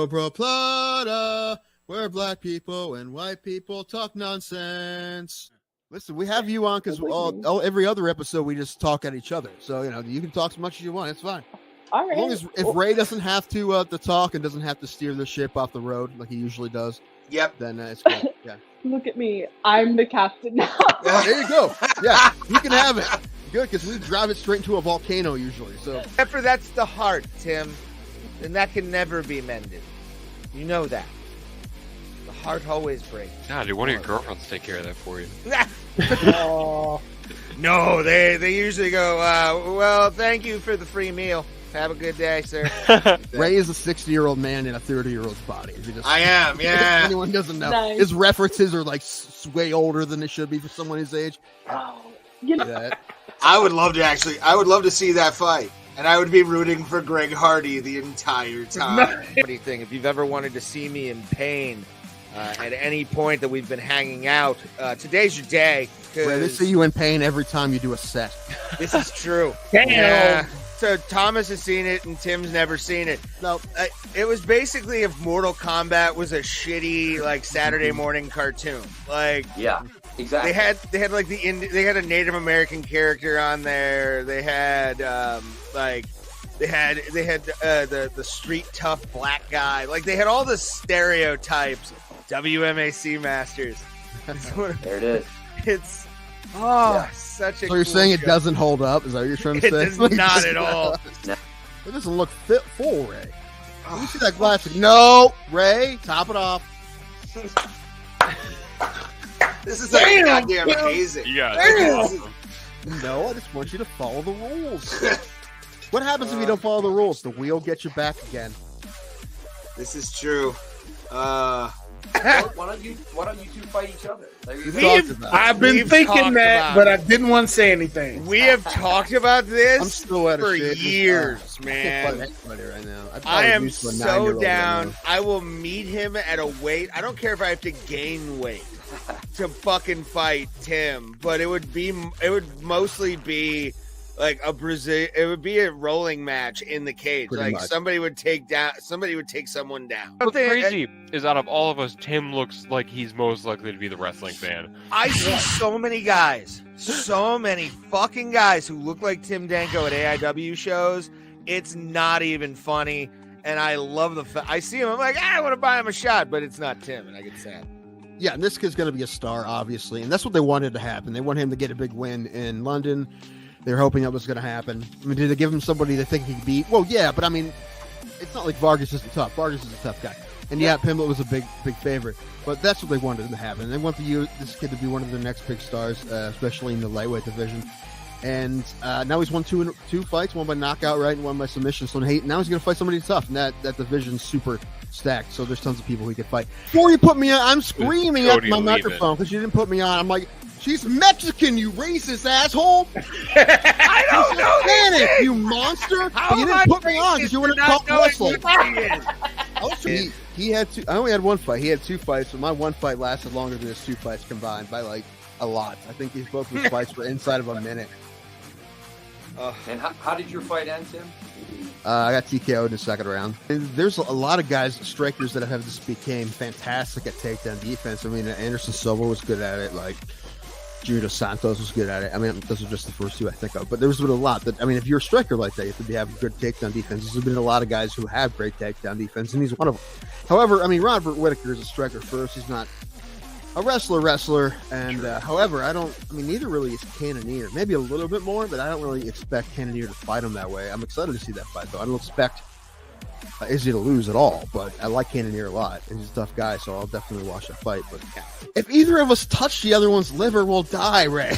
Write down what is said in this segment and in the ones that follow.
Bro Plata, where black people and white people talk nonsense. Listen, we have you on because every other episode we just talk at each other. So, you can talk as much as you want. It's fine. All right. As long as if Ray doesn't have to talk and doesn't have to steer the ship off the road like he usually does, then it's good. Yeah. Look at me. I'm the captain now. There you go. Yeah, you can have it. Good, because we drive it straight into a volcano usually. So, except for that's the heart, Tim, and that can never be mended. You know that. The heart always breaks. Nah, dude, one of your girlfriends take care of that for you. No, they usually go, well, thank you for the free meal. Have a good day, sir. Ray is a 60-year-old man in a 30-year-old's body. I am, yeah. If anyone doesn't know. Nice. His references are like way older than they should be for someone his age. Oh, you know. Yeah. I would love to see that fight. And I would be rooting for Greg Hardy the entire time. Anything. If you've ever wanted to see me in pain at any point that we've been hanging out, today's your day. Ray, they see you in pain every time you do a set. This is true. Damn. Yeah. So Thomas has seen it and Tim's never seen it. No, it was basically if Mortal Kombat was a shitty like Saturday morning cartoon. Like Yeah, exactly. they had like they had a Native American character on there. They had the street tough black guy. Like they had all the stereotypes. WMAC Masters. There it is. It's such a. So cool you're saying it show. doesn't hold up? Is that what you're trying to It say? does not at all. It doesn't look fit full, Ray. Let me see that glass. No, Ray, top it off. This is like goddamn amazing. You got it. Awesome. No, I just want you to follow the rules. What happens if you don't follow the rules? The wheel gets you back again. This is true. Why don't you two fight each other? There you go. I've been We've thinking talked that, about but it. I didn't want to say anything. We have talked about this I'm still out of for shape. years, I man. can't fight anybody right now. I am so down. I will meet him at a weight. I don't care if I have to gain weight to fucking fight Tim, but it would mostly be like it would be a rolling match in the cage. Pretty like much. somebody would take someone down. What's crazy is out of all of us, Tim looks like he's most likely to be the wrestling fan. I see so many fucking guys who look like Tim Danko at AIW shows. It's not even funny. And I love I see him, I'm like, I want to buy him a shot, but it's not Tim, and I get sad. Yeah, and this kid's going to be a star, obviously. And that's what they wanted to happen. They want him to get a big win in London. They were hoping that was going to happen. I mean, did they give him somebody they think he could beat? Well, yeah, but I mean, it's not like Vargas isn't tough. Vargas is a tough guy. And yeah, Pimblett was a big favorite. But that's what they wanted to happen. They want this kid to be one of their next big stars, especially in the lightweight division. And now he's won two fights, one by knockout, right, and one by submission. So now he's going to fight somebody tough. And that division's super stacked. So there's tons of people he could fight. Before you put me on, I'm screaming at my microphone because you didn't put me on. I'm like, she's Mexican, you racist asshole. I don't know Hispanic, you monster. But you didn't put me on because you want to talk wrestling. He had I only had one fight. He had two fights, but my one fight lasted longer than his two fights combined by like a lot. I think these both of his fights were inside of a minute. And how did your fight end, Tim? I got TKO'd in the second round. And there's a lot of guys, strikers that have just became fantastic at takedown defense. I mean, Anderson Silva was good at it. Like Junior Dos Santos was good at it. I mean, those are just the first two I think of. But there's been a lot that, I mean, if you're a striker like that, you have to have good takedown defense. There's been a lot of guys who have great takedown defense, and he's one of them. However, I mean, Robert Whittaker is a striker first. He's not a wrestler. And however, neither really is Cannonier. Maybe a little bit more, but I don't really expect Cannonier to fight him that way. I'm excited to see that fight, though. I don't expect Izzy to lose at all, but I like Cannonier a lot. He's a tough guy, so I'll definitely watch that fight. But if either of us touch the other one's liver, we'll die, Ray.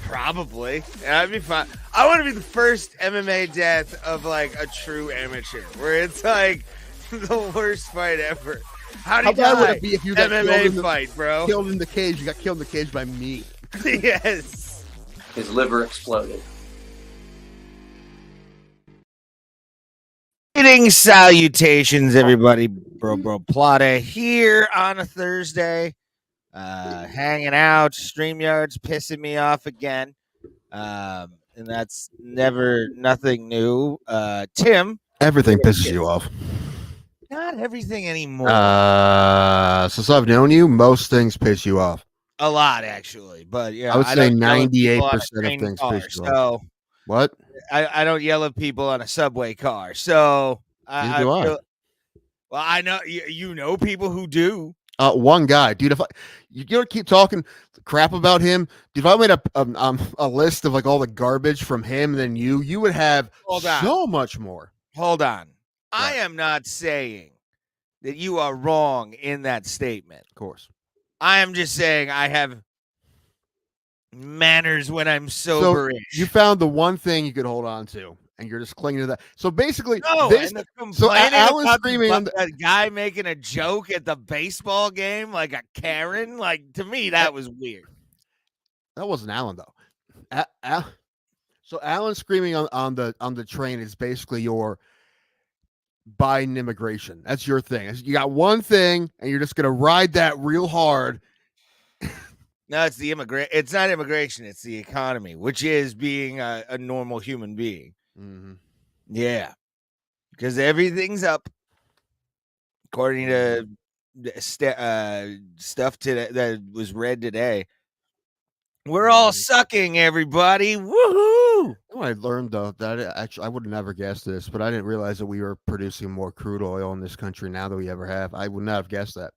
Probably. That'd be fine. I want to be the first MMA death of like a true amateur, where it's like the worst fight ever. How bad would it be if you got MMA fight, bro? Killed in the cage. You got killed in the cage by me. Yes. His liver exploded. Greetings, salutations, everybody. Bro Plata here on a Thursday. Hanging out. StreamYard's pissing me off again. And that's nothing new. Tim. Everything pisses you off. Not everything anymore. Since I've known you, most things piss you off. A lot, actually. But yeah, I would say don't yell at people 98% on a of train things car, piss you off. so What? I don't yell at people on a subway car. So Neither I do I. feel. Well, I know you know people who do. One guy, dude. If you don't keep talking crap about him, dude, if I made a list of like all the garbage from him, then you would have so much more. Hold on. I Right. am not saying that you are wrong in that statement. Of course. I am just saying I have manners when I'm soberish. So you found the one thing you could hold on to, and you're just clinging to that. So basically, No, and the complaining Alan's about screaming on that guy making a joke at the baseball game like a Karen, like to me that was weird. That wasn't Alan though. So Alan screaming on the train is basically your Biden immigration. That's your thing. You got one thing, and you're just gonna ride that real hard. No, it's the It's not immigration. It's the economy, which is being a normal human being. Mm-hmm. Yeah, because everything's up, according to stuff today that was read today. We're all sucking, everybody. Woohoo! I learned though that I would have never guessed this, but I didn't realize that we were producing more crude oil in this country now than we ever have. I would not have guessed that.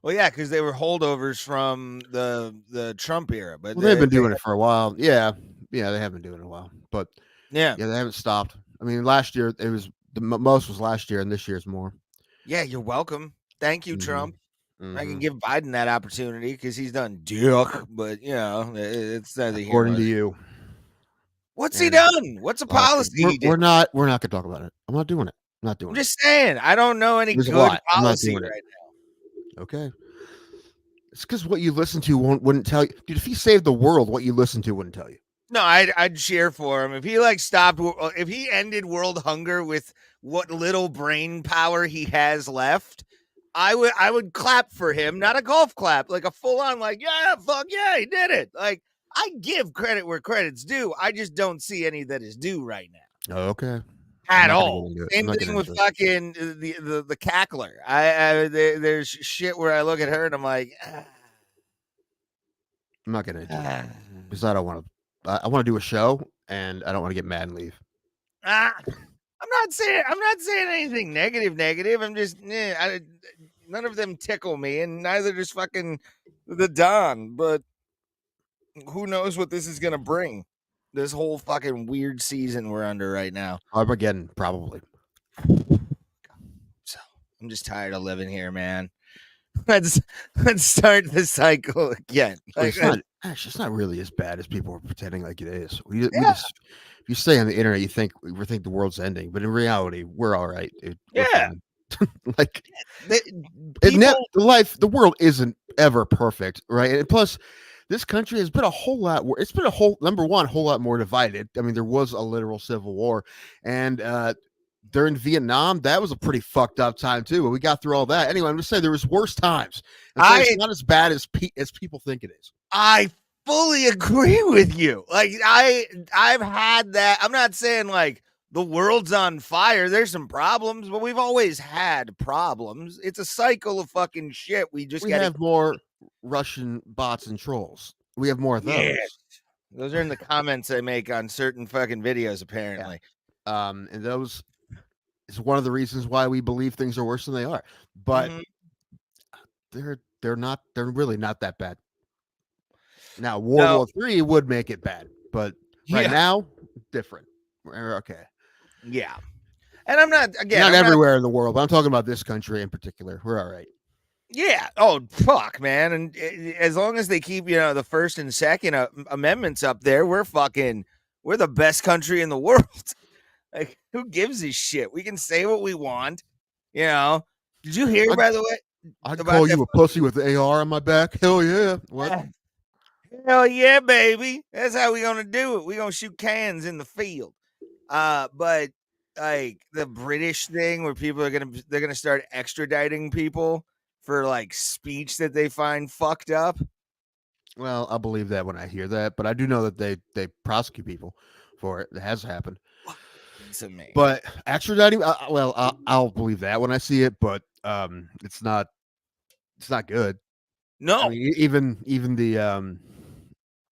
Well, yeah, because they were holdovers from the Trump era, but they've been doing it for a while. Yeah, they have been doing it a while, but yeah, they haven't stopped. I mean, last year it was the most was last year, and this year's more. Yeah, you're welcome. Thank you, Trump. Mm-hmm. I can give Biden that opportunity because he's done dick, but it's neither according to you. What's he done? What's a policy? We're not going to talk about it. I'm not doing it. I'm just saying. I don't know any good policy right now. Okay. It's because what you listen to wouldn't tell you. Dude, if he saved the world, what you listen to wouldn't tell you. No, I'd cheer for him. If he if he ended world hunger with what little brain power he has left, I would clap for him, not a golf clap, like a full on, like, yeah, fuck yeah, he did it. Like, I give credit where credit's due. I just don't see any that is due right now. Oh, okay. At all. Same thing with fucking the cackler. There's shit where I look at her and I'm like, I'm not gonna into it because I don't want to. I want to do a show and I don't want to get mad and leave. I'm not saying anything negative. I'm just none of them tickle me, and neither does fucking the Don. But who knows what this is gonna bring? This whole fucking weird season we're under right now. Armageddon, probably. So I'm just tired of living here, man. Let's start the cycle again. Like, it's not really as bad as people are pretending like it is. If you stay on the internet, you think the world's ending, but in reality, we're all right, dude. Yeah. Like the world isn't ever perfect, right? And plus, this country has been a whole lot. It's been a whole lot more divided. I mean, there was a literal civil war, and during Vietnam, that was a pretty fucked up time too. But we got through all that. Anyway, I'm just saying there was worse times. It's not as bad as people think it is. I fully agree with you. Like I've had that. I'm not saying like the world's on fire. There's some problems, but we've always had problems. It's a cycle of fucking shit. We have more Russian bots and trolls. We have more of those. Yeah. Those are in the comments I make on certain fucking videos, apparently. Yeah. And those is one of the reasons why we believe things are worse than they are. But they're really not that bad. Now, World War III would make it bad, but right now, different. We're okay. Yeah. And I'm not everywhere in the world, but I'm talking about this country in particular. We're all right. Yeah. Oh, fuck, man. And as long as they keep, the First and Second Amendments up there, we're the best country in the world. Like, who gives a shit? We can say what we want. Did you hear, by the way? I'd call you a pussy with the AR on my back. Hell yeah. What? Hell yeah, baby. That's how we gonna do it. We gonna shoot cans in the field. But like the British thing where people they're gonna start extraditing people for like speech that they find fucked up. Well, I'll believe that when I hear that, but I do know that they prosecute people for it. It has happened. to me. But extraditing, I'll believe that when I see it, but it's not good. No, I mean, even the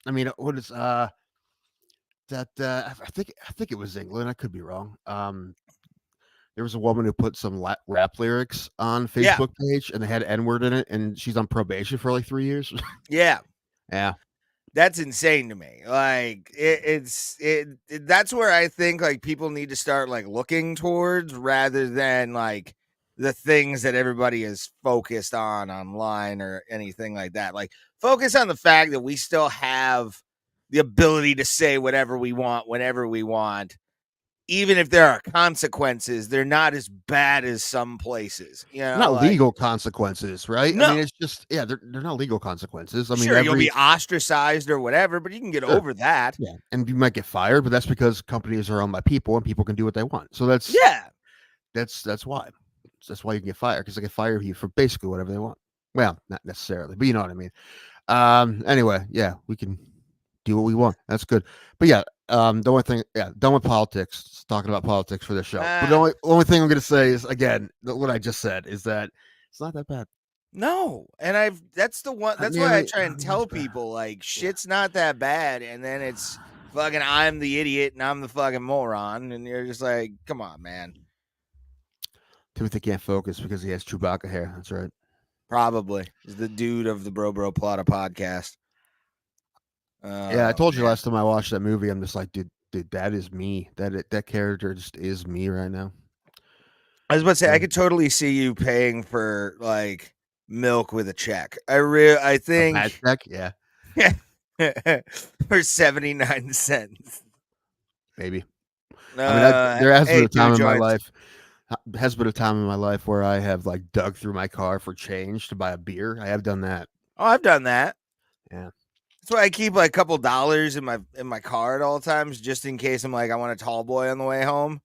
I mean, what is that? I think it was England. I could be wrong. There was a woman who put some rap lyrics on Facebook page, and they had N-word in it, and she's on probation for like 3 years. yeah. Yeah. That's insane to me. Like that's where I think like people need to start like looking towards rather than like the things that everybody is focused on online or anything like that. Like focus on the fact that we still have the ability to say whatever we want whenever we want. Even if there are consequences, they're not as bad as some places. You know, Not like, legal consequences, right? No. I mean, it's just they're not legal consequences. I mean, sure, you'll be ostracized or whatever, but you can get over that. Yeah, and you might get fired, but that's because companies are owned by people, and people can do what they want. So that's why. That's why you can get fired, because they can fire you for basically whatever they want. Well, not necessarily, but you know what I mean. Anyway, yeah, we can do what we want. That's good. But yeah, the only thing, done with politics. Talking about politics for this show. But the only thing I'm going to say is, again, what I just said is that it's not that bad. No, and that's the one. That's why I try and tell people like shit's not that bad, and then it's fucking I'm the idiot and I'm the fucking moron, and you're just like, come on, man. Timothy can't focus because he has Chewbacca hair. That's right. Probably is the dude of the Bro Plata podcast. Yeah, I told you last time I watched that movie, I'm just like, dude, that is me. That character just is me right now. I was about to say, I could totally see you paying for like milk with a check. I think a bad check, yeah. For 79 cents. Maybe. I mean, there has been a time in my life. Has been a time in my life where I have like dug through my car for change to buy a beer. I have done that. Oh, I've done that. Yeah. That's why I keep like a couple dollars in my car at all times, just in case I'm like I want a tall boy on the way home.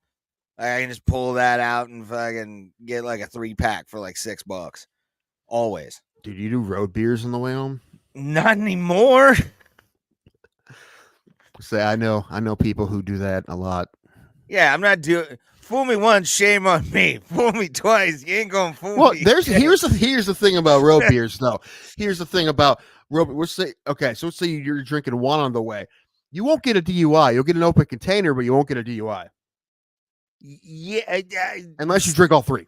I can just pull that out and fucking get like a 3-pack for like $6. Always. Dude, you do road beers on the way home? Not anymore. Say, I know people who do that a lot. Yeah, I'm not doing. Fool me once, shame on me. Fool me twice, you ain't gonna fool me. Here's the thing about road beers, though. Here's the thing about road. Let's say you're drinking one on the way. You won't get a DUI. You'll get an open container, but you won't get a DUI. Yeah, unless you drink all three.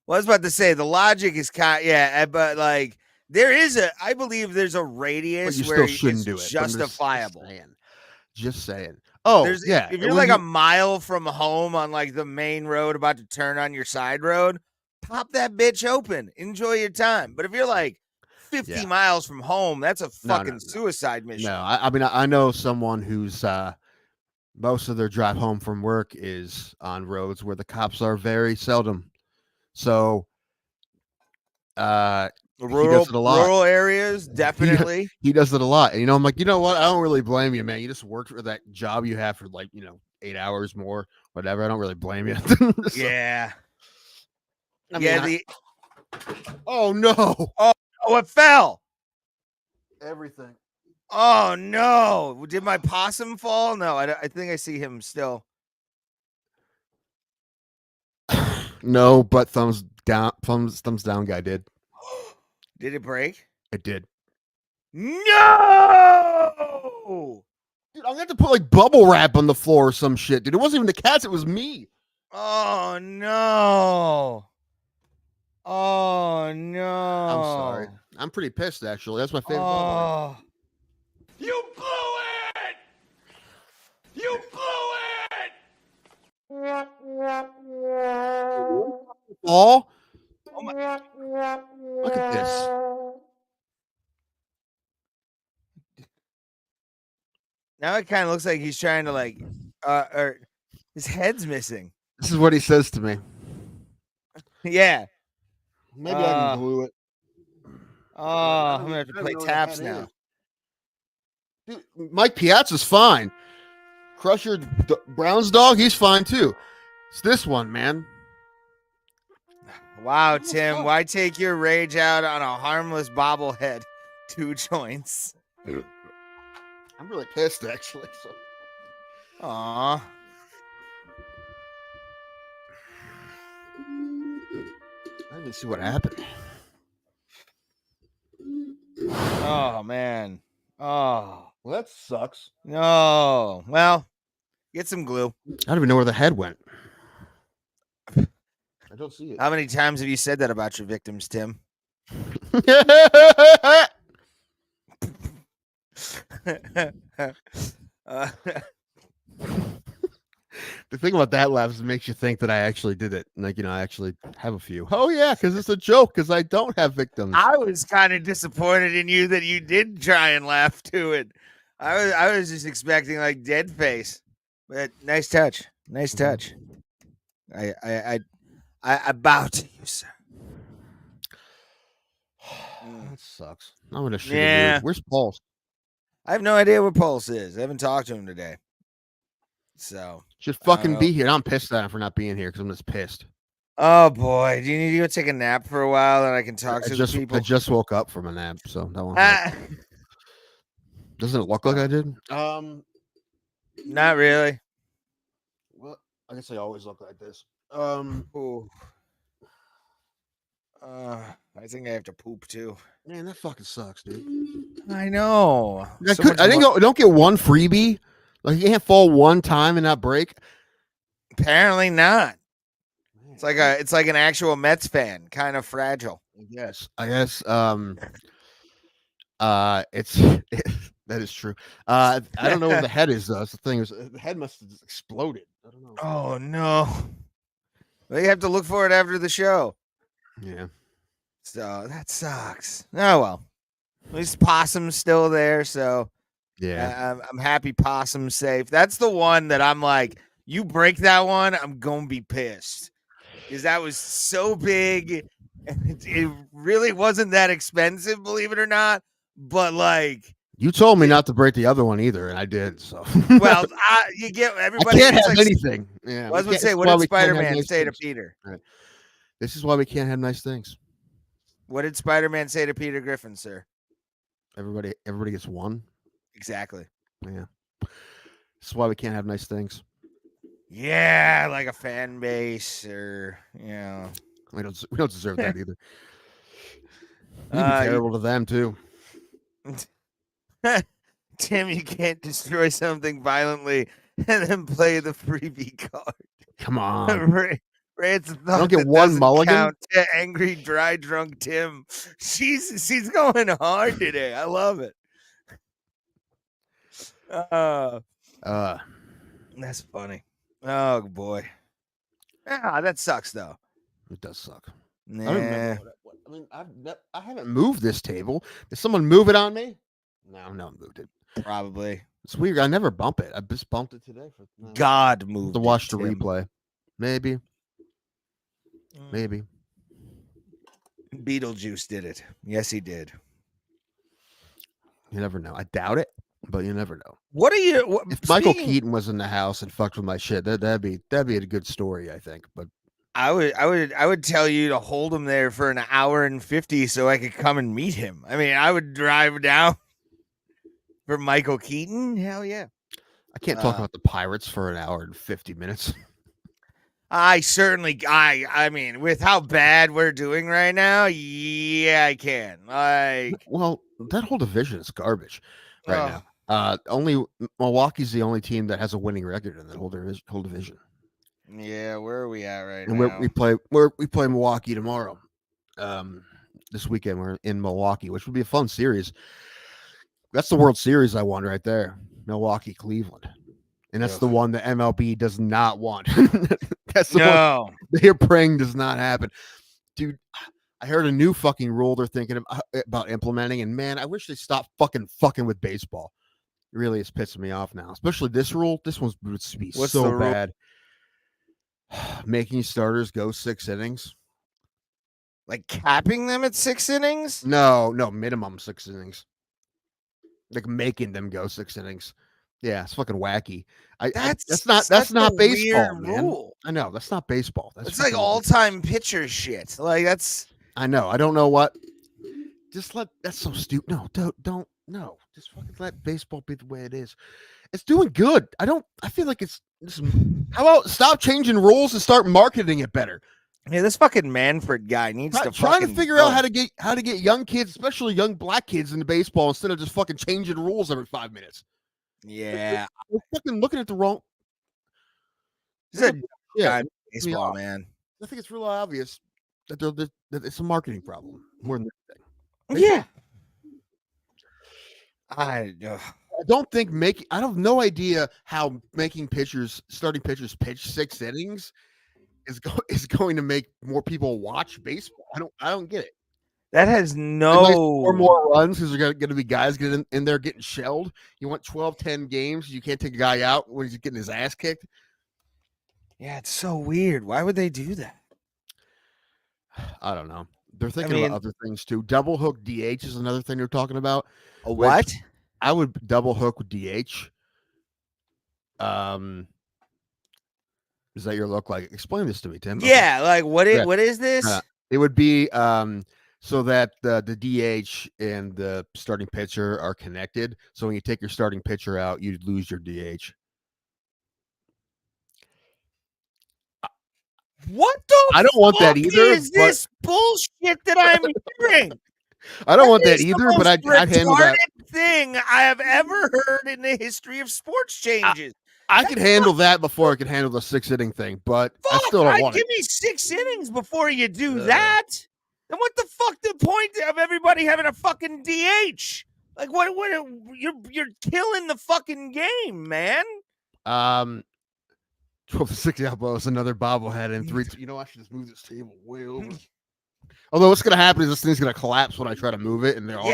Well, I was about to say the logic is but like I believe there's a radius but you where still shouldn't do it. Justifiable. Just saying. Oh, yeah. If you're like a mile from home on like the main road about to turn on your side road, pop that bitch open. Enjoy your time. But if you're like 50 miles from home, that's a fucking suicide mission. No, I mean, I know someone who's most of their drive home from work is on roads where the cops are very seldom. So rural areas, definitely. He does it a lot. And, I'm like, you know what? I don't really blame you, man. You just worked for that job you have for like, 8 hours more, whatever. I don't really blame you. So, yeah. Oh, no. Oh, it fell. Everything. Oh, no. Did my possum fall? No, I think I see him still. No, but thumbs down guy did. Did it break? It did. No! Dude, I'm gonna have to put like bubble wrap on the floor or some shit. Dude, it wasn't even the cats, it was me. Oh no. Oh no. I'm sorry. I'm pretty pissed actually. That's my favorite bubble wrap. You blew it! You blew it! Oh my. Look at this. Now it kind of looks like he's trying to like or his head's missing. This is what he says to me. Yeah. Maybe I can glue it. Oh, I'm gonna have to play taps now. Dude, Mike Piazza's fine. Crusher Brown's dog, he's fine too. It's this one, man. Wow, Tim, why take your rage out on a harmless bobblehead? 2 joints. I'm really pissed, actually. So. Aw. Let me see what happened. Oh man. Oh Well, that sucks. no. Well, get some glue. I don't even know where the head went. I don't see it. How many times have you said that about your victims, Tim? The thing about that laugh is it makes you think that I actually did it. Like, I actually have a few. Oh, yeah, because it's a joke, because I don't have victims. I was kind of disappointed in you that you did try and laugh to it. I was just expecting like dead face. But nice touch. Nice touch. I bow to you, sir. That sucks. I'm gonna shit. Yeah. Where's Pulse? I have no idea where Pulse is. I haven't talked to him today. So Should fucking be here. I'm pissed at him for not being here because I'm just pissed. oh boy, do you need to go take a nap for a while and I can talk to the people? I just woke up from a nap, so that won't help. Doesn't it look like I did? Not really. Well, I guess I always look like this. Ooh. I think I have to poop too. Man, that fucking sucks, dude. I know. I don't get one freebie. Like, you can't fall one time and not break. Apparently not. It's like an actual Mets fan, kind of fragile. Yes, I guess. It's that is true. I don't know where the head is though. That's the thing is the head must have exploded. I don't know. Oh no. Well, you have to look for it after the show. Yeah. So that sucks. Oh well. At least Possum's still there, so yeah. I'm happy Possum's safe. That's the one that I'm like, you break that one, I'm gonna be pissed. Because that was so big and it really wasn't that expensive, believe it or not. But like, you told me not to break the other one either, and I did. So well, you get everybody. I can't have anything. Yeah, I was going to say, what did Spider-Man say to Peter? Right. This is why we can't have nice things. What did Spider-Man say to Peter Griffin, sir? Everybody gets one. Exactly. Yeah. This is why we can't have nice things. Yeah, like a fan base, or we don't deserve that either. We'd be terrible to them too. Tim, you can't destroy something violently and then play the freebie card. Come on. Rance don't get one mulligan. Count to angry, dry, drunk Tim. She's going hard today. I love it. That's funny. Oh boy. That sucks though. It does suck. Nah. I mean, I haven't moved this table. Did someone move it on me? No one moved it. Probably. It's weird. I never bump it. I just bumped it today. God moved to watch the Tim. replay. Maybe. Beetlejuice did it. Yes, he did. You never know. I doubt it, but you never know. What are you? If Michael Keaton was in the house and fucked with my shit, that'd be a good story, I think. But I would tell you to hold him there for an hour and 50 so I could come and meet him. I mean, I would drive down for Michael Keaton. Hell yeah. I can't talk about the Pirates for an hour and 50 minutes. I mean, with how bad we're doing right now, yeah, I can. Well, that whole division is garbage right now. Only Milwaukee's the only team that has a winning record in that whole division. Yeah, where are we at right and now? We play Milwaukee tomorrow. This weekend we're in Milwaukee, which would be a fun series. That's the World Series I won right there. Milwaukee, Cleveland. And that's the one that MLB does not want. That's the one they're praying does not happen. Dude, I heard a new fucking rule they're thinking about implementing, and man, I wish they stopped fucking with baseball. It really is pissing me off now. Especially this rule. This one's would be so bad. Making starters go 6 innings. Like capping them at 6 innings? No, minimum 6 innings. Like making them go 6 innings. Yeah, it's fucking wacky. That's not baseball, man. Rule. I know that's not baseball. That's like all-time pitcher shit. Like that's. I know. I don't know what. Just let. That's so stupid. No, don't. No, just fucking let baseball be the way it is. It's doing good. I feel like it's. How about stop changing rules and start marketing it better? Yeah, this fucking Manfred guy needs to trying to fucking figure go. out how to get young kids, especially young black kids, into baseball instead of just fucking changing rules every 5 minutes. Yeah, We're fucking looking at the wrong. this is a Yeah, guy in baseball, man. I think it's real obvious that that it's a marketing problem more than Yeah. I don't think I have no idea how starting pitchers pitch 6 innings is going to make more people watch baseball. I don't get it. That has Four more runs because there's going to be guys getting in there getting shelled. You want 12-10 games. You can't take a guy out when he's getting his ass kicked. Yeah, it's so weird. Why would they do that? I don't know. They're thinking about other things too. Double hook DH is another thing they're talking about. A what? I would double hook with DH. Is that your look like? Explain this to me, Tim. Yeah, like what is this? It would be so that the DH and the starting pitcher are connected. So when you take your starting pitcher out, you'd lose your DH. What the I don't want that either. Is this bullshit that I'm hearing? I don't want that either, but I'd handle that. Thing I have ever heard in the history of sports changes. I could handle that before I could handle the 6-inning thing, but I still don't want it. Give me 6 innings before you do that. Then what the fuck the point of everybody having a fucking DH? Like what you're killing the fucking game, man. 12-6 elbow is another bobblehead and 3. You know, I should just move this table way over. Although what's gonna happen is this thing's gonna collapse when I try to move it, and they're all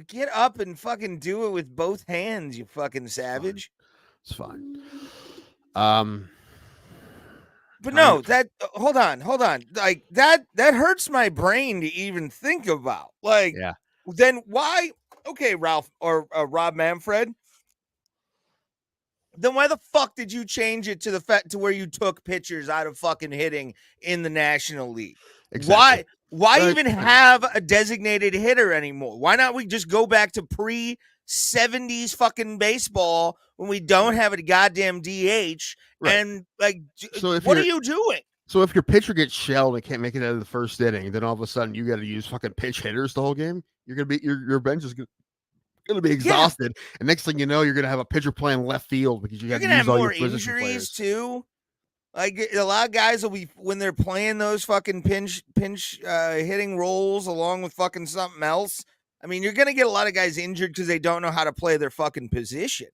get up and fucking do it with both hands, you fucking savage. It's fine. But no, that hold on. Like that hurts my brain to even think about. Like, then why? Okay, Ralph or Rob Manfred. Then why the fuck did you change it to the fact to where you took pitchers out of fucking hitting in the National League? Exactly. Why even have a designated hitter anymore? Why not we just go back to pre-70s fucking baseball when we don't have a goddamn DH? Right. And like, so what are you doing? So if your pitcher gets shelled and can't make it out of the first inning, then all of a sudden you got to use fucking pitch hitters the whole game. You're gonna be your bench is gonna be exhausted, and next thing you know, you're gonna have a pitcher playing left field because you got to use all your position players too. Like a lot of guys will be when they're playing those fucking pinch hitting roles along with fucking something else. I mean, you're gonna get a lot of guys injured because they don't know how to play their fucking position.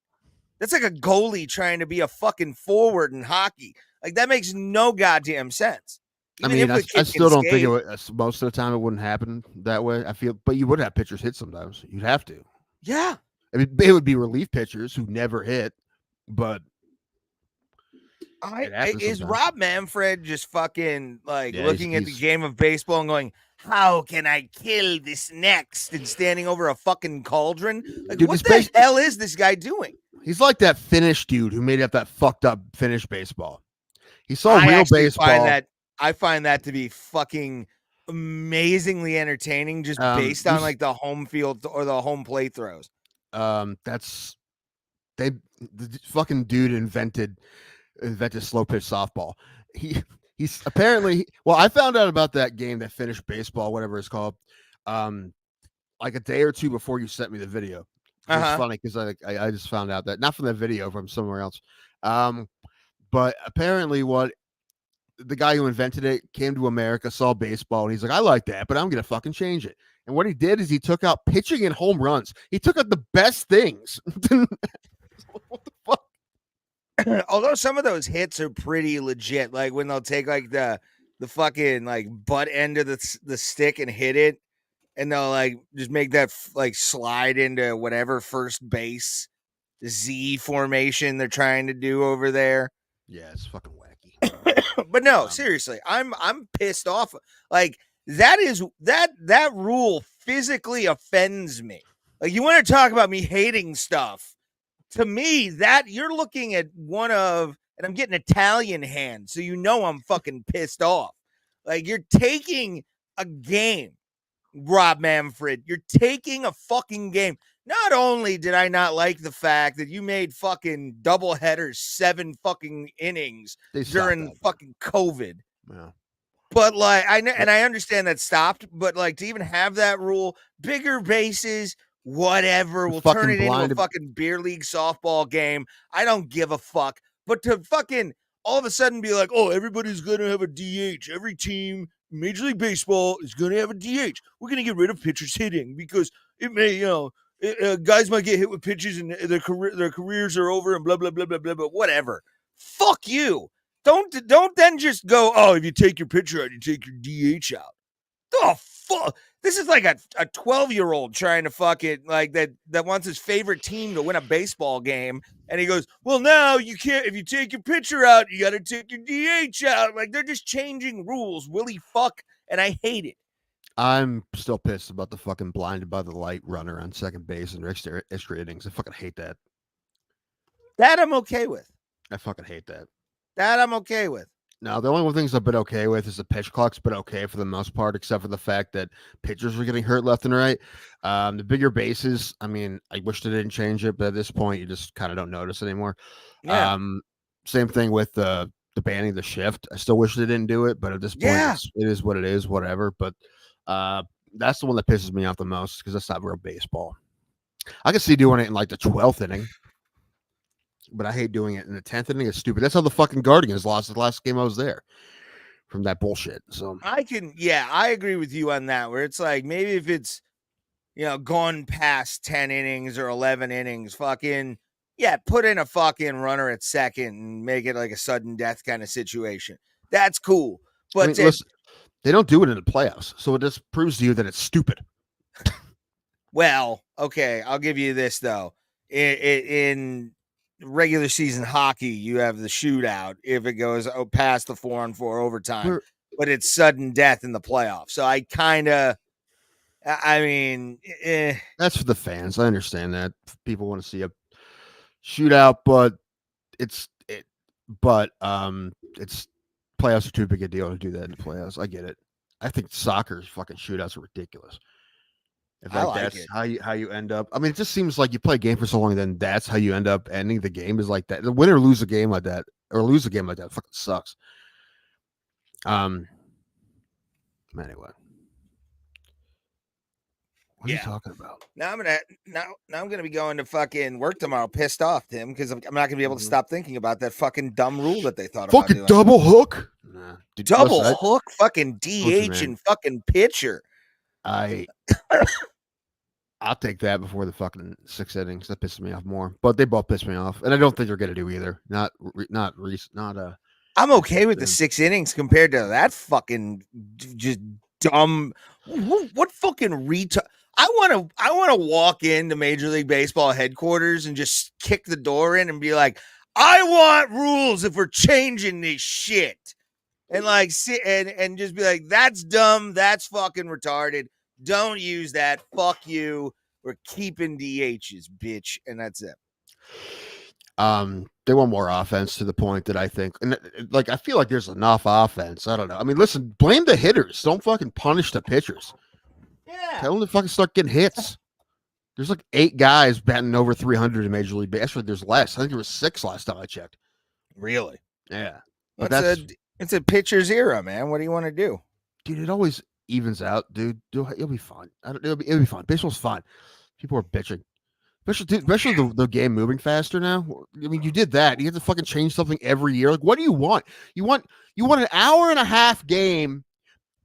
That's like a goalie trying to be a fucking forward in hockey. Like that makes no goddamn sense. Even I still don't think it would, most of the time it wouldn't happen that way. I feel, but you would have pitchers hit sometimes. You'd have to. Yeah. I mean, it would be relief pitchers who never hit, but. Is Rob Manfred just fucking like looking at the game of baseball and going, how can I kill this next? And standing over a fucking cauldron? Like, dude, what the hell is this guy doing? He's like that Finnish dude who made up that fucked up Finnish baseball. He saw real baseball. I find that to be fucking amazingly entertaining just based on like the home field or the home plate throws. The fucking dude invented slow pitch softball. He's apparently, well, I found out about that game, that Finnish baseball, whatever it's called, like a day or two before you sent me the video. It's funny because I just found out that, not from that video, from somewhere else. But apparently what the guy who invented it came to America, saw baseball, and he's like, I like that, but I'm going to fucking change it. And what he did is he took out pitching and home runs. He took out the best things. What the fuck? Although some of those hits are pretty legit, like when they'll take like the fucking like butt end of the stick and hit it, and they'll like just make that like slide into whatever first base Z formation they're trying to do over there. Yeah, it's fucking wacky. But no, seriously, I'm pissed off. Like that rule physically offends me. Like you want to talk about me hating stuff. To me, that you're looking at one of, and I'm getting Italian hand, so you know I'm fucking pissed off. Like you're taking a game, Rob Manfred. You're taking a fucking game. Not only did I not like the fact that you made fucking doubleheaders 7 fucking innings during fucking COVID, But like I know, and I understand that stopped, but like to even have that rule, bigger bases, whatever, we'll turn it into a fucking beer league softball game. I don't give a fuck. But to fucking all of a sudden be like, oh, everybody's gonna have a DH. Every team, Major League Baseball is gonna have a DH. We're gonna get rid of pitchers hitting because it may, guys might get hit with pitches and their careers are over and blah blah blah blah blah. But whatever. Fuck you. Don't then just go, oh, if you take your pitcher out, you take your DH out. Oh, fuck. This is like a 12-year-old trying to fuck it, like that wants his favorite team to win a baseball game. And he goes, well, now you can't, if you take your pitcher out, you got to take your DH out. Like, they're just changing rules, willy fuck, and I hate it. I'm still pissed about the fucking blinded by the light runner on second base and extra innings. I fucking hate that. That I'm okay with. I fucking hate that. That I'm okay with. No, the only things I've been okay with is the pitch clock's been okay for the most part, except for the fact that pitchers were getting hurt left and right. The bigger bases, I mean, I wish they didn't change it, but at this point, you just kind of don't notice anymore. Yeah. Same thing with the banning the shift. I still wish they didn't do it, but at this point, it is what it is, whatever. But that's the one that pisses me off the most because that's not real baseball. I can see doing it in like the 12th inning. But I hate doing it in the 10th inning. It's stupid. That's how the fucking Guardians lost the last game I was there from that bullshit. So I agree with you on that, where it's like maybe if it's, gone past 10 innings or 11 innings, fucking, put in a fucking runner at second and make it like a sudden death kind of situation. That's cool. But listen, they don't do it in the playoffs. So it just proves to you that it's stupid. Well, okay. I'll give you this, though. In regular season hockey, you have the shootout if it goes past the 4-on-4 overtime, but it's sudden death in the playoffs. So that's for the fans. I understand that people want to see a shootout, but it's playoffs are too big a deal to do that in the playoffs. I get it. I think soccer's fucking shootouts are ridiculous. That's how you end up. I mean, it just seems like you play a game for so long, then that's how you end up ending the game is like that. The win or lose a game like that, fucking sucks. Anyway. What are you talking about? Now I'm gonna be going to fucking work tomorrow, pissed off, Tim, because I'm not gonna be able to stop thinking about that fucking dumb rule that they thought about. Fucking double hook, double hook, fucking DH and fucking pitcher. I'll take that before the fucking 6 innings. That pisses me off more. But they both piss me off, and I don't think they're gonna do either. I'm okay with the 6 innings compared to that fucking just dumb. What fucking retard? I want to walk into Major League Baseball headquarters and just kick the door in and be like, I want rules if we're changing this shit, and like sit and just be like, that's dumb. That's fucking retarded. Don't use that. Fuck you. We're keeping DHs, bitch. And that's it. They want more offense to the point that I think, and like, I feel like there's enough offense. I don't know. I mean, listen, blame the hitters. Don't fucking punish the pitchers. Yeah. Tell them to fucking start getting hits. There's like 8 guys batting over 300 in Major League Baseball. Actually, there's less. I think there was 6 last time I checked. Really? Yeah. But it's a pitcher's era, man. What do you want to do? Dude, it always evens out, dude. It'll be fun. It'll be fun. Baseball's fun. People are bitching, especially the game moving faster now. I mean, you did that. You have to fucking change something every year. Like, what do you want? You want an hour and a half game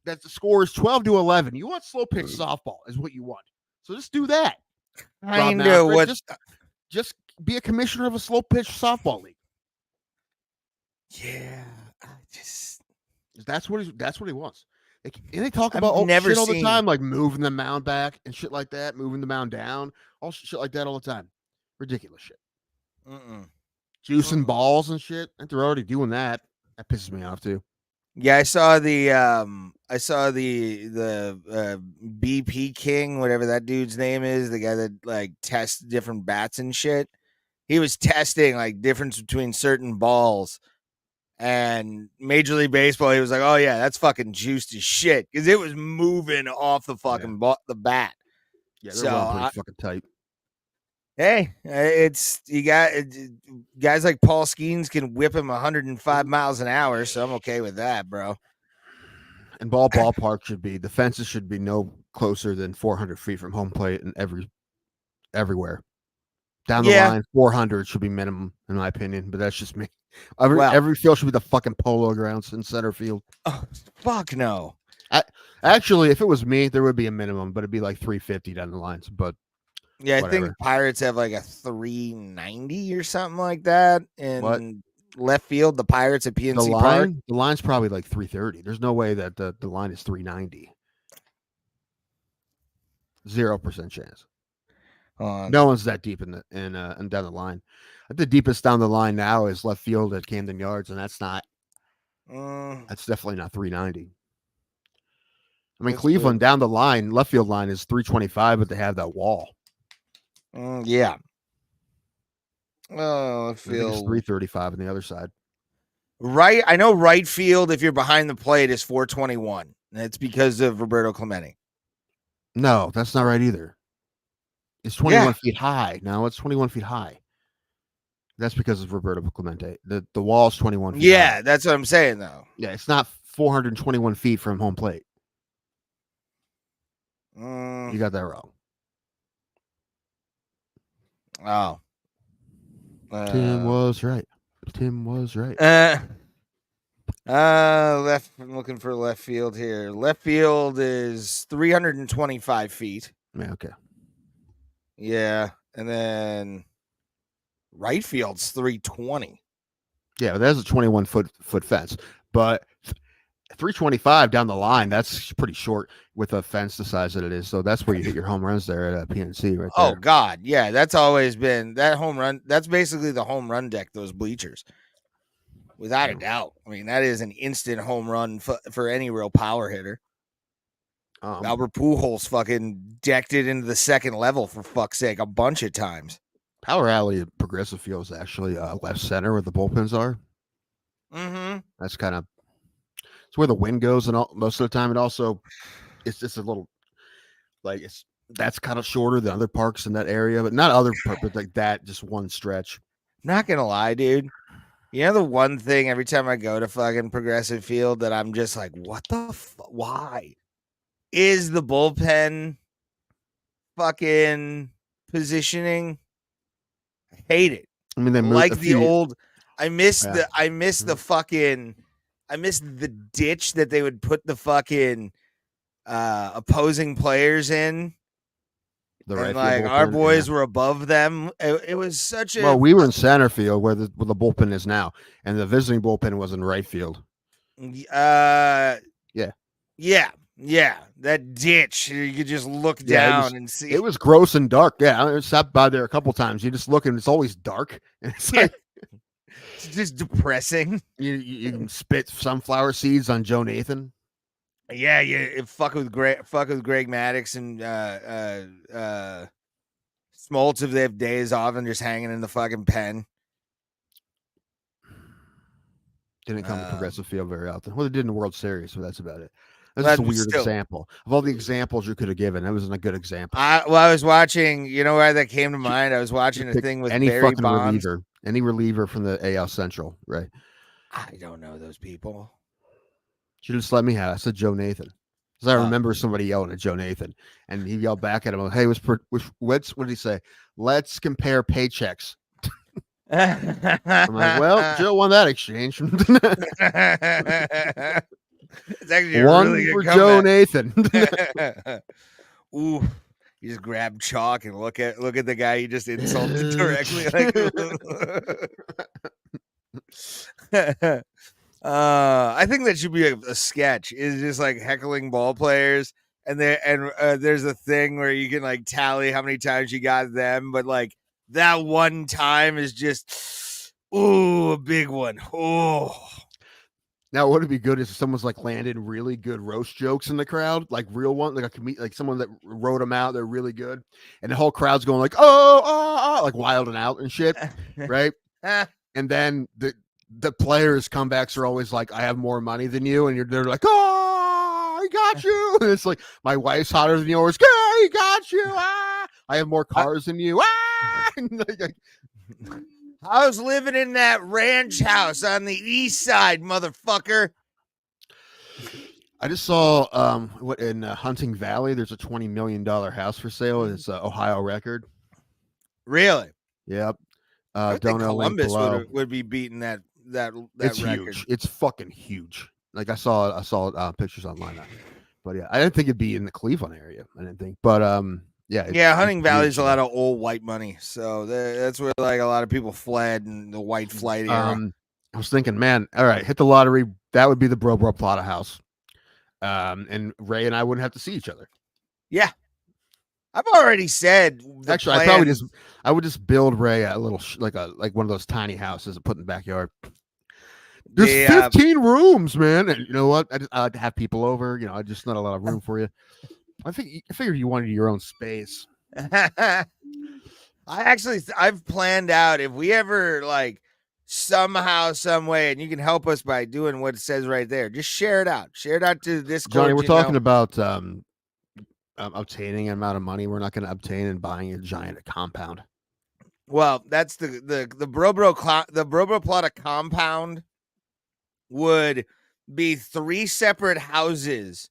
that the score is 12-11. You want slow pitch softball is what you want. So just do that. I know what. Just be a commissioner of a slow pitch softball league. Yeah, that's what he wants. They talk about shit all the time, like moving the mound back and shit like that, moving the mound down, all shit like that all the time. Ridiculous shit. Juicing balls and shit. And they're already doing that. That pisses me off too. Yeah, I saw the BP King, whatever that dude's name is, the guy that like tests different bats and shit. He was testing like difference between certain balls. And Major League Baseball, he was like, "Oh yeah, that's fucking juiced as shit," because it was moving off the fucking the bat. Yeah, they're pretty fucking tight. Hey, it's you got guys like Paul Skeens can whip him 105 miles an hour, so I'm okay with that, bro. And ballpark should be, the fences should be no closer than 400 feet from home plate and everywhere. Down the line, 400 should be minimum, in my opinion, but that's just me. Every field should be the fucking polo grounds in center field. Oh, fuck no. Actually, if it was me, there would be a minimum, but it'd be like 350 down the lines. But yeah, whatever. I think Pirates have like a 390 or something like that in left field. The Pirates at PNC Park. The line's probably like 330. There's no way that the line is 390. 0% chance. No one's that deep in and down the line. The deepest down the line now is left field at Camden Yards, and that's not. That's definitely not 390. I mean, Cleveland down the line, left field line is 325, but they have that wall. Yeah. Oh, left field. I think it's 335 on the other side. Right. I know right field, if you're behind the plate, is 421. And it's because of Roberto Clemente. No, that's not right either. It's 21 feet high. No, it's 21 feet high. That's because of Roberto Clemente. The wall's 21 feet high. That's what I'm saying, though. Yeah, it's not 421 feet from home plate. You got that wrong. Oh. Tim was right. Tim was right. Left. I'm looking for left field here. Left field is 325 feet. Yeah, okay. Yeah, and then right field's 320. Yeah, but that's a 21 foot fence. But 325 down the line, that's pretty short with a fence the size that it is. So that's where you hit your home runs there at PNC right there. Oh, God. Yeah, that's always been that home run. That's basically the home run deck, those bleachers. Without a doubt. I mean, that is an instant home run for any real power hitter. Albert Pujols fucking decked it into the second level, for fuck's sake, a bunch of times. Power Alley at Progressive Field is actually left center where the bullpens are. Mm-hmm. That's kind of it's where the wind goes, and most of the time it's just a little like that's kind of shorter than other parks in that area, but not other parks, but like that, just one stretch. Not gonna lie, dude. You know the one thing every time I go to fucking Progressive Field that I'm just like, what the why? Is the bullpen fucking positioning? I hate it. I mean, they like the old. I miss the ditch that they would put the fucking opposing players in. And like our boys were above them. It was such a. Well, we were in center field where the bullpen is now, and the visiting bullpen was in right field. Yeah, that ditch. You could just look down and see. It was gross and dark. Yeah, I stopped by there a couple times. You just look and it's always dark. And it's like it's just depressing. You can spit sunflower seeds on Joe Nathan. Yeah, fuck with Greg Maddux and Smoltz if they have days off and just hanging in the fucking pen. Didn't come to Progressive Field very often. Well, they did in the World Series, so that's about it. That's a weird example. Of all the examples you could have given, that wasn't a good example. I was watching, you know where that came to mind? I was watching a thing with Barry Bonds. Any reliever from the AL Central, right? I don't know those people. You just let me have it. I said Joe Nathan. Because I remember somebody yelling at Joe Nathan, and he yelled back at him, hey, what did he say? Let's compare paychecks. I'm like, well, Joe won that exchange. It's actually one really for Joe Nathan. Ooh, you just grab chalk and look at the guy you just insulted directly. I think that should be a sketch. Is just like heckling ball players, and there's a thing where you can like tally how many times you got them, but like that one time is just a big one. Oh. Now, what would be good is if someone's like landed really good roast jokes in the crowd, like real one, like someone that wrote them out. They're really good, and the whole crowd's going like, oh, like wilding out and shit, right? And then the players' comebacks are always like, I have more money than you, and they're like, oh, I got you. And it's like, my wife's hotter than yours. I got you. I have more cars than you. I was living in that ranch house on the east side, motherfucker. I just saw what in Hunting Valley. There's a $20 million house for sale. It's a Ohio record. Really? Yep. I would think Dono link Columbus below. would be beating that It's record. huge. It's fucking huge. Like I saw pictures online. But yeah, I didn't think it'd be in the Cleveland area. I didn't think. But yeah, Hunting Valley's a lot of old white money, so that's where like a lot of people fled in the white flight era. I was thinking, man, all right, hit the lottery. That would be the Bro Plata house. And Ray and I wouldn't have to see each other. Yeah, I've already said. Actually, I would just build Ray a little like one of those tiny houses and put in the backyard. There's 15 rooms, man, and you know what? I'd have people over. You know, I just not a lot of room for you. I figured you wanted your own space. I've planned out if we ever like somehow, some way, and you can help us by doing what it says right there. Just share it out. Share it out to Discord. Johnny, we're talking about obtaining an amount of money we're not going to obtain and buying a giant compound. Well, that's the Bro Plata compound would be 3 separate houses,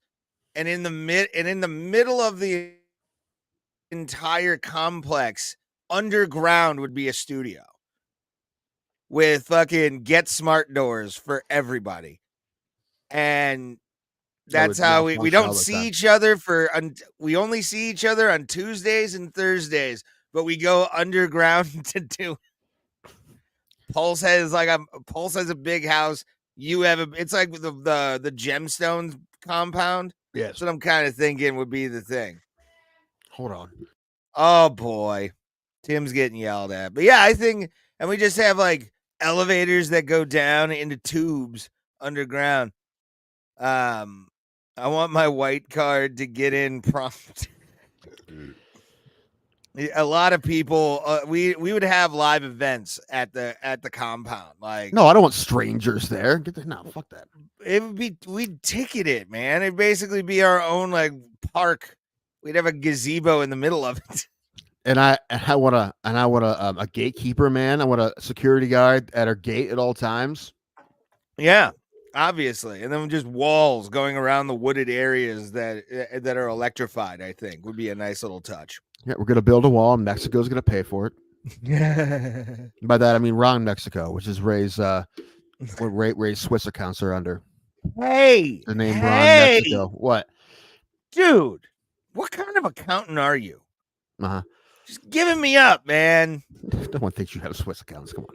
and in the middle of the entire complex, underground would be a studio with fucking Get Smart doors for everybody, and that's how we don't see each other we only see each other on Tuesdays and Thursdays, but we go underground to do. Pulse has a big house. You have it's like the gemstones compound. Yes. That's what I'm kind of thinking would be the thing. Hold on. Oh boy, Tim's getting yelled at. But yeah, I think, and we just have like elevators that go down into tubes underground. I want my white card to get in prompt. A lot of people, we would have live events at the compound. Like, no, I don't want strangers there. No, fuck that. It would be, we'd ticket it, man. It'd basically be our own like park. We'd have a gazebo in the middle of it. And I want a gatekeeper, man. I want a security guard at our gate at all times. Yeah, obviously. And then just walls going around the wooded areas that are electrified, I think would be a nice little touch. Yeah, we're gonna build a wall, and Mexico's gonna pay for it. By that I mean Ron Mexico, which is Ray's Ray's Swiss accounts are under. Hey, the name Ron Mexico. What, dude? What kind of accountant are you? Uh-huh. Just giving me up, man. No one thinks you have Swiss accounts. Come on.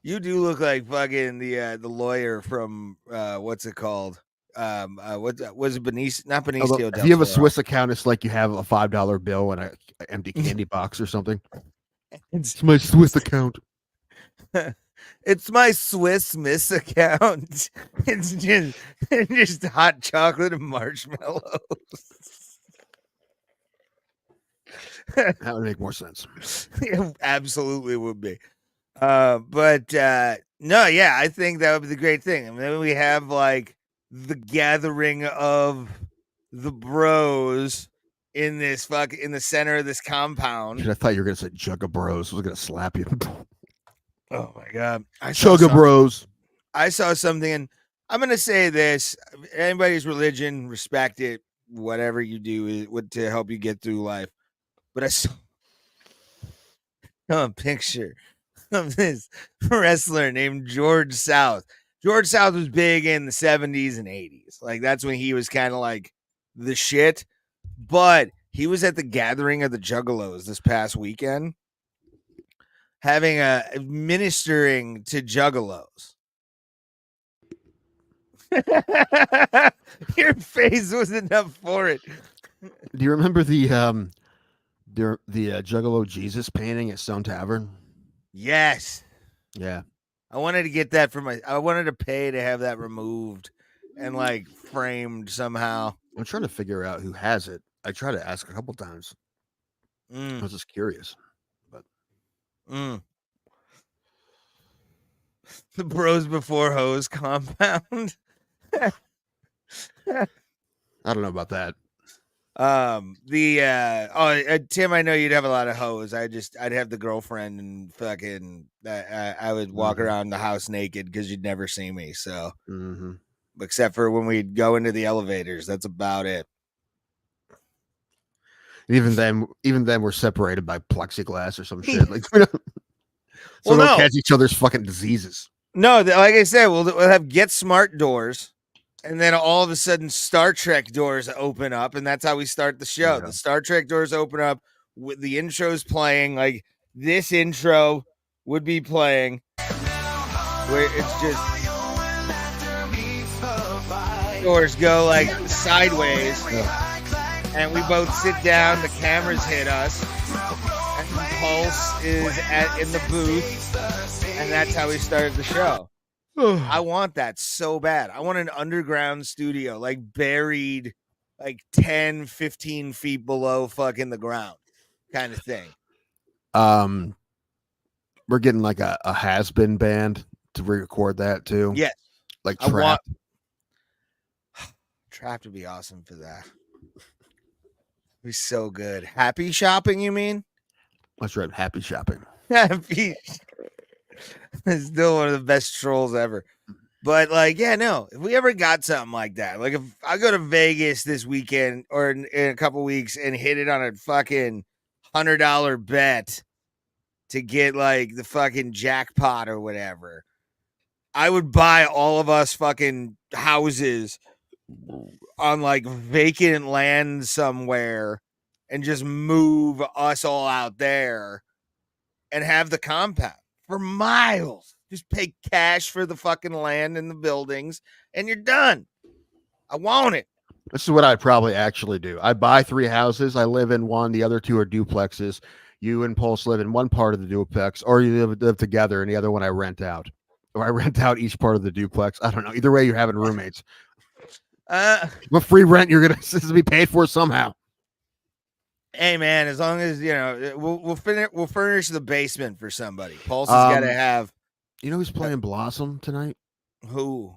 You do look like fucking the lawyer from what's it called? What was it? Not Benicio. If you have a Swiss account, it's like you have a $5 bill and an empty candy box or something. It's my Swiss account. It's my Swiss Miss account. It's just hot chocolate and marshmallows. That would make more sense. It absolutely would be. But no, yeah, I think that would be the great thing. I mean, we have like the gathering of the bros in the center of this compound. I thought you were gonna say Jugga Bros. I was gonna slap you. Oh my god, Chugga Bros. I saw something, and I'm gonna say this: anybody's religion, respect it. Whatever you do to help you get through life. But I saw a picture of this wrestler named George South. George South was big in the 70s and 80s. Like, that's when he was kind of like the shit. But he was at the gathering of the Juggalos this past weekend, ministering to Juggalos. Your face was enough for it. Do you remember the Juggalo Jesus painting at Stone Tavern? Yes. Yeah. I wanted to get that I wanted to pay to have that removed and like framed somehow. I'm trying to figure out who has it. I tried to ask a couple times. I was just curious. But the Bros Before Hoes compound. I don't know about that. Tim, I know you'd have a lot of hoes. I'd have the girlfriend and fucking I would walk around the house naked because you'd never see me. So except for when we go into the elevators. That's about it. Even then, we're separated by plexiglass or some shit. Like, we Well, don't no. catch each other's fucking diseases. No, like I said, we'll have Get Smart doors, and then all of a sudden Star Trek doors open up, and that's how we start the show. Yeah. The Star Trek doors open up with the intros playing, like this intro would be playing, where it's just doors go like sideways, and we both sit down, the cameras hit us, and Pulse is in the booth, and that's how we started the show. I want that so bad. I want an underground studio, like buried like 10, 15 feet below fucking the ground kind of thing. We're getting like a has-been band to record that too. Yes. Like I Trap. want Trap to be awesome for that. Be so good. Happy shopping, you mean? That's right. Happy shopping. Happy. It's still one of the best trolls ever. But like, yeah, no, if we ever got something like that, like if I go to Vegas this weekend or in a couple weeks and hit it on a fucking $100 bet to get like the fucking jackpot or whatever, I would buy all of us fucking houses on like vacant land somewhere and just move us all out there and have the compound for miles. Just pay cash for the fucking land and the buildings and you're done. I want it. This is what I'd probably actually do. I buy 3 houses. I live in one. The other 2 are duplexes. You and Pulse live in one part of the duplex, or you live together, and the other one I rent out. Or I rent out each part of the duplex. I don't know. Either way, you're having roommates. But free rent, you're going to be paid for somehow. Hey man, as long as you know, we'll furnish the basement for somebody. Pulse has got to have. You know who's playing Blossom tonight? Who?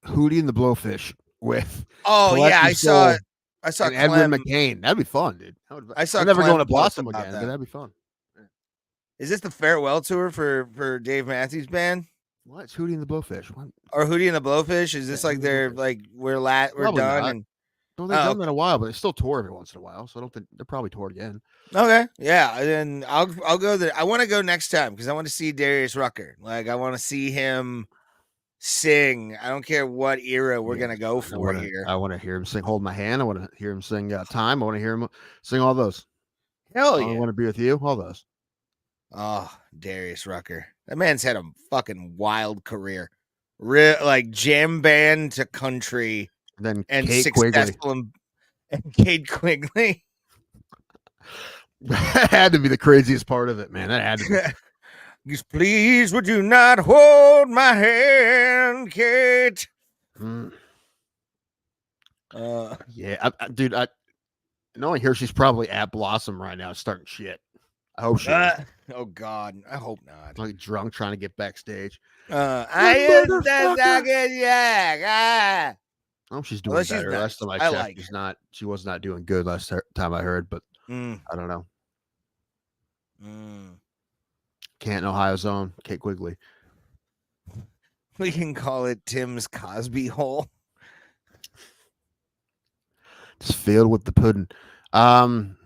Hootie and the Blowfish with. Oh yeah, I saw and Edwin McCain. That'd be fun, dude. I saw. I'm never Clem going to Blossom post about again, that. but that'd be fun. Is this the farewell tour for Dave Matthews Band? What? It's Hootie and the Blowfish. What? Or Hootie and the Blowfish? Is this like they're like we're Probably done? not. And Well, they've done that a while, but they still tour every once in a while, so I don't think they're probably toured again. okay, yeah, and then I'll go there. I want to go next time because I want to see Darius Rucker. Like I want to see him sing. I don't care what era we're gonna go for here. I want to hear him sing "Hold My Hand." I want to hear him sing "Time." I want to hear him sing all those. Hell I yeah! want to be with you. All those. Oh, Darius Rucker. That man's had a fucking wild career. Like jam band to country And then and Kate Quigley. successful and Kate Quigley. That had to be the craziest part of it, man. That had to be. Just please, would you not hold my hand, Kate? Yeah, dude. Knowing her, she's probably at Blossom right now, starting shit. I hope she is. Oh God, I hope not. Like drunk, trying to get backstage. I Oh, she's doing Well, she's better. nice. Last time I I checked, like she's not. She was not doing good last time I heard, but I don't know. Canton, Ohio zone. Kate Quigley. We can call it Tim's Cosby hole. It's filled with the pudding. Pudding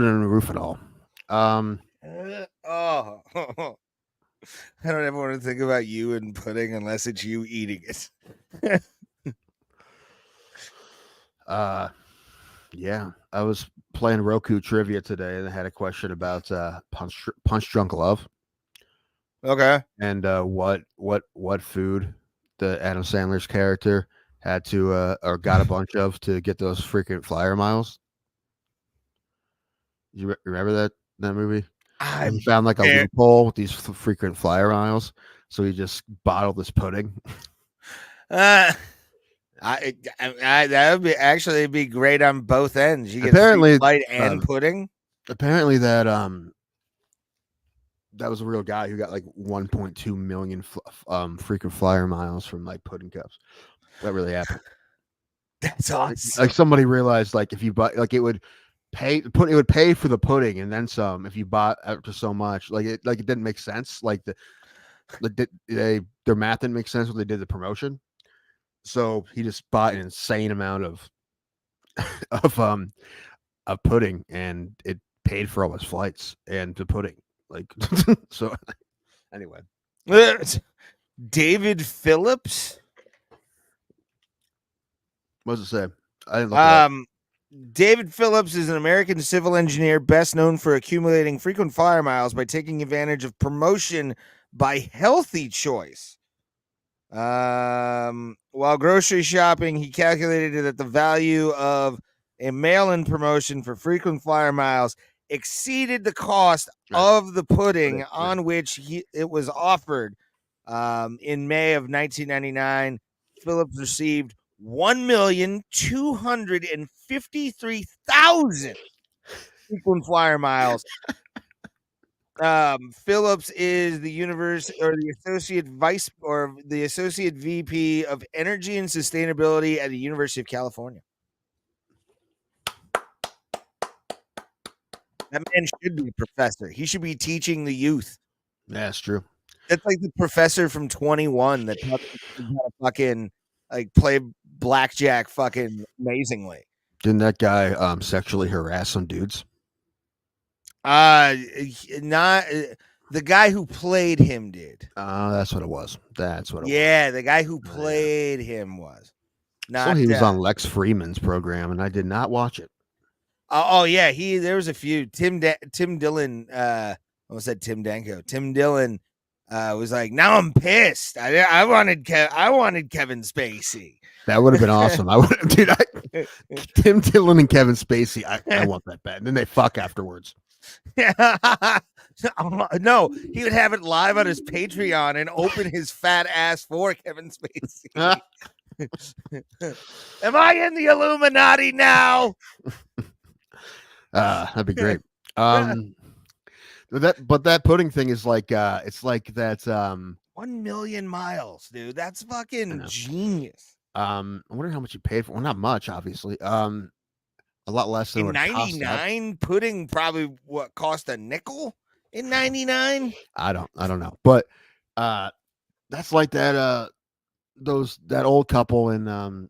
and roof and all. Oh, I don't ever want to think about you and pudding unless it's you eating it. Yeah, I was playing Roku trivia today, and I had a question about Punch Drunk Love. Okay. And what food the Adam Sandler's character had to or got a bunch of to get those freaking flyer miles. You remember that movie? He found like a loophole with these frequent flyer miles, so he just bottled this pudding. That would be actually be great on both ends. You get Apparently, light and pudding. Apparently that was a real guy who got like 1.2 million frequent flyer miles from like pudding cups. That really happened. That's awesome. Like somebody realized like if you buy like it would pay for the pudding and then some if you bought up to so much. Like it didn't make sense. Like their math didn't make sense when they did the promotion. So he just bought an insane amount of pudding, and it paid for all his flights and the pudding. Like, so anyway, David Phillips. what does it say? I didn't look it up. David Phillips is an American civil engineer best known for accumulating frequent flyer miles by taking advantage of promotion by Healthy Choice. While grocery shopping, he calculated that the value of a mail-in promotion for frequent flyer miles exceeded the cost of the pudding on which it was offered. In May of 1999, Phillips received 1,253,000 frequent flyer miles. Phillips is the associate VP of Energy and Sustainability at the University of California. That man should be a professor. He should be teaching the youth. Yeah, that's true. That's like the professor from 21 that taught them how to fucking like play blackjack fucking amazingly. Didn't that guy sexually harass some dudes? Not the guy who played him did. That's what it was. That's what it was. Yeah, the guy who played him was. So he was on Lex Freeman's program, and I did not watch it. Oh yeah, there was a few. Tim Dillon. I almost said Tim Danko. Tim Dillon was like, now I'm pissed. I wanted Kevin Spacey. That would have been awesome. I would, dude. Tim Dillon and Kevin Spacey. I want that bad. And then they fuck afterwards. No, he would have it live on his Patreon and open his fat ass for Kevin Spacey. Am I in the Illuminati now? That'd be great. That pudding thing is like it's like that 1 million miles, dude. That's fucking genius. I wonder how much you paid for. Well, not much, obviously. A lot less than in 99. Pudding probably what cost a nickel in 99. I don't know, but that's like that that old couple in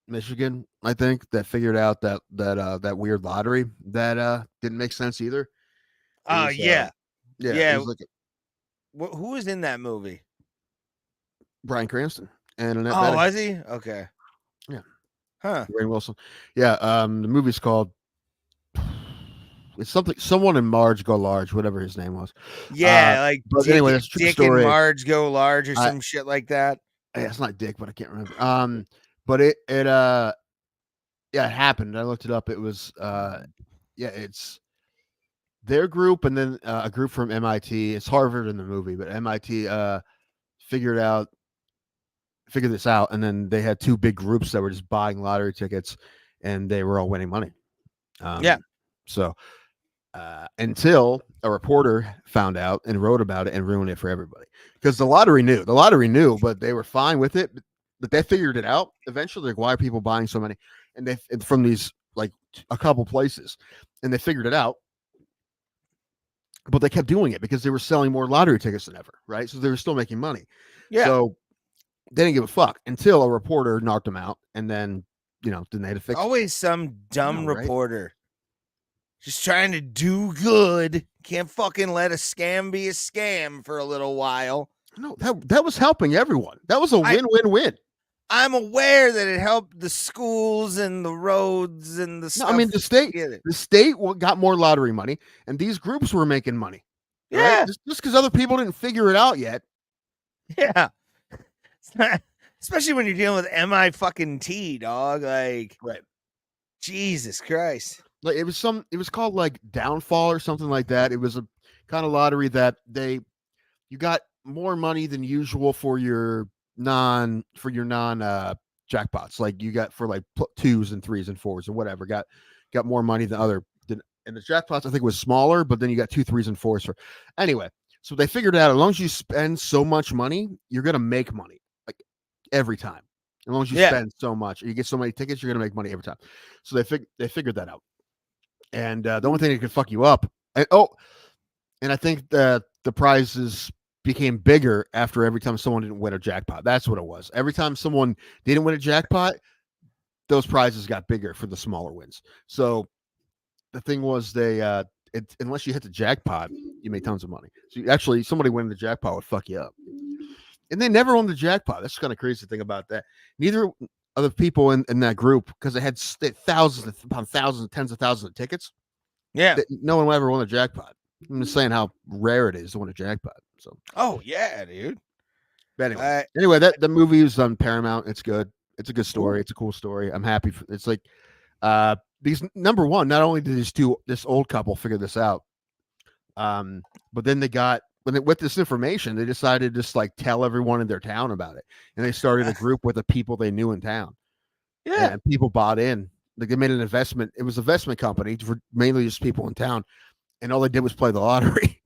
Michigan, I think, that figured out that weird lottery that didn't make sense either. Yeah. Like who was in that movie? Bryan Cranston and Annette Oh, Bening. was he? Okay. Yeah. Huh. Rainn Wilson. Yeah. The movie's called. It's someone in Marge Go Large, whatever his name was. Yeah, like but anyway, that's a true Dick story. and Marge Go Large or some shit like that. Yeah, it's not Dick, but I can't remember. But it happened. I looked it up. It was it's their group and then a group from MIT. It's Harvard in the movie, but MIT figured this out, and then they had two big groups that were just buying lottery tickets, and they were all winning money. So until a reporter found out and wrote about it and ruined it for everybody, because the lottery knew, but they were fine with it. But they figured it out eventually. Like, why are people buying so many? And they from these like a couple places, and they figured it out. But they kept doing it because they were selling more lottery tickets than ever, right? So they were still making money. Yeah. So they didn't give a fuck until a reporter knocked them out, and then then they had to fix. Always some dumb right? reporter just trying to do good. Can't fucking let a scam be a scam for a little while. No, that was helping everyone. That was a win-win-win. I'm aware that it helped the schools and the roads and the stuff. No, I mean, the state got more lottery money, and these groups were making money. Yeah. Right? Just because other people didn't figure it out yet. Yeah. Especially when you're dealing with MI dog. Like, right. Jesus Christ. Like it was called like Downfall or something like that. It was a kind of lottery that you got more money than usual for your non jackpots. Like you got for like 2s and 3s and 4s or whatever. Got more money than and the jackpots I think was smaller, but then you got 2, 3s and 4s for anyway. So they figured out as long as you spend so much money, you're gonna make money like every time. As long as you spend so much, or you get so many tickets, you're gonna make money every time. So they figured that out. And the only thing that could fuck you up, and I think the prize is became bigger after every time someone didn't win a jackpot. That's what it was. Every time someone didn't win a jackpot, those prizes got bigger for the smaller wins. So the thing was unless you hit the jackpot, you made tons of money. So actually somebody winning the jackpot would fuck you up. And they never won the jackpot. That's kind of crazy thing about that. Neither of the people in that group, because they had thousands upon thousands, tens of thousands of tickets. Yeah. No one ever won a jackpot. I'm just saying how rare it is to win a jackpot. So. Oh yeah, dude. But anyway, that the movie is on Paramount. It's good. It's a good story. It's a cool story. I'm happy. It's like because number one, not only did this old couple figure this out, but then with this information, they decided to just like tell everyone in their town about it, and they started a group with the people they knew in town. Yeah, and people bought in. Like they made an investment. It was an investment company for mainly just people in town, and all they did was play the lottery.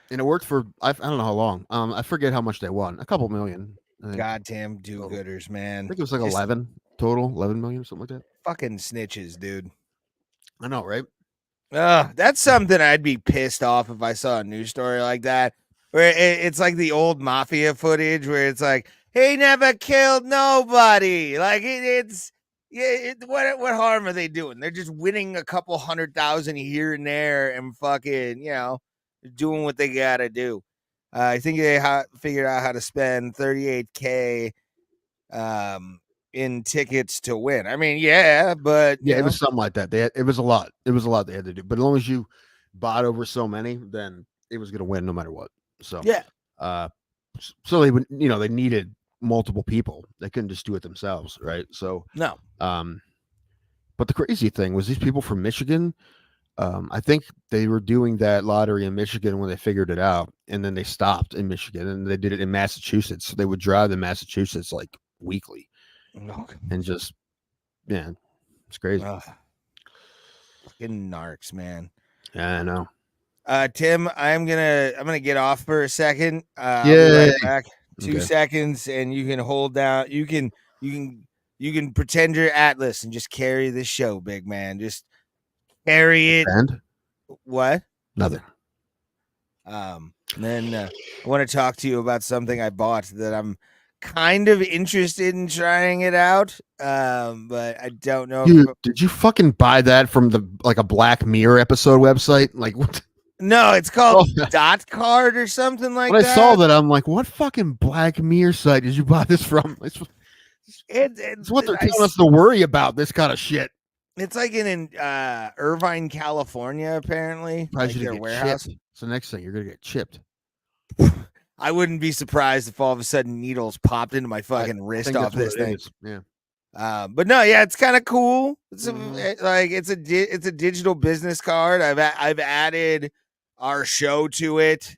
And it worked for I don't know how long. I forget how much they won. A couple million. Goddamn do-gooders, man. I think it was like 11 total, 11 million or something like that. Fucking snitches, dude. I know, right? That's something I'd be pissed off if I saw a news story like that, where it's like the old mafia footage where it's like, he never killed nobody. Like what harm are they doing? They're just winning a couple 100,000 here and there and fucking, doing what they gotta do. I think they figured out how to spend $38K in tickets to win. I mean, but it was something like that. It was a lot. It was a lot they had to do. But as long as you bought over so many, then it was going to win no matter what. So so they would, they needed multiple people. They couldn't just do it themselves, right? So no. But the crazy thing was these people from Michigan. I think they were doing that lottery in Michigan when they figured it out, and then they stopped in Michigan, and they did it in Massachusetts. So they would drive to Massachusetts like weekly, and just it's crazy. Fucking narcs, man. Yeah, I know. Tim, I'm gonna get off for a second. Yeah, I'll be right back. 2 seconds, and you can hold down. You can pretend you're Atlas and just carry this show, big man. Just carry it. And what? Nothing. Then I want to talk to you about something I bought that I'm kind of interested in trying it out. But I don't know. Dude, did you fucking buy that from a Black Mirror episode website? Like what? No, it's called Dot Card or something like that. When I saw that, I'm like, what fucking Black Mirror site did you buy this from? It's what they're telling us to worry about, this kind of shit. It's like in Irvine, California, apparently. Like their warehouse. Chipped. It's the next thing. You're going to get chipped. I wouldn't be surprised if all of a sudden needles popped into my fucking wrist off this thing. Yeah. But no, it's kind of cool. It's it's a digital business card. I've added our show to it.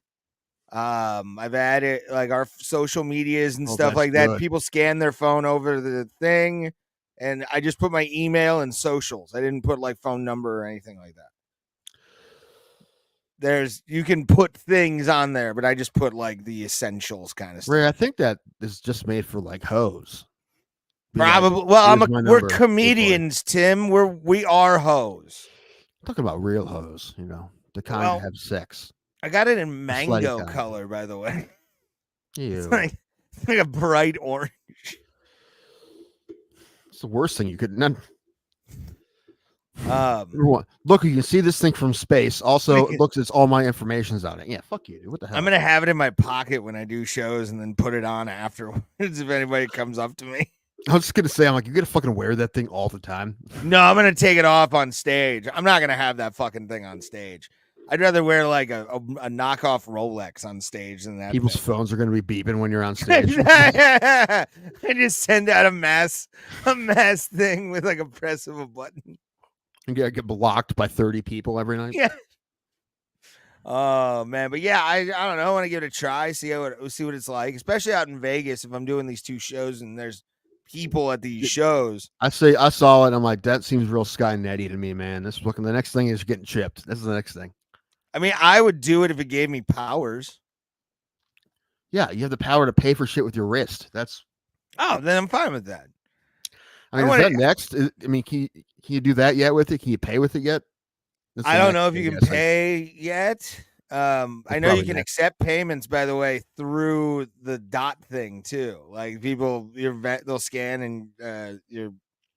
I've added like our social medias and stuff like that. Good. People scan their phone over the thing, and I just put my email and socials. I didn't put like phone number or anything like that. You can put things on there, but I just put like the essentials kind of stuff. Ray, I think that is just made for like hoes. Probably. Well, we're comedians, Tim. We are hoes. I'm talking about real hoes, the kind that have sex. I got it in mango color, by the way. Ew. It's like a bright orange. It's the worst thing you could. Look, you can see this thing from space. Also, it looks it's all my information's on it. Yeah, fuck you, dude. What the hell? I'm gonna have it in my pocket when I do shows, and then put it on afterwards if anybody comes up to me. I was just gonna say, I'm like, you're gonna fucking wear that thing all the time. No, I'm gonna take it off on stage. I'm not gonna have that fucking thing on stage. I'd rather wear like a knockoff Rolex on stage than that. People's phones are gonna be beeping when you're on stage. I just send out a mass thing with like a press of a button. And get blocked by 30 people every night. Yeah. Oh man, but yeah, I don't know. I want to give it a try, see what it's like, especially out in Vegas. If I'm doing these 2 shows and there's people at these shows, I saw it. And I'm like, that seems real Skynetty to me, man. The next thing is getting chipped. This is the next thing. I mean, I would do it if it gave me powers. Yeah, you have the power to pay for shit with your wrist. Then I'm fine with that. I mean, is that next? I mean, can you do that yet with it? Can you pay with it yet? I don't know if you can pay yet. I know you probably can next. accept payments, by the way, through the dot thing too. Like people, they'll scan and your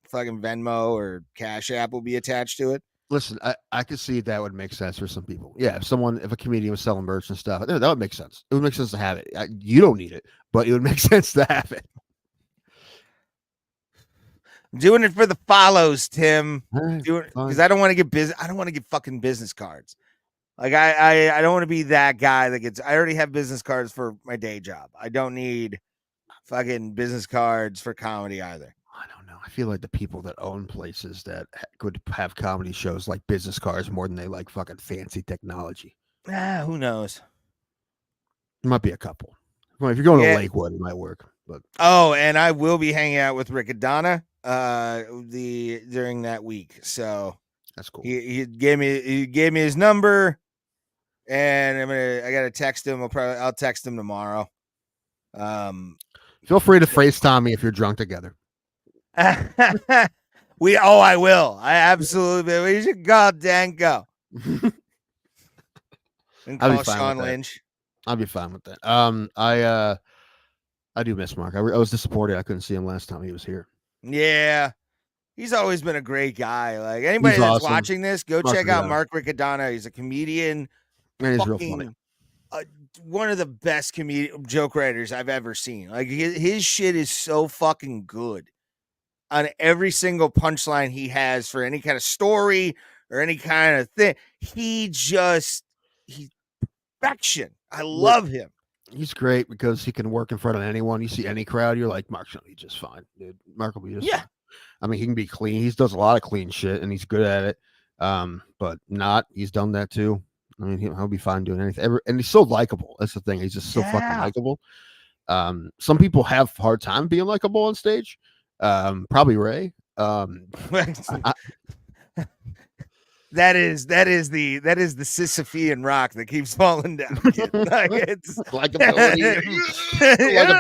fucking Venmo or Cash App will be attached to it. Listen, I could see that would make sense for some people. Yeah, if a comedian was selling merch and stuff, that would make sense. It would make sense to have it. You don't need it, but it would make sense to have it. I'm doing it for the follows, Tim. All right, Because I don't want to get business. I don't want to get fucking business cards. Like I don't want to be that guy that gets. I already have business cards for my day job. I don't need fucking business cards for comedy either. I don't know. I feel like the people that own places that could have comedy shows like business cards more than they like fucking fancy technology. Who knows? There might be a couple. Well, if you're going Yeah. to Lakewood, it might work. But And I will be hanging out with Rick Adana during that week. So that's cool. he gave me his number, and I gotta text him. I'll text him tomorrow. Feel free to FaceTime me if you're drunk together. I will. I absolutely. We should goddamn go. And I'll be call fine Sean with that. Lynch. I'll be fine with that. I do miss Mark. I was disappointed I couldn't see him last time he was here. Yeah. He's always been a great guy. Like anybody He's that's awesome. watching this, go Mark check out Riccadonna. Mark Riccadonna. He's a comedian. Man, he's real funny. One of the best joke writers I've ever seen. Like his shit is so fucking good. On every single punchline he has for any kind of story or any kind of thing, he's perfection. I love him. He's great because he can work in front of anyone. You see any crowd, you're like, Mark's gonna be just fine, dude. Mark will be just fine. I mean, he can be clean. He does a lot of clean shit, and he's good at it. But he's done that too. I mean, he'll be fine doing anything. And he's so likable. That's the thing. He's just so fucking likable. Some people have a hard time being likable on stage. Probably Ray. That is the Sisyphean rock that keeps falling down. Like it's likability.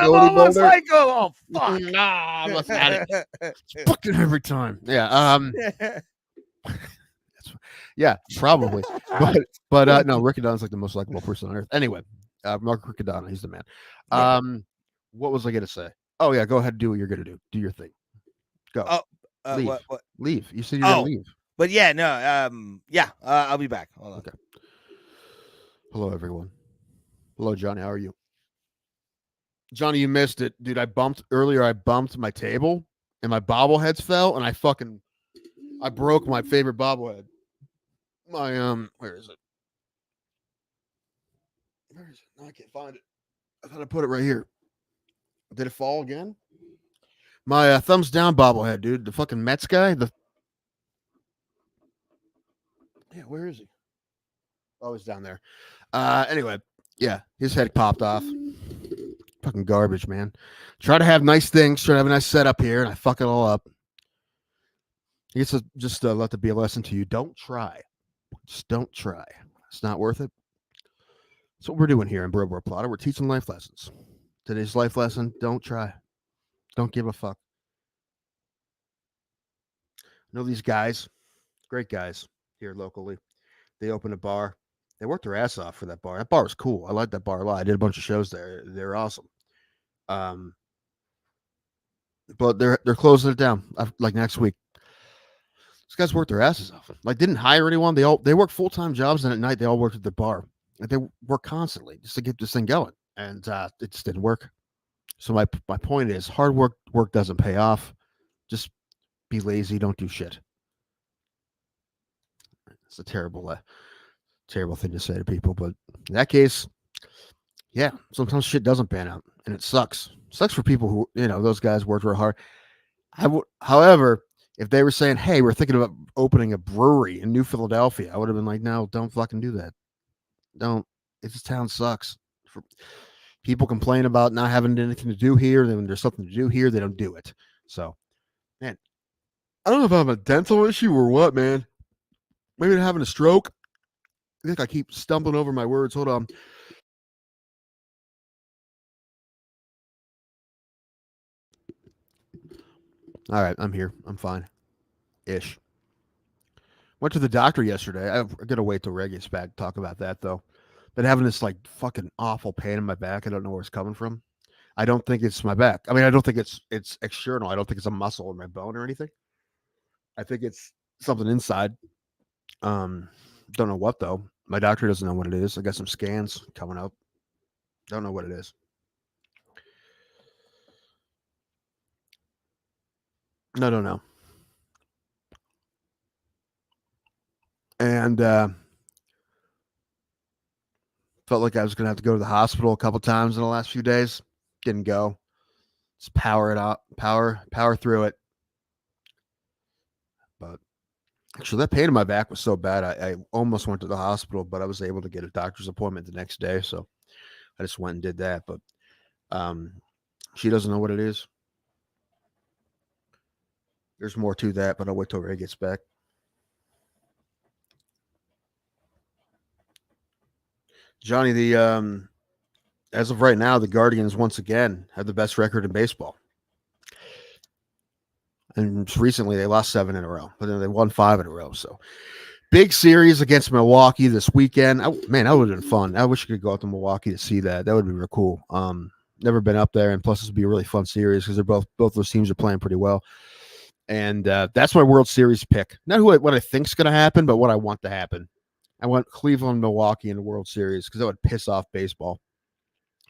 Almost like oh fuck. Nah, I'm at it. It's fucking every time. Yeah. Yeah, probably. But no, Riccadonna's like the most likable person on earth. Anyway, Mark Riccadonna, he's the man. What was I gonna say? Oh yeah, go ahead and do what you're gonna do. Do your thing. Go. Leave. What? Leave. You said you're gonna leave. But yeah, no, I'll be back. Hold on. Okay. Hello, everyone. Hello, Johnny. How are you? Johnny, you missed it, dude. I bumped my table, and my bobbleheads fell, and I broke my favorite bobblehead. My where is it? Where is it? No, I can't find it. I thought I put it right here. Did it fall again? My thumbs down bobblehead, dude. The fucking Mets guy. Yeah, where is he? Oh, he's down there. Anyway, yeah, his head popped off. Fucking garbage, man. Try to have nice things, try to have a nice setup here, and I fuck it all up. I guess just let that be a lesson to you. Don't try. Just don't try. It's not worth it. That's what we're doing here in Bro Plotter. We're teaching life lessons. Today's life lesson, don't try. Don't give a fuck. I know these guys, great guys here locally. They opened a bar. They worked their ass off for that bar. That bar was cool. I liked that bar a lot. I did a bunch of shows there. They're awesome. But they're closing it down like next week. These guys worked their asses off. Like didn't hire anyone. They work full-time jobs, and at night they all worked at the bar. And they work constantly just to get this thing going. And it just didn't work. So my point is hard work doesn't pay off. Just be lazy, don't do shit. It's a terrible thing to say to people, but in that case, yeah, sometimes shit doesn't pan out, and it sucks. It sucks for people who, those guys worked real hard. However, if they were saying, "Hey, we're thinking about opening a brewery in New Philadelphia," I would have been like, "No, don't fucking do that. Don't. This town sucks." People complain about not having anything to do here. Then when there's something to do here, they don't do it. So, man, I don't know if I have a dental issue or what, man. Maybe I'm having a stroke. I think I keep stumbling over my words. Hold on. All right, I'm here. I'm fine. Ish. Went to the doctor yesterday. I'm going to wait till Reg gets back to talk about that, though. been having this like fucking awful pain in my back. I don't know where it's coming from. I don't think it's my back. I mean, I don't think it's external. I don't think it's a muscle in my bone or anything. I think it's something inside. Don't know what though. My doctor doesn't know what it is. I got some scans coming up. Don't know what it is. No, don't know. And felt like I was gonna have to go to the hospital a couple times in the last few days. Didn't go. Just power it out, power through it. But actually, that pain in my back was so bad, I almost went to the hospital, but I was able to get a doctor's appointment the next day, so I just went and did that. But she doesn't know what it is. There's more to that, but I'll wait till Ray gets back. Johnny, the as of right now, the Guardians once again have the best record in baseball. And just recently they lost 7 in a row, but then they won 5 in a row. So big series against Milwaukee this weekend. Man, that would have been fun. I wish I could go out to Milwaukee to see that. That would be real cool. Never been up there, and plus this would be a really fun series because they're both those teams are playing pretty well. And that's my World Series pick. Not what I think's going to happen, but what I want to happen. I want Cleveland, Milwaukee in the World Series because that would piss off baseball.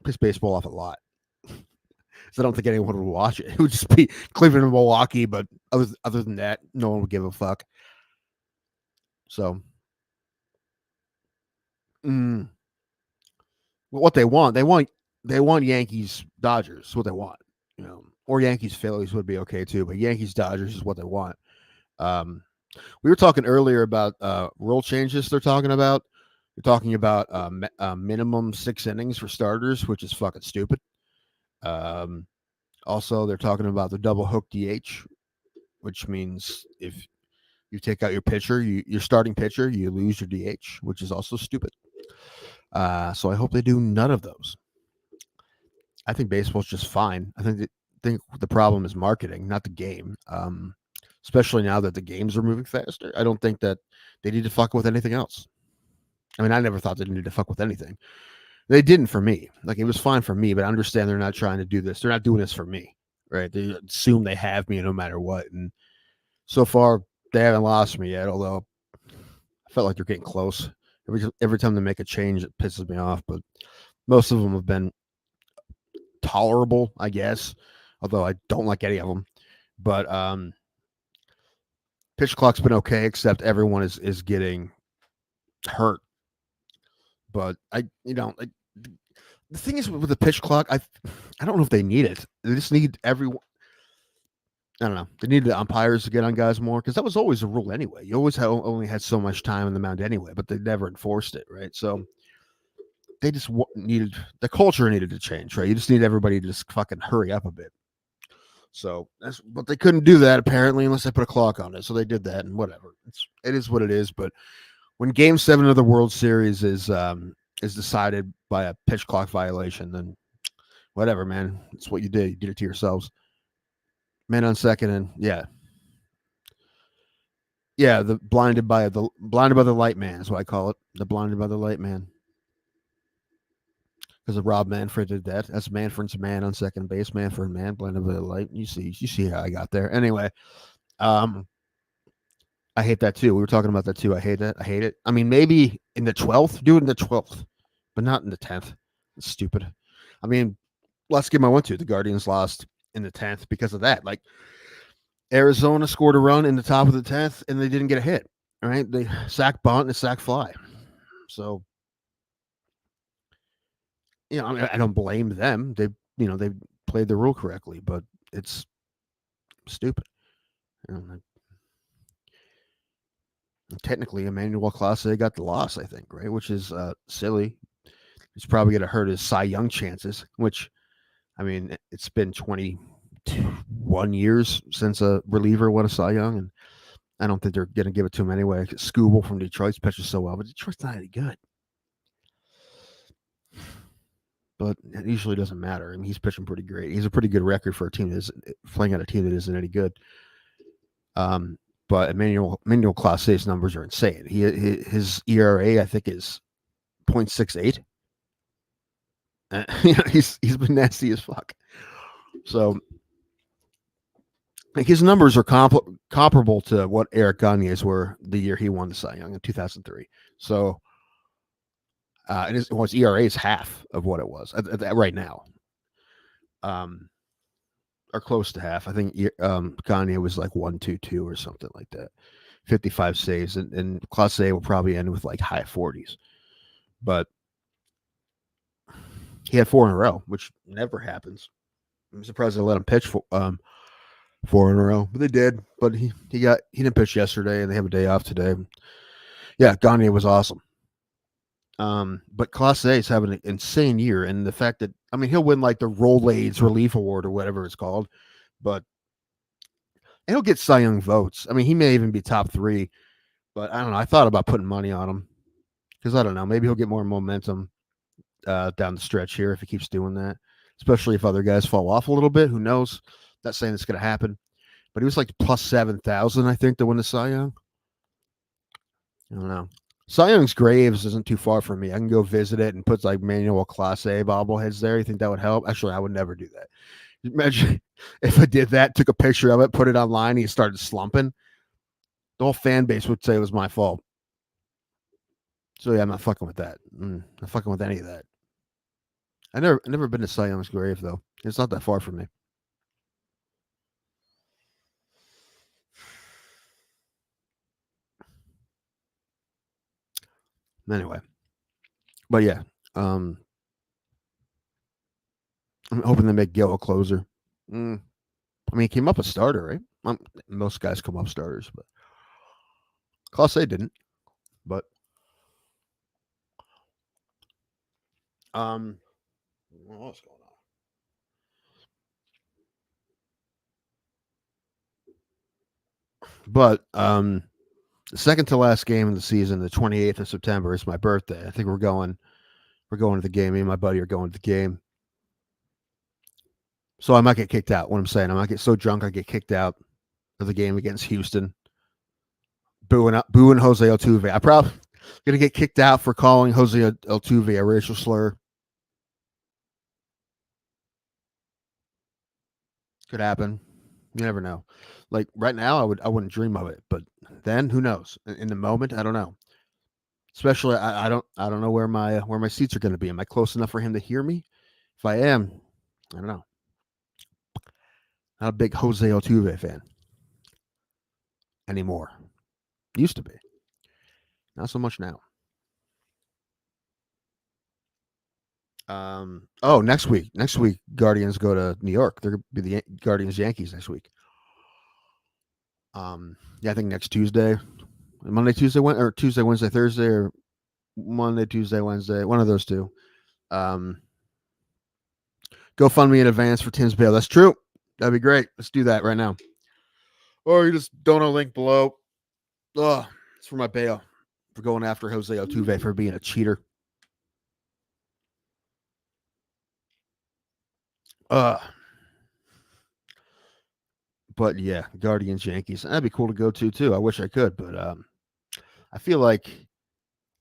Piss baseball off a lot. So I don't think anyone would watch it. It would just be Cleveland and Milwaukee, but other than that, no one would give a fuck. So, what they want Yankees, Dodgers. What they want, or Yankees, Phillies would be okay too. But Yankees, Dodgers is what they want. We were talking earlier about rule changes. They're talking about. They're talking about minimum 6 innings for starters, which is fucking stupid. Also, they're talking about the double hook DH, which means if you take out your pitcher, your starting pitcher, you lose your DH, which is also stupid. So I hope they do none of those. I think baseball's just fine. I think the problem is marketing, not the game. Especially now that the games are moving faster. I don't think that they need to fuck with anything else. I mean, I never thought they needed to fuck with anything. They didn't for me. Like, it was fine for me, but I understand they're not trying to do this. They're not doing this for me, right? They assume they have me no matter what. And so far, they haven't lost me yet, although I felt like they're getting close. Every time they make a change, it pisses me off, but most of them have been tolerable, I guess, although I don't like any of them. But pitch clock's been okay, except everyone is getting hurt. But the thing is with the pitch clock, I don't know if they need it. They just need everyone. I don't know. They need the umpires to get on guys more because that was always a rule anyway. You always only had so much time on the mound anyway, but they never enforced it, right? So they just needed the culture needed to change, right? You just need everybody to just fucking hurry up a bit. So but they couldn't do that apparently unless they put a clock on it. So they did that, and whatever. It is what it is. But when Game 7 of the World Series is decided by a pitch clock violation, then whatever, man. It's what you did. You did it to yourselves. Man on second, and yeah, the blinded by the light man is what I call it. The blinded by the light man. Because of Rob Manfred did that. That's Manfred's man on second base. Manfred man blinded by the light. You see how I got there. Anyway, I hate that too. We were talking about that too. I hate that. I hate it. I mean, maybe in the 12th, do it in the 12th, but not in the 10th. It's stupid. I mean, last game I went to, the Guardians lost in the 10th because of that. Like, Arizona scored a run in the top of the 10th and they didn't get a hit. All right. They sack bunt and a sack fly. So, I mean, I don't blame them. They played the rule correctly, but it's stupid. Technically, Emmanuel Clase got the loss, I think, right? Which is silly. He's probably going to hurt his Cy Young chances, which, I mean, it's been 21 years since a reliever won a Cy Young, and I don't think they're going to give it to him anyway. Scooble from Detroit's pitches so well, but Detroit's not any good. But it usually doesn't matter. I mean, he's pitching pretty great. He's a pretty good record for a team that isn't playing on a team that isn't any good. But Emmanuel Clase's numbers are insane. His ERA, I think, is 0.68. You know, he's been nasty as fuck. So, like, his numbers are comparable to what Eric Gagne's were the year he won the Cy Young in 2003. So, and his ERA is half of what it was right now. Or close to half. I think Gagne was like 1.22 or something like that. 55 saves, and Class A will probably end with like high 40s. But he had 4 in a row, which never happens. I'm surprised they let him pitch 4 in a row, but they did. But he didn't pitch yesterday, and they have a day off today. Yeah, Gagne was awesome. But Class A is having an insane year, and the fact that he'll win like the Rolaids Relief Award or whatever it's called, but and he'll get Cy Young votes. He may even be top 3, but I don't know. I thought about putting money on him because I don't know. Maybe he'll get more momentum down the stretch here if he keeps doing that, especially if other guys fall off a little bit. Who knows? Not saying it's going to happen, but he was like plus 7,000, I think, to win the Cy Young. I don't know. Cy Young's Graves isn't too far from me. I can go visit it and put like manual Class A bobbleheads there. You think that would help? Actually, I would never do that. Imagine if I did that, took a picture of it, put it online, and he started slumping. The whole fan base would say it was my fault. So yeah, I'm not fucking with that. Not fucking with any of that. I never been to Cy Young's grave though. It's not that far from me. Anyway, but yeah, I'm hoping they make Gil a closer. He came up a starter, right? Most guys come up starters, but Class A didn't. But what's going on? But the second to last game of the season, the 28th of September, is my birthday. I think we're going to the game. Me and my buddy are going to the game. So I might get kicked out. What I'm saying, I might get so drunk I get kicked out of the game against Houston. Booing Jose Altuve. I probably gonna get kicked out for calling Jose Altuve a racial slur. Could happen. You never know. Like right now, I wouldn't dream of it, but then who knows? In the moment, I don't know. Especially, I don't know where my seats are going to be. Am I close enough for him to hear me? If I am, I don't know. Not a big Jose Altuve fan anymore. Used to be. Not so much now. Next week, Guardians go to New York. They're going to be the Guardians Yankees next week. I think next Tuesday, Monday, Tuesday, or Tuesday, Wednesday, Thursday, or Monday, Tuesday, Wednesday, one of those two. Go fund me in advance for Tim's bail. That's true. That'd be great. Let's do that right now. Or you just dono link below. It's for my bail for going after Jose Altuve for being a cheater. But yeah, Guardians, Yankees. That'd be cool to go to too. I wish I could, but I feel like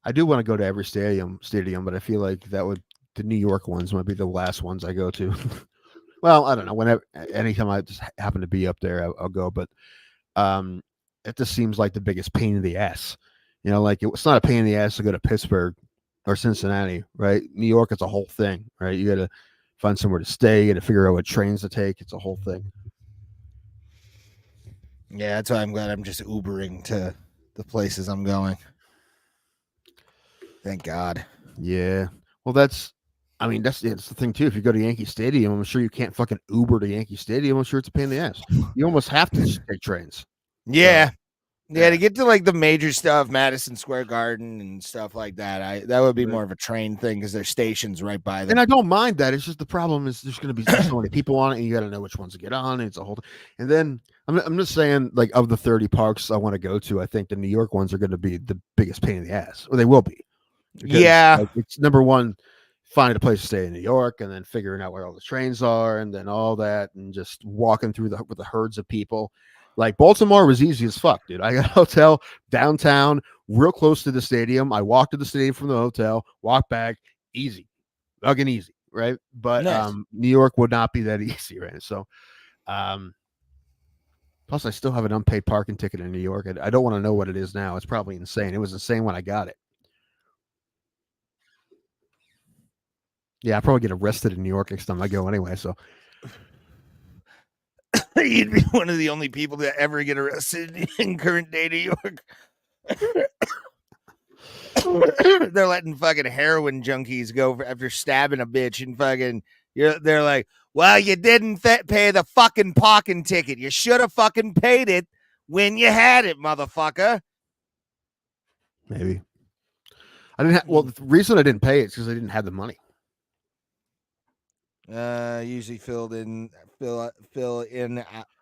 I do want to go to every stadium, but I feel like the New York ones might be the last ones I go to. Well, I don't know. Anytime I just happen to be up there, I'll go. But it just seems like the biggest pain in the ass. Like it's not a pain in the ass to go to Pittsburgh or Cincinnati, right? New York is a whole thing, right? You got to find somewhere to stay. You got to figure out what trains to take. It's a whole thing. Yeah, that's why I'm glad I'm just Ubering to the places I'm going. Thank God. Yeah. Well, that's the thing too. If you go to Yankee Stadium, I'm sure you can't fucking Uber to Yankee Stadium. I'm sure it's a pain in the ass. You almost have to take trains. Yeah. Yeah, to get to like the major stuff, Madison Square Garden and stuff like that, that would be more of a train thing because there's stations right by them. And I don't mind that. It's just the problem is there's going to be so many people on it, and you got to know which ones to get on. And it's a whole. And then I'm just saying, like of the 30 parks I want to go to, I think the New York ones are going to be the biggest pain in the ass, or they will be. Because, it's number one, finding a place to stay in New York, and then figuring out where all the trains are, and then all that, and just walking through with the herds of people. Like Baltimore was easy as fuck, dude. I got a hotel downtown, real close to the stadium. I walked to the stadium from the hotel, walked back, easy, fucking easy, right? But Nice. New York would not be that easy, right? So, plus I still have an unpaid parking ticket in New York. I don't want to know what it is now. It's probably insane. It was insane when I got it. Yeah, I probably get arrested in New York next time I go anyway. So You'd be one of the only people that ever get arrested in current day New York. They're letting fucking heroin junkies go after stabbing a bitch and fucking. They're like, well, you didn't pay the fucking parking ticket. You should have fucking paid it when you had it, motherfucker. maybe I didn't have. Well, the reason I didn't pay it is because I didn't have the money. Usually fill in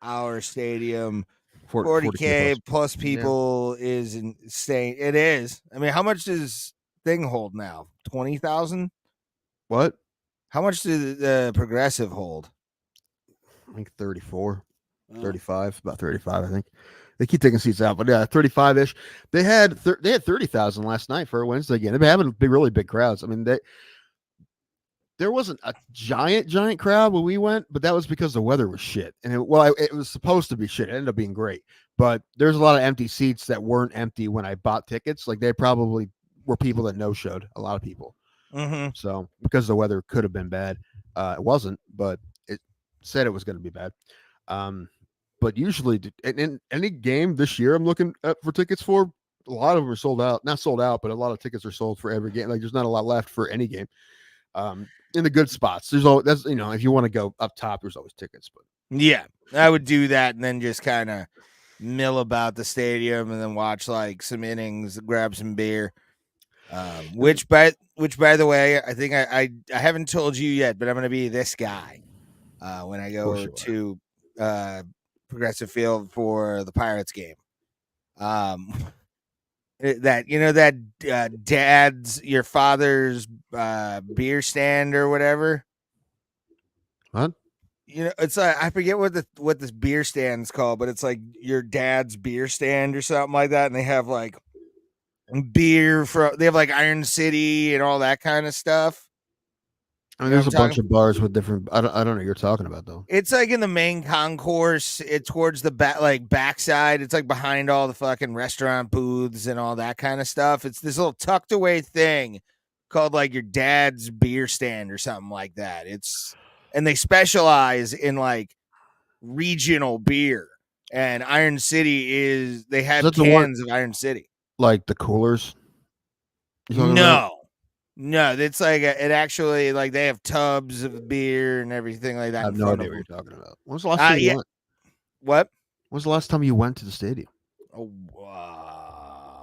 our stadium. 40K 40K plus people is insane. It is. I mean, how much does thing hold now? 20,000? What? How much did the Progressive hold? I think 34, 35, about 35. I think they keep taking seats out, but yeah, 35-ish. They had 30,000 last night for a Wednesday game. They've been having really big crowds. I mean, there wasn't a giant crowd when we went, but that was because the weather was shit. And it was supposed to be shit. It ended up being great, but there's a lot of empty seats that weren't empty when I bought tickets. Like they probably were people that no-showed, a lot of people. Mm-hmm. So because the weather could have been bad, it wasn't, but it said it was going to be bad. But usually in any game this year, I'm looking for tickets for. A lot of them are sold out. Not sold out, but a lot of tickets are sold for every game. Like there's not a lot left for any game. In the good spots, there's always if you want to go up top, there's always tickets. But yeah, I would do that and then just kind of mill about the stadium and then watch like some innings, grab some beer. Which by the way, I think I haven't told you yet, but I'm gonna be this guy when I go to Progressive Field for the Pirates game. Dad's your father's beer stand or whatever. What? It's like I forget what this beer stand's called, but it's like your dad's beer stand or something like that, and they have like beer they have like Iron City and all that kind of stuff. I mean, there's a bunch of bars with different. I don't know what you're talking about though. It's like in the main concourse. It's towards the backside. It's like behind all the fucking restaurant booths and all that kind of stuff. It's this little tucked away thing called like your dad's beer stand or something like that. And they specialize in like regional beer. And Iron City they have cans of Iron City. Like the coolers? No, it's like it actually like they have tubs of beer and everything like that. I have no idea what you're talking about. When was the last time you went? What? When was the last time you went to the stadium? Oh,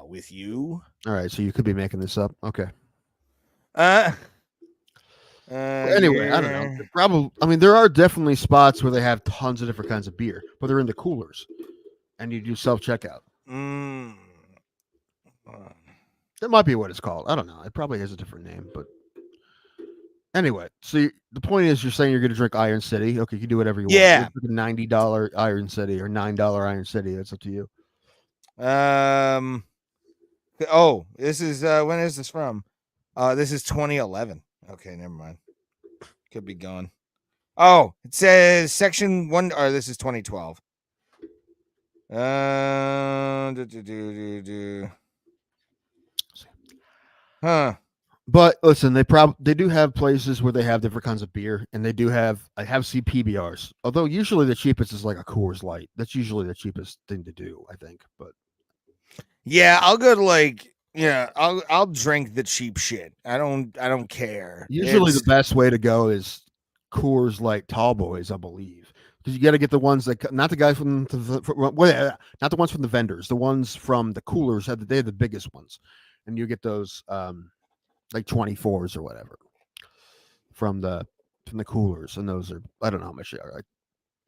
with you? All right, so you could be making this up. Okay. Anyway, I don't know. There are definitely spots where they have tons of different kinds of beer, but they're in the coolers, and you do self-checkout. That might be what it's called. I don't know. It probably has a different name, but anyway. So the point is, you're saying you're going to drink Iron City. Okay, you can do whatever you want. Yeah, $90 Iron City or $9 Iron City. That's up to you. Oh, this is when is this from? This is 2011. Okay, never mind. Could be gone. Oh, it says section 1. Or this is 2012. Huh. But listen, they do have places where they have different kinds of beer, and I have seen PBRs. Although usually the cheapest is like a Coors Light. That's usually the cheapest thing to do, I think. But yeah, I'll go to I'll drink the cheap shit. I don't care. Usually the best way to go is Coors Light Tall Boys, I believe, because you got to get the ones that not the guys not the ones from the vendors, the ones from the coolers they're the biggest ones. And you get those like 24s or whatever from the coolers, and those are, I don't know how much they are, like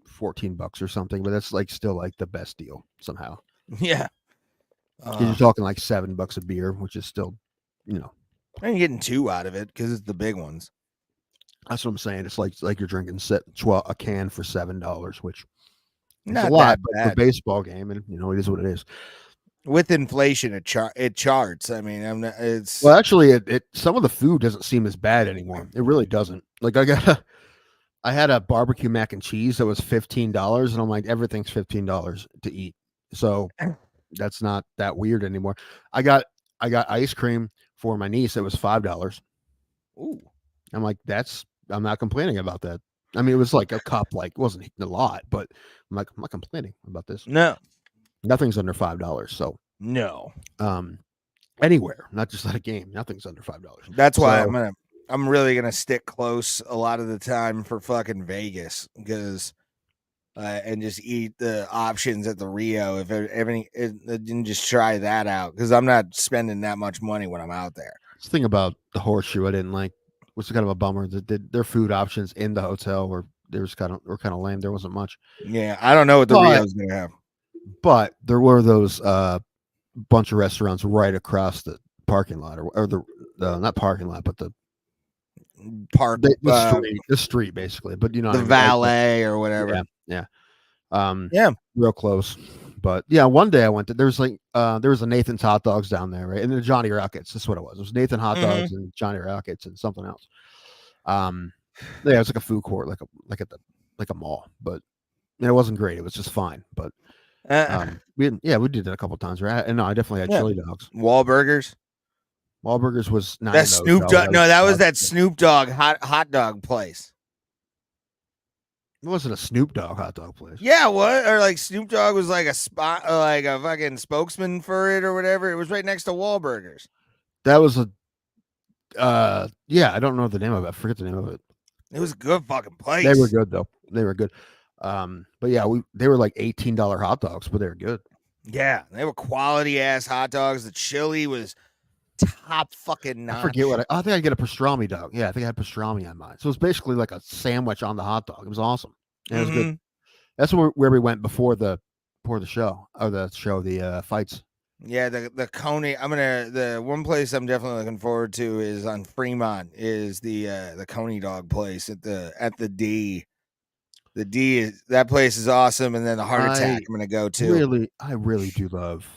$14 or something, but that's like still like the best deal somehow. Yeah, you're talking like $7 a beer, which is still, and you're getting 2 out of it because it's the big ones. That's what I'm saying. It's like you're drinking a can for $7, which It's Not a lot, that but bad. for a baseball game, and it is what it is. With inflation, it charts. I mean, it's Well, actually, it some of the food doesn't seem as bad anymore. It really doesn't. Like I had a barbecue mac and cheese that was $15, and I'm like, everything's $15 to eat. So that's not that weird anymore. I got ice cream for my niece. It was $5. ooh. I'm like, I'm not complaining about that. I mean, it was like a cup, like it wasn't a lot, but I'm like, I'm not complaining about this. No, Nothing's under $5. So no. anywhere, not just at a game, nothing's under $5. That's why So- I'm really gonna stick close a lot of the time for fucking Vegas because and just eat the options at the Rio if everything and just try that out because I'm not spending that much money when I'm out there. This thing about the horseshoe I didn't like, which is kind of a bummer. Their food options in the hotel were kind of lame. There wasn't much. Yeah, I don't know what the Rio's gonna have. But there were those bunch of restaurants right across the parking lot, or the not parking lot, but the Park the street basically. But the what I mean, valet or whatever. Yeah. Yeah. Real close. But yeah, one day I went to there was a Nathan's hot dogs down there, right? And then Johnny Rockets. That's what it was. It was Nathan hot dogs and Johnny Rockets and something else. Yeah, it was like a food court, like a mall, but it wasn't great. It was just fine. But we did it a couple times, right? And no, I definitely had chili dogs. Wahlburgers. Wahlburgers was not That Snoop Dogg. No, that was that Snoop Dogg hot dog place. It wasn't a Snoop Dogg hot dog place. Yeah, what? Or like Snoop Dogg was like a spot, like a fucking spokesman for it or whatever. It was right next to Wahlburgers. That was I don't know the name of it. I forget the name of it. It was a good fucking place. They were good though. They were good. But yeah, they were like $18 hot dogs, but they were good. Yeah, they were quality ass hot dogs. The chili was top fucking notch. I forget I think I get a pastrami dog. Yeah, I think I had pastrami on mine. So it was basically like a sandwich on the hot dog. It was awesome. And it was good. That's where we went before the show or the fights. Yeah, the Coney. The one place I'm definitely looking forward to is on Fremont is the Coney dog place at the D. The D is that place is awesome, and then the Heart Attack I'm gonna go to. I really do love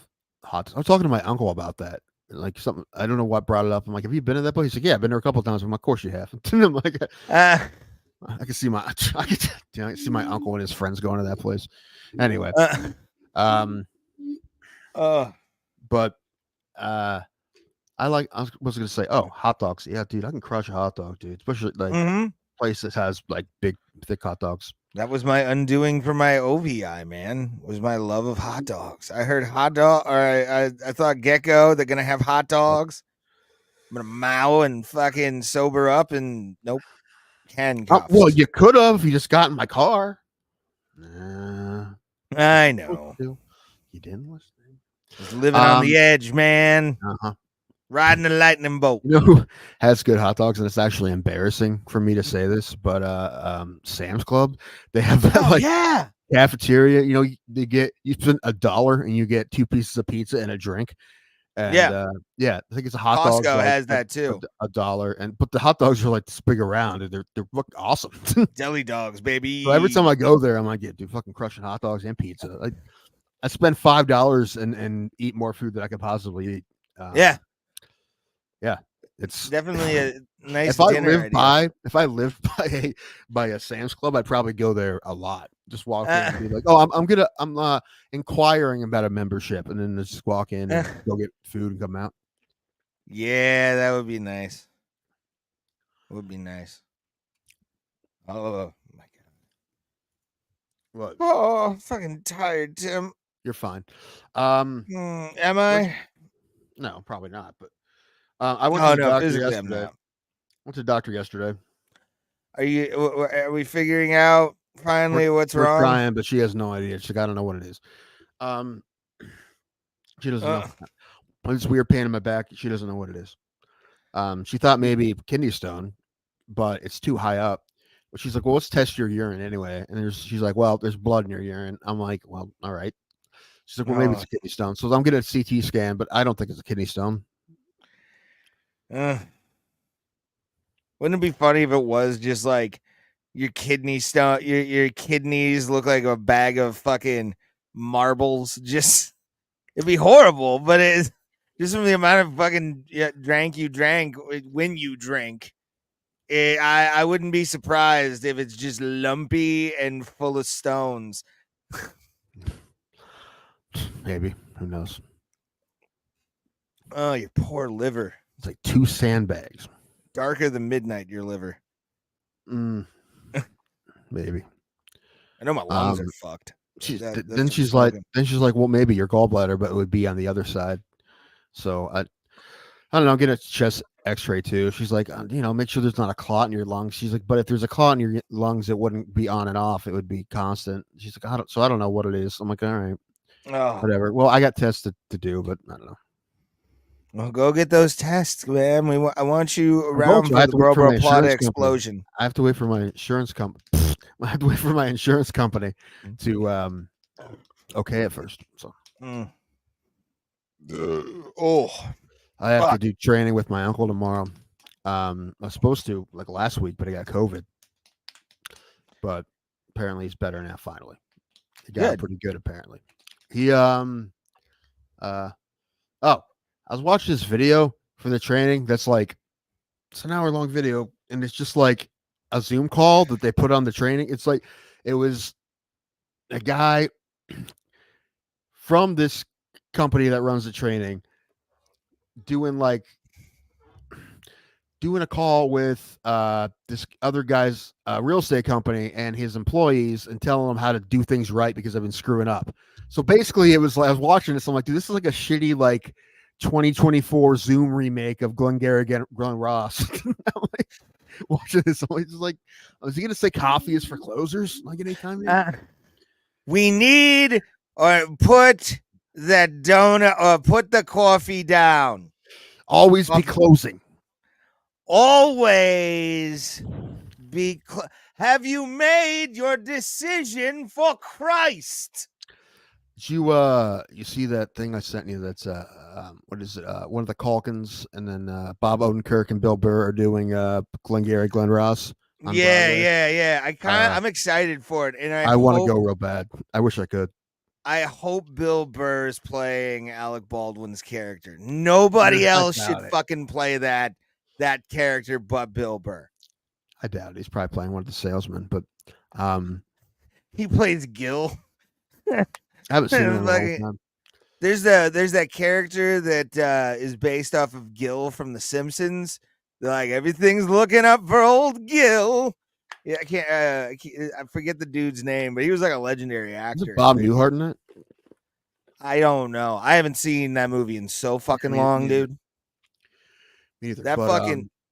hot dogs. I was talking to my uncle about that. Like something, I don't know what brought it up. I'm like, have you been to that place? He's like, yeah, I've been there a couple of times. I'm like, of course you have. And I'm like, I can see my uncle and his friends going to that place. Anyway, but I was gonna say, hot dogs. Yeah, dude, I can crush a hot dog, dude. Especially like place that has like big, thick hot dogs. That was my undoing for my OVI, man. Was my love of hot dogs. I heard hot dog, or I thought Gecko, they're gonna have hot dogs. I'm gonna mow and fucking sober up, and nope. Handcuffs. Well, you could have. You just got in my car. I know. You didn't listen. Just living on the edge, man. Riding a lightning bolt. You know who has good hot dogs, and it's actually embarrassing for me to say this, but Sam's Club, they have that cafeteria. You know, you spend $1 and you get 2 pieces of pizza and a drink. And I think it's a hot dog. Costco has that too. $1, but the hot dogs are like this big around, and they look awesome. Deli dogs, baby. So every time I go there, I'm like, yeah, dude, fucking crushing hot dogs and pizza. Like, I spend $5 and eat more food than I could possibly eat. It's definitely a nice. If I lived by a Sam's Club, I'd probably go there a lot. Just walk in and be like, "Oh, I'm inquiring about a membership," and then just walk in and go get food and come out. Yeah, that would be nice. It would be nice. Oh my god! What? Oh, I'm fucking tired, Tim. You're fine. Am I? No, probably not. But I went to the doctor yesterday. Went to the doctor yesterday. Are we figuring out finally what's wrong? We're trying, but she has no idea. She's like, I don't know what it is. She doesn't know. This weird pain in my back. She doesn't know what it is. She thought maybe kidney stone, but it's too high up. But she's like, well, let's test your urine anyway. And she's like, well, there's blood in your urine. I'm like, well, all right. She's like, well, maybe it's a kidney stone. So I'm getting a CT scan, but I don't think it's a kidney stone. Wouldn't it be funny if it was just like your kidney stone, your kidneys look like a bag of fucking marbles. Just it'd be horrible, but it's just from the amount of fucking drank you drank when you drink. I wouldn't be surprised if it's just lumpy and full of stones. Maybe. Who knows? Oh, your poor liver. It's like 2 sandbags. Darker than midnight, your liver. Maybe. I know my lungs are fucked. Then she's like, well, maybe your gallbladder, but it would be on the other side. So I don't know. Get a chest X-ray too. She's like, make sure there's not a clot in your lungs. She's like, but if there's a clot in your lungs, it wouldn't be on and off. It would be constant. She's like, I don't know what it is. I'm like, all right, whatever. Well, I got tests to do, but I don't know. Well, go get those tests, man. I want you around for the Bro plot explosion. I have to wait for my insurance company. I have to wait for my insurance company to okay it first. So. I have to do training with my uncle tomorrow. I was supposed to like last week, but I got COVID. But apparently he's better now. Finally, he got pretty good. Apparently, he I was watching this video for the training. That's like it's an hour-long video, and it's just like a Zoom call that they put on the training. It's like it was a guy from this company that runs the training doing a call with this other guy's real estate company and his employees and telling them how to do things right because I've been screwing up. So basically it was like I was watching this. I'm like, dude, this is like a shitty 2024 Zoom remake of Glengarry Glen Ross. I'm like watching this. I'm just like, is he gonna say coffee is for closers? Like anytime? We need or put that donut or put the coffee down. Always be closing. Always be. Have you made your decision for Christ? Did you see that thing I sent you? That's what is it? One of the Calkins and then Bob Odenkirk and Bill Burr are doing Glengarry Glen Ross. Yeah. I'm excited for it, and I want to go real bad. I wish I could. I hope Bill Burr is playing Alec Baldwin's character. Nobody else should fucking play that character but Bill Burr. I doubt it. He's probably playing one of the salesmen, but he plays Gil. I haven't seen him in a long time. There's that character that is based off of Gil from The Simpsons. They're like, everything's looking up for old Gil. Yeah, I forget the dude's name, but he was like a legendary actor. Is it Bob Newhart in it? I don't know. I haven't seen that movie in so fucking long, dude. Me either.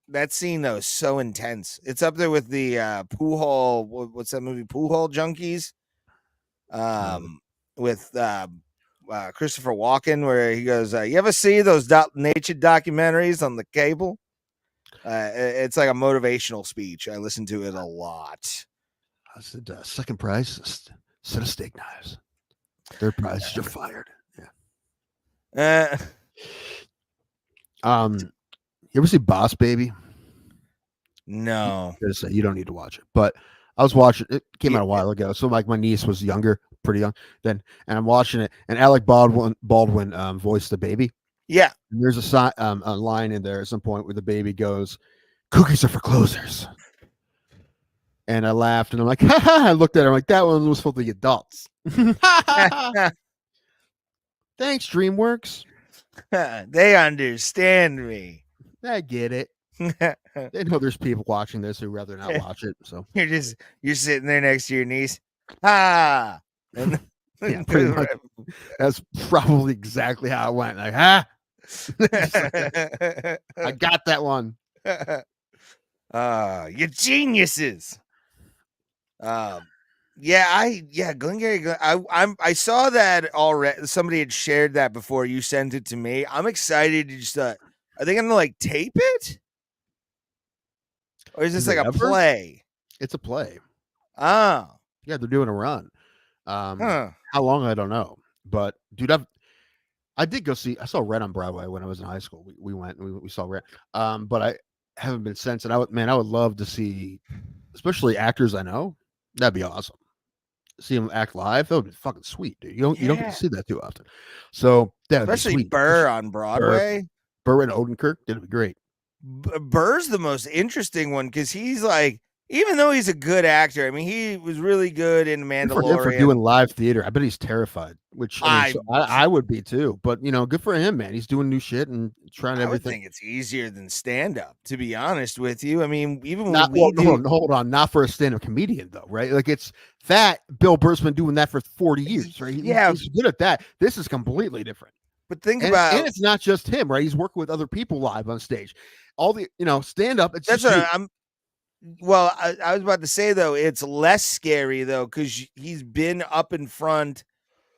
That scene though is so intense. It's up there with the Pool Hall. What's that movie? Pool Hall Junkies. With Christopher Walken, where he goes, "You ever see those nature documentaries on the cable?" It's like a motivational speech. I listen to it a lot. I said, second prize, set of steak knives. Third prize, you're fired. Yeah. You ever see Boss Baby? No. You don't need to watch it. But I was watching it. Came out a while ago. So like my niece was younger, pretty young then, and I'm watching it. And Alec Baldwin voiced the baby. Yeah. And there's a line in there at some point where the baby goes, "Cookies are for closers." And I laughed and I'm like, ha ha. I looked at her. I'm like, that one was for the adults. Thanks, DreamWorks. They understand me. I get it. They know there's people watching this who rather not watch it. So you're sitting there next to your niece. Ha! And yeah, pretty much. That's probably exactly how it went. Like, ha! I got that one. You geniuses. Glengarry. I saw that already. Somebody had shared that before you sent it to me. I'm excited to just. Are they gonna like tape it, or is this like a play? It's a play. Oh, yeah, they're doing a run. How long I don't know, but dude, I did go see. I saw Red on Broadway when I was in high school. We went and we saw Red. But I haven't been since. And I would love to see especially actors I know, that'd be awesome. See him act live, that would be fucking sweet, dude. You don't get to see that too often. So that would Especially be sweet. Burr on Broadway. Burr and Odenkirk, that'd be great. Burr's the most interesting one because he's like, even though he's a good actor, I mean, he was really good in Good for him Mandalorian. for doing live theater. I bet he's terrified, which I would be too. But good for him, man. He's doing new shit and trying everything. I would think it's easier than stand up, to be honest with you. I mean, even not, when hold on, not for a stand-up comedian though, right? Like it's that Bill Burr's been doing that for 40 years, right? He's good at that. This is completely different. But think about, and it's not just him, right? He's working with other people live on stage. All the stand-up. That's what I'm. Well, I was about to say though, it's less scary though because he's been up in front,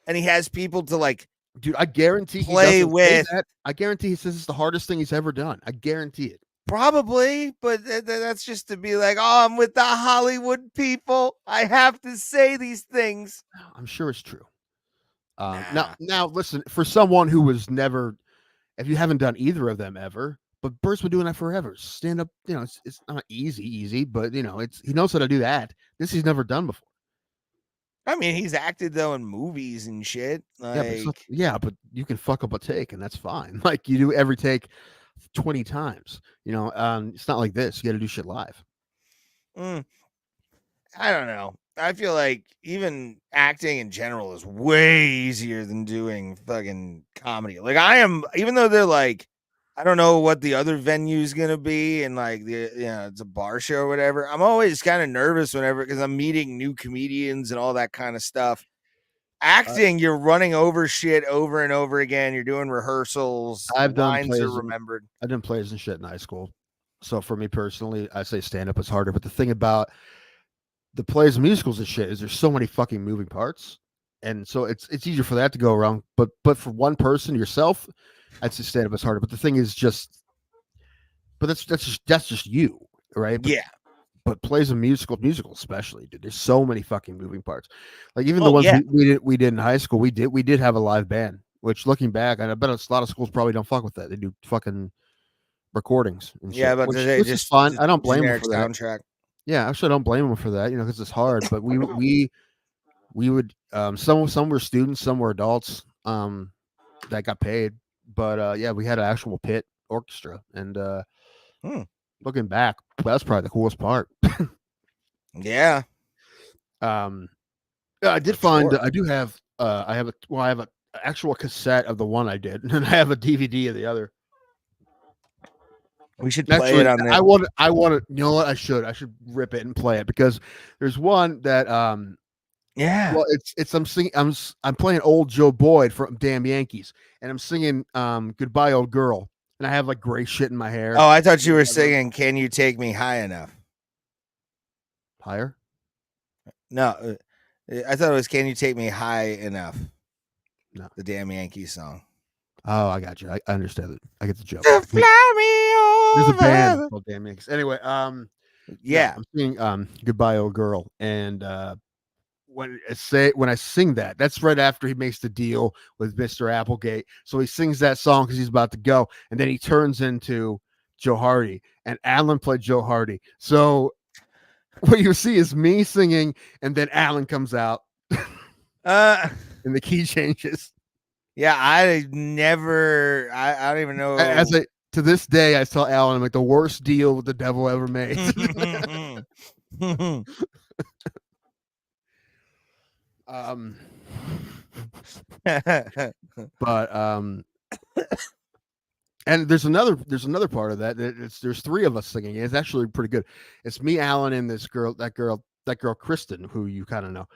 and he has people to like. Dude, I guarantee play with. I guarantee he says it's the hardest thing he's ever done. I guarantee it. Probably, but that's just to be like, oh, I'm with the Hollywood people. I have to say these things. I'm sure it's true. Now, listen, for someone who was never, if you haven't done either of them ever. But Burr's been doing that forever. Stand up, it's not easy, but he knows how to do that. This he's never done before. I mean, he's acted though in movies and shit. Like, but you can fuck up a take and that's fine. Like you do every take 20 times. It's not like this. You got to do shit live. I don't know. I feel like even acting in general is way easier than doing fucking comedy. Like even though they're like, I don't know what the other venue is gonna be, and like it's a bar show or whatever. I'm always kind of nervous whenever because I'm meeting new comedians and all that kind of stuff. Acting, you're running over shit over and over again. You're doing rehearsals. I've done lines plays. Are remembered. I've done plays and shit in high school. So for me personally, I say stand up is harder. But the thing about the plays and musicals and shit is there's so many fucking moving parts, and so it's easier for that to go wrong. But for one person, yourself, I'd say stand up is harder. But the thing is that's just you, right? But, yeah. But plays and musicals especially, dude. There's so many fucking moving parts. Like even the ones we did in high school, we did have a live band. Which looking back, and I bet a lot of schools probably don't fuck with that. They do fucking recordings. And shit, but which is fun. I don't blame them for that. Soundtrack. Yeah, actually, I don't blame them for that. Because it's hard. But we would some were students, some were adults that got paid. But we had an actual pit orchestra, and looking back, that's probably the coolest part. Yeah. I did find I do have I have an actual cassette of the one I did, and I have a DVD of the other. We should play it on there. I want to. You know what? I should rip it and play it because there's one that well, it's I'm singing. I'm playing Old Joe Boyd from Damn Yankees, and I'm singing Goodbye Old Girl, and I have like gray shit in my hair. Oh, I thought you were singing Can You Take Me High Enough? Higher? No, I thought it was Can You Take Me High Enough? No, the Damn Yankees song. Oh, I got you. I understand it. I get the joke. To fly me over. There's a band called Damn Yankees. Anyway, I'm singing Goodbye Old Girl, and when I sing that, that's right after he makes the deal with Mr. Applegate. So he sings that song because he's about to go, and then he turns into Joe Hardy, and Alan played Joe Hardy. So what you see is me singing, and then Alan comes out, and the key changes. Yeah, I don't even know. To this day, I tell Alan, I'm like, the worst deal with the devil ever made. And there's another part of that. There's three of us singing. It's actually pretty good. It's me, Alan, and that girl Kristen, who you kind of know.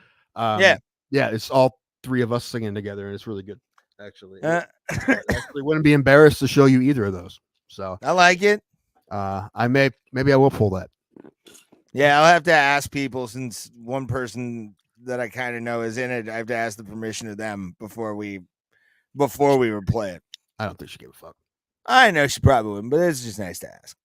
It's all three of us singing together, and it's really good. Actually, I actually wouldn't be embarrassed to show you either of those. So I like it. Maybe I will pull that. Yeah, I'll have to ask people since one person that I kind of know is in it. I have to ask the permission of them before we would play it. I don't think she gave a fuck. I know she probably wouldn't, but it's just nice to ask.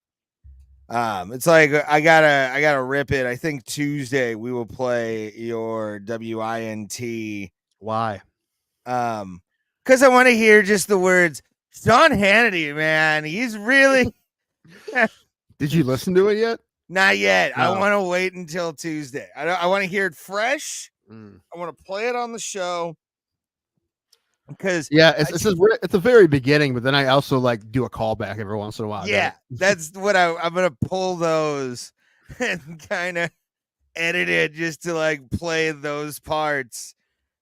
It's like I gotta rip it. I think Tuesday we will play your WINT. Why? Because I want to hear just the words. Sean Hannity, man, he's really. Did you listen to it yet? Not yet. I No. want to wait until Tuesday. I want to hear it fresh. Mm. I want to play it on the show because Yeah, it's the very beginning, but then I also like do a callback every once in a while. yeah, that's what I'm gonna pull those and kind of edit it just to like play those parts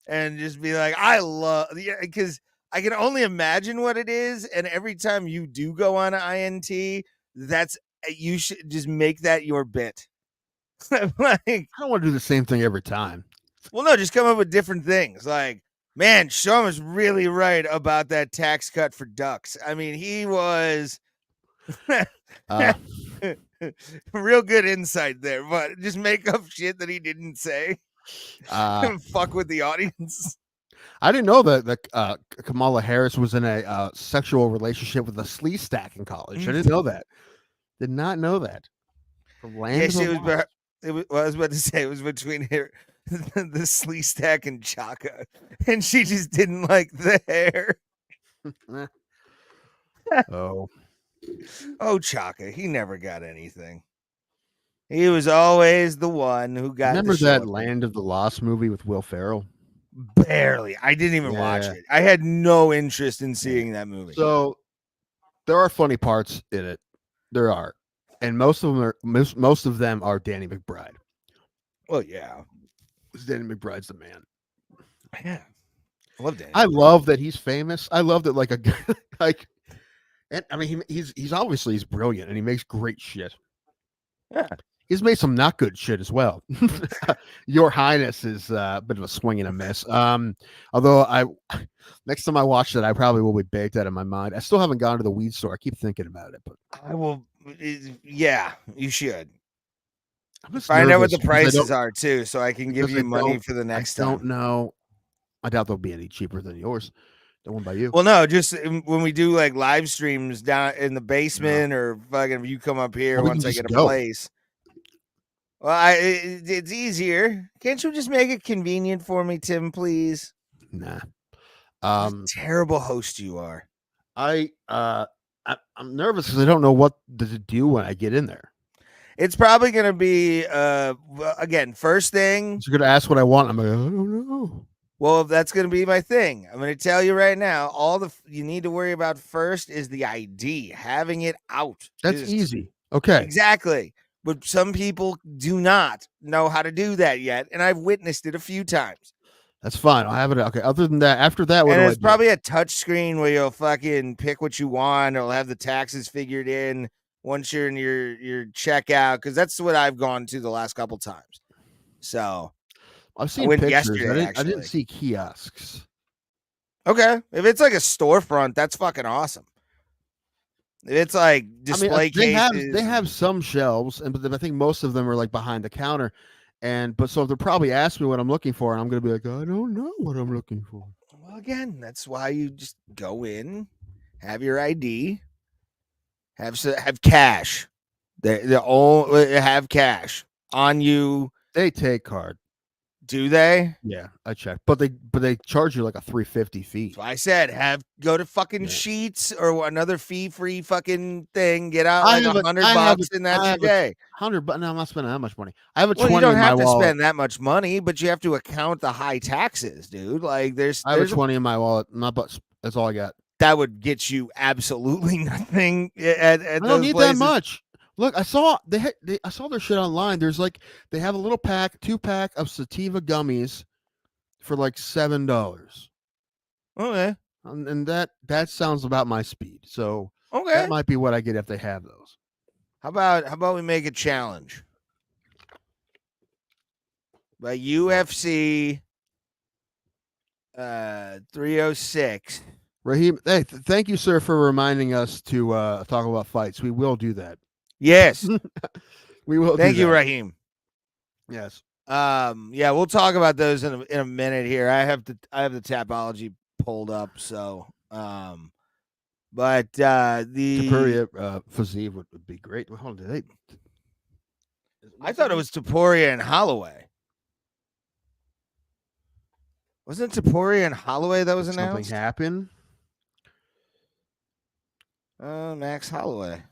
and just be like, I love because I can only imagine what it is, and every time you do go on INT, that's you should just make that your bit. Like, I don't want to do the same thing every time. well, no, just come up with different things. Like, man, Sean was really right about that tax cut for ducks. I mean, he was real good insight there, but just make up shit that he didn't say. Fuck with the audience. I didn't know that Kamala Harris was in a sexual relationship with a sleaze stack in college. I didn't know that. Did not know that. Yes, it was. Well, I was about to say it was between her, the sleaze stack and Chaka, and she just didn't like the hair. Oh, Chaka, he never got anything. He was always the one who got. Remember that Land of the Lost movie with Will Ferrell? Barely. I didn't even watch it. I had no interest in seeing that movie. So there are funny parts in it. There are, and most of them are Danny McBride. Well, yeah, Danny McBride's the man. Yeah, I love Danny. I love that he's famous. I love that and I mean he's obviously brilliant and he makes great shit. Yeah. He's made some not good shit as well. Your Highness is a bit of a swing and a miss. Although next time I watch it, I probably will be baked out of my mind. I still haven't gone to the weed store. I keep thinking about it, but I will. Yeah, you should I'm find out what the prices are too, so I can give you money for the next time. I don't know. I doubt they'll be any cheaper than yours. The one by you. Well, no, just when we do like live streams down in the basement or fucking you come up here once I get a place. Well, it's easier. Can't you just make it convenient for me, Tim, please? Nah. Terrible host you are. I'm nervous because I don't know what to do when I get in there. It's probably gonna be again, first thing. You're gonna ask what I want. I'm like, I don't know. Well, that's gonna be my thing. I'm gonna tell you right now. You need to worry about first is the ID, having it out. That's easy. Okay. Exactly. But some people do not know how to do that yet, and I've witnessed it a few times. That's fine. I'll have it. Okay. Other than that, after that, what do I do? It's probably a touch screen where you'll fucking pick what you want. It'll have the taxes figured in once you're in your checkout, because that's what I've gone to the last couple times. So I've seen pictures. I didn't see kiosks. Okay. If it's like a storefront, that's fucking awesome. If it's like display cases. They have some shelves, but I think most of them are like behind the counter. So they'll probably ask me what I'm looking for, and I'm gonna be like, I don't know what I'm looking for. Well, again, that's why you just go in, have your ID, have cash. They all have cash on you. They take card. Do they? Yeah, I checked, but they charge you like a $3.50 fee. So I said, go to fucking Sheets or another fee-free fucking thing. Get out like $100 and that's your day. $100, but no, I'm not spending that much money. I have a 20. You don't have to wallet. spend that much money, but you have to account the high taxes, dude. Like I have a 20 in my wallet. That's all I got. That would get you absolutely nothing. I don't need that much. Look, I saw I saw their shit online. There's like they have a little 2-pack of sativa gummies for like $7. Okay, and that sounds about my speed. So okay, that might be what I get if they have those. How about we make a challenge? By UFC 306. Raheem, hey, thank you, sir, for reminding us to talk about fights. We will do that. Yes. We will. Thank you, Raheem. Yes. Yeah, we'll talk about those in a minute here. I have the Tapology pulled up, so but the Tapuria Fazeev would be great. Well, hold on, I thought it was Tapuria and Holloway. Wasn't it Tapuria and Holloway that was announced? Something happened. Max Holloway.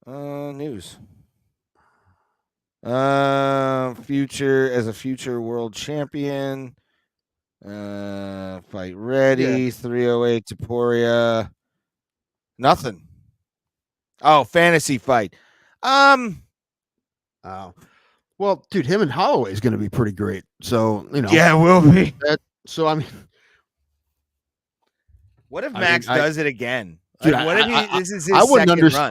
News. Future as a future world champion. Fight ready. 308 Taporia. Nothing. Oh, fantasy fight. Oh. Well, dude, him and Holloway is going to be pretty great. So, Yeah, it will be. So, I mean, What if Max does it again? Dude, Like, what if this is his I wouldn't second run?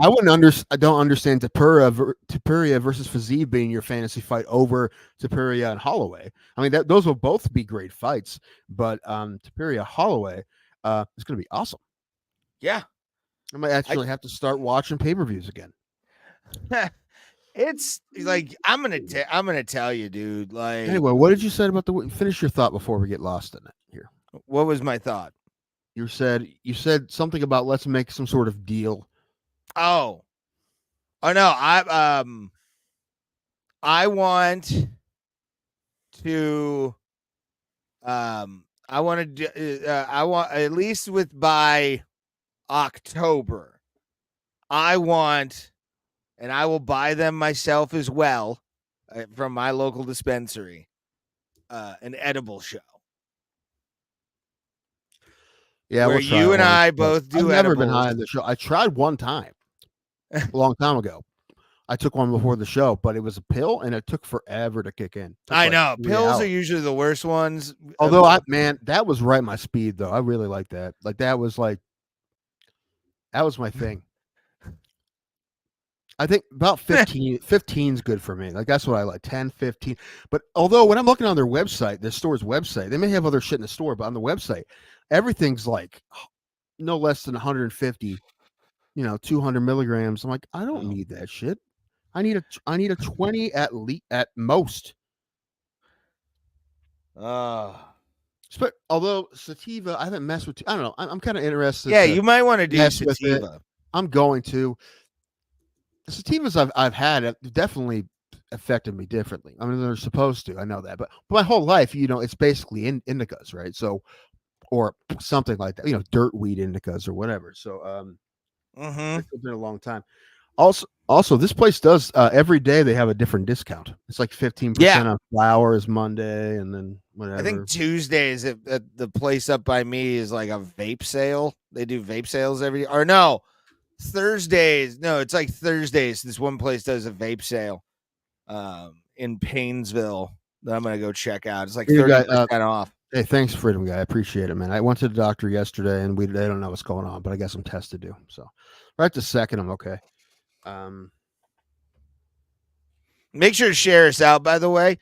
I don't understand Tapuria versus Fiziev being your fantasy fight over Tapuria and Holloway. I mean, those will both be great fights, but Tapuria Holloway is going to be awesome. Yeah, I might actually have to start watching pay-per-views again. It's like I'm gonna tell you, dude. Like, Anyway, what did you say about finish your thought before we get lost in it here? what was my thought? You said something about let's make some sort of deal. Oh no, I want to I want to I want at least by October. I want, and I will buy them myself as well from my local dispensary, an edible show. Yeah, where you and I both do. I've never been edibles. high on the show. I tried one time, a long time ago. I took one before the show, but it was a pill, and it took forever to kick in. I know pills are usually the worst ones. Although, that was right my speed, though. I really like that. That was my thing. I think about 15 is good for me. That's what I like, 10, 15. But although when I'm looking on their website, the store's website, they may have other shit in the store, but on the website, everything's like no less than 150, 200 milligrams. I'm like, I don't need that shit. I need a 20 at most. But although sativa, I haven't messed with. I don't know. I'm kind of interested. Yeah, you might want to do sativa. I'm going to. The sativas I've had have definitely affected me differently. I mean, they're supposed to. I know that, but my whole life, it's basically indicas, right? So, or something like that. Dirt weed indicas or whatever. So, it's been a long time. Also, this place does every day they have a different discount. It's like 15% on flowers Monday, and then whatever. I think Tuesdays at the place up by me is like a vape sale. They do vape sales Thursdays. No, it's like Thursdays. This one place does a vape sale in Paynesville that I'm gonna go check out. It's like 30% off. Hey, thanks, Freedom Guy. I appreciate it, man. I went to the doctor yesterday, and they don't know what's going on, but I guess I'm tested due. So right this second, I'm okay. Make sure to share us out, by the way,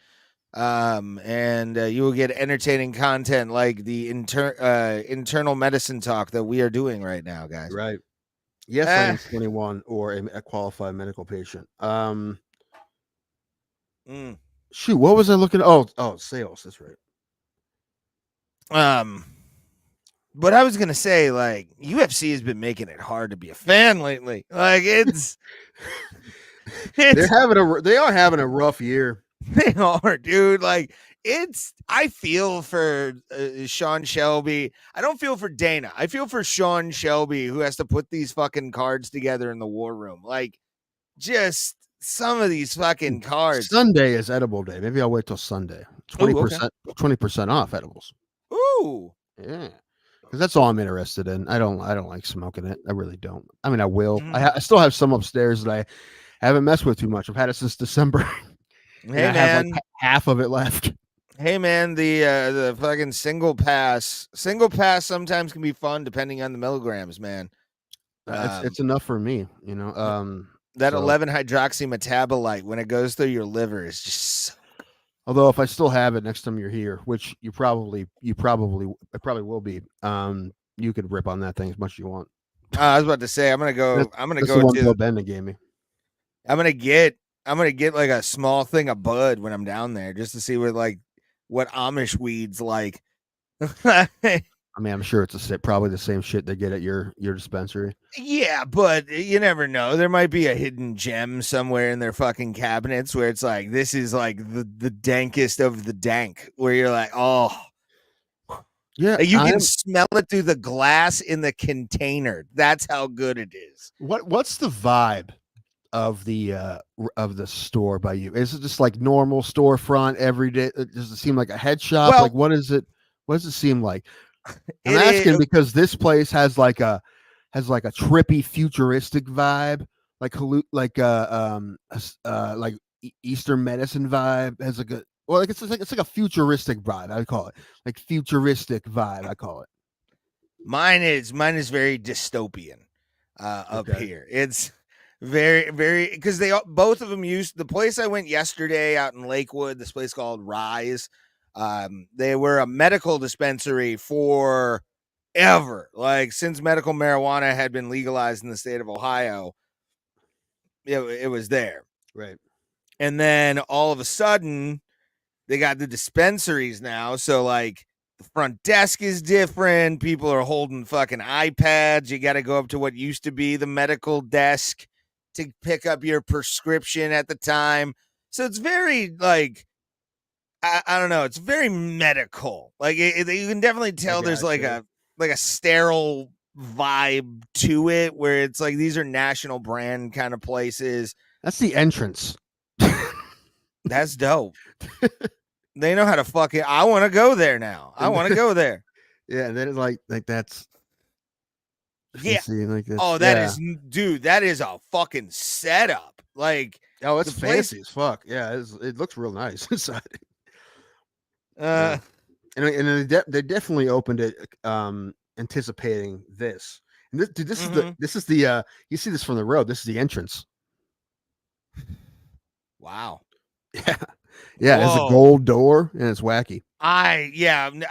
and you will get entertaining content like the internal medicine talk that we are doing right now, guys. Right. Yes, I am 21 or a qualified medical patient. Shoot, what was I looking at? Oh, sales. That's right. But I was gonna say, like, UFC has been making it hard to be a fan lately. Like, they are having a rough year. They are, dude. Like, I feel for Sean Shelby. I don't feel for Dana. I feel for Sean Shelby, who has to put these fucking cards together in the war room. Like, just some of these fucking cards. Sunday is edible day. Maybe I'll wait till Sunday. 20% off edibles. Ooh, yeah. Because that's all I'm interested in. I don't like smoking it. I really don't. I mean, I will. I still have some upstairs that I haven't messed with too much. I've had it since December. Hey, I have like half of it left. Hey, man, the fucking single pass sometimes can be fun depending on the milligrams, man. It's enough for me, That 11 hydroxy metabolite, when it goes through your liver, is just so. Although if I still have it next time you're here, which it probably will be, you could rip on that thing as much as you want. I was about to say I'm gonna go to Benda gave me. I'm gonna get like a small thing of bud when I'm down there just to see what Amish weed's like. I mean, I'm sure it's probably the same shit they get at your dispensary. Yeah, but you never know. There might be a hidden gem somewhere in their fucking cabinets where it's like, this is like the dankest of the dank, where you're like, oh. Yeah. You can smell it through the glass in the container. That's how good it is. What's the vibe of the store by you? Is it just like normal storefront every day? Does it seem like a head shop? Well- Like what is it? What does it seem like? I'm It is- asking because this place has like a trippy futuristic vibe, like Eastern medicine vibe. Has like a it's like a futuristic vibe. I call it like futuristic vibe. I call it. Mine is very dystopian up Okay. here. It's very because both of them used the place I went yesterday out in Lakewood. This place called Rise. They were a medical dispensary for ever, like since medical marijuana had been legalized in the state of Ohio. It was there, Right. and then all of a sudden they got the dispensaries now. So like the front desk is different. People are holding fucking iPads. You got to go up to what used to be the medical desk to pick up your prescription at the time. So it's very like, I don't know. It's very medical. Like you can definitely tell there's like a sterile vibe to it where it's like, these are national brand kind of places. That's the entrance. That's dope. They know how to fucking. I want to go there now. I want to go there. Yeah, and then it's like that's. Yeah. Like this. Oh, that is, dude. That is a fucking setup. Like, oh, it's the place- fancy as fuck. Yeah, it looks real nice inside. uh, And they definitely opened it anticipating this. And this is the you see this from the road. This is the entrance. wow. Yeah, it's a Whoa. gold door and it's wacky. I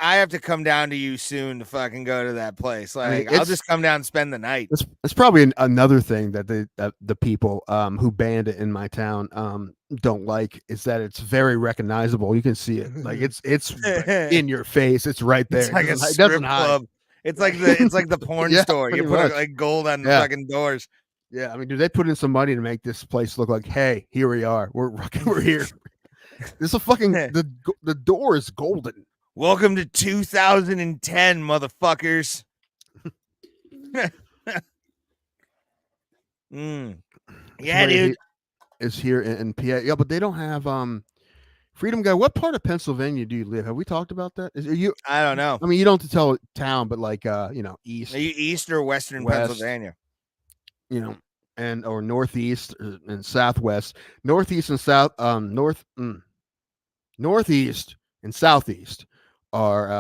have to come down to you soon to fucking go to that place. Like, I mean, I'll just come down and spend the night. It's probably another thing that the people who banned it in my town don't like is that it's very recognizable. You can see it, like it's in your face. It's right there. It's like a It strip hide. club. It's like the porn Yeah, store. You pretty put much. like gold on the Yeah. fucking doors. Yeah, I mean, do they put in some money to make this place look like, hey, here we are. We're here. This is a fucking the door is golden. Welcome to 2010, motherfuckers. Yeah, Somebody dude. is here in PA. Yeah, but they don't have Freedom Guy. What part of Pennsylvania do you live? Have we talked about that? Are you? I don't know. I mean, you don't have to tell town, but like east. Are you east or western West. Pennsylvania? And or northeast and southwest, northeast and south, northeast and southeast are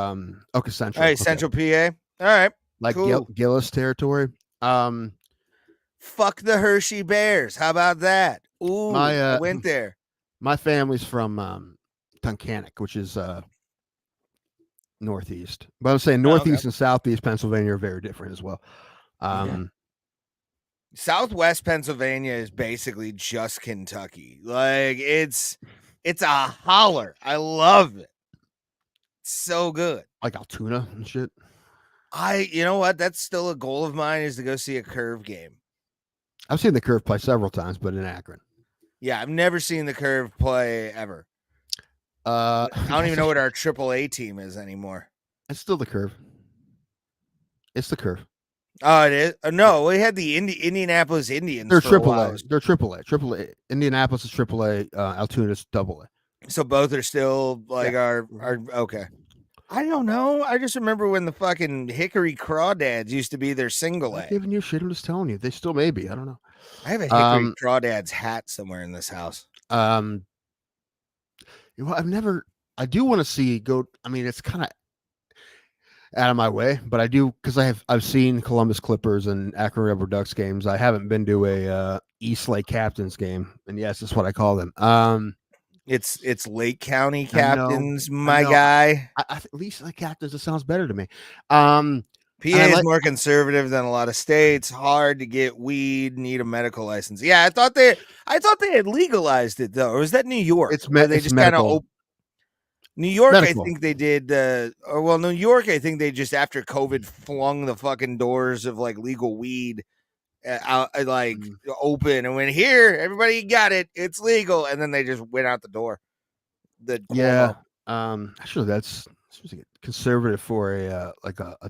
okay, central. All right, Okay. central PA. All right, like cool. Gillis territory. Fuck the Hershey Bears. How about that? Ooh, I went there. My family's from Tunkhannock, which is northeast. But I'm saying northeast and southeast Pennsylvania are very different as well. Southwest Pennsylvania is basically just Kentucky. Like it's a holler. I love it. It's so good. Like Altoona and shit. You know what? That's still a goal of mine is to go see a Curve game. I've seen the Curve play several times, but in Akron. Yeah, I've never seen the Curve play ever. I don't even know what our AAA team is anymore. It's still the Curve. It's the Curve. Oh, it is? No, we had the Indianapolis Indians. They're for a while. AAA. They're AAA. Indianapolis is AAA. Altoona's AA. So both are still like our okay. I don't know. I just remember when the fucking Hickory Crawdads used to be their single A. I'm giving you shit. I'm just telling you. They still may be. I don't know. I have a Hickory Crawdads hat somewhere in this house. I've never. I do want to see go. I mean, it's kind of out of my way, but I do because I've seen Columbus Clippers and Akron Rubber Ducks games. I haven't been to a East Lake Captains game, and yes, that's what I call them. It's Lake County Captains, my know. guy. At least Lake Captains. It sounds better to me. PA is more conservative than a lot of states. Hard to get weed. Need a medical license. Yeah, I thought they had legalized it though. Or was that New York? They just kind of. New York, medical. I think they did. New York, I think they just after COVID flung the fucking doors of like legal weed out, like open, and went here. Everybody got it. It's legal, and then they just went out the door. Actually, that's seems like a conservative for a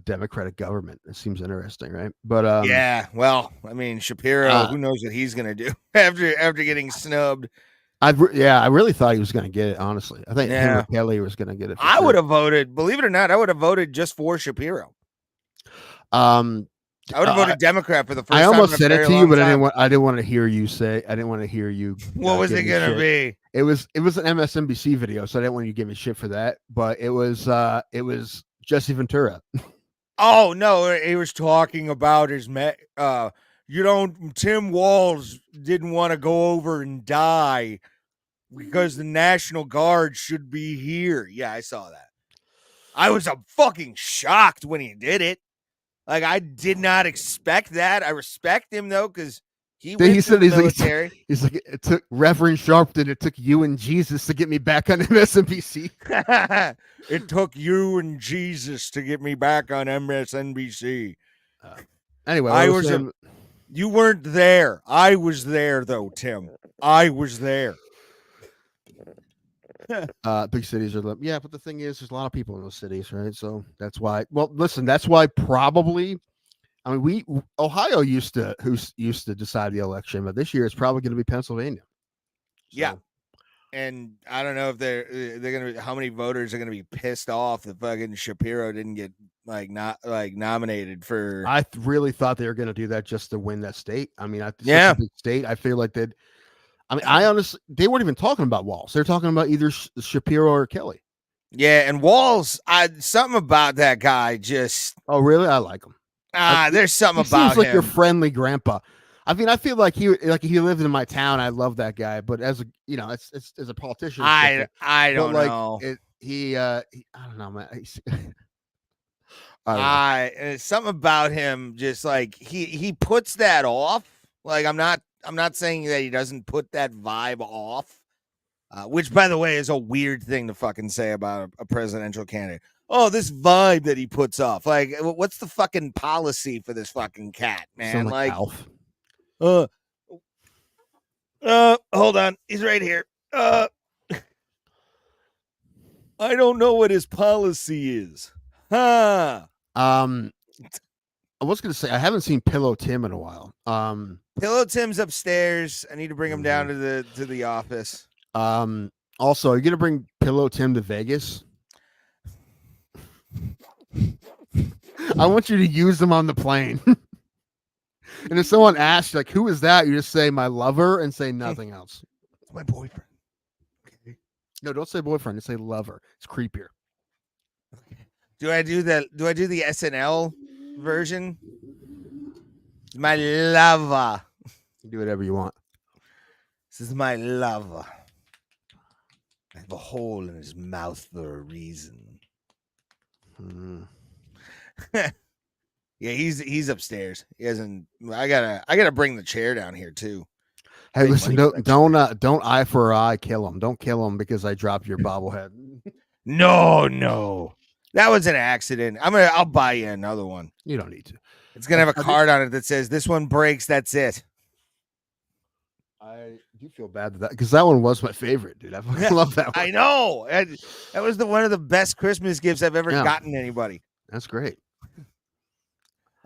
Democratic government. It seems interesting, right? But yeah, well, I mean, Shapiro, who knows what he's gonna do after getting snubbed. I really thought he was going to get it. Honestly, I think him or Kelly was going to get it. I would have voted. Believe it or not, I would have voted just for Shapiro. I would have voted Democrat for the first time. I almost said it to you, but time. I didn't want to hear you say. I didn't want to hear you. What was it gonna be? It was an MSNBC video, so I didn't want you to give me shit for that. But it was Jesse Ventura. Oh no, he was talking about his Tim Walz didn't want to go over and die because the National Guard should be here. Yeah, I saw that. I was fucking shocked when he did it. Like, I did not expect that. I respect him though, because he said he's military. He's like, it took Reverend Sharpton. It took you and Jesus to get me back on MSNBC. It took you and Jesus to get me back on MSNBC. Anyway, you weren't there. I was there though, Tim. I was there. Big cities are, but the thing is, there's a lot of people in those cities, right? So that's why. Well, listen, that's why probably. I mean, Ohio used to decide the election, but this year it's probably going to be Pennsylvania. So. Yeah, and I don't know if they're going to be, how many voters are going to be pissed off that fucking Shapiro didn't get nominated for. I really thought they were going to do that just to win that state. I mean, yeah, big state. I feel like they'd. I mean, I honestly, they weren't even talking about Walz. They're talking about either Shapiro or Kelly. Yeah, and Walz, something about that guy just. Oh, really? I like him. There's something he about seems like him. Your friendly grandpa. I mean, I feel like he lived in my town. I love that guy, but as a it's as a politician, I don't know. I don't know, man. It's something about him. Just like he puts that off. Like I'm not saying that he doesn't put that vibe off, which, by the way, is a weird thing to fucking say about a presidential candidate. Oh, this vibe that he puts off. Like, what's the fucking policy for this fucking cat, man? Like Alf. Hold on. He's right here. I don't know what his policy is. Huh. I was going to say, I haven't seen Pillow Tim in a while. Pillow Tim's upstairs. I need to bring him down to the office. Also, are you going to bring Pillow Tim to Vegas? I want you to use them on the plane. And if someone asks, like, who is that? You just say, my lover, and say nothing else. It's my boyfriend. Okay. No, don't say boyfriend. Just say lover. It's creepier. Okay. Do I do the SNL version? My lover. You do whatever you want. This is my lover. I have a hole in his mouth for a reason. Yeah, he's upstairs. He hasn't. I gotta bring the chair down here too. Hey, listen, don't eye for eye kill him. Don't kill him because I dropped your bobblehead. No, that was an accident. I'll buy you another one. You don't need to. It's gonna have a card on it that says this one breaks. That's it. I do feel bad that because that one was my favorite, dude. I fucking love that one. I know. That was one of the best Christmas gifts I've ever gotten anybody. That's great.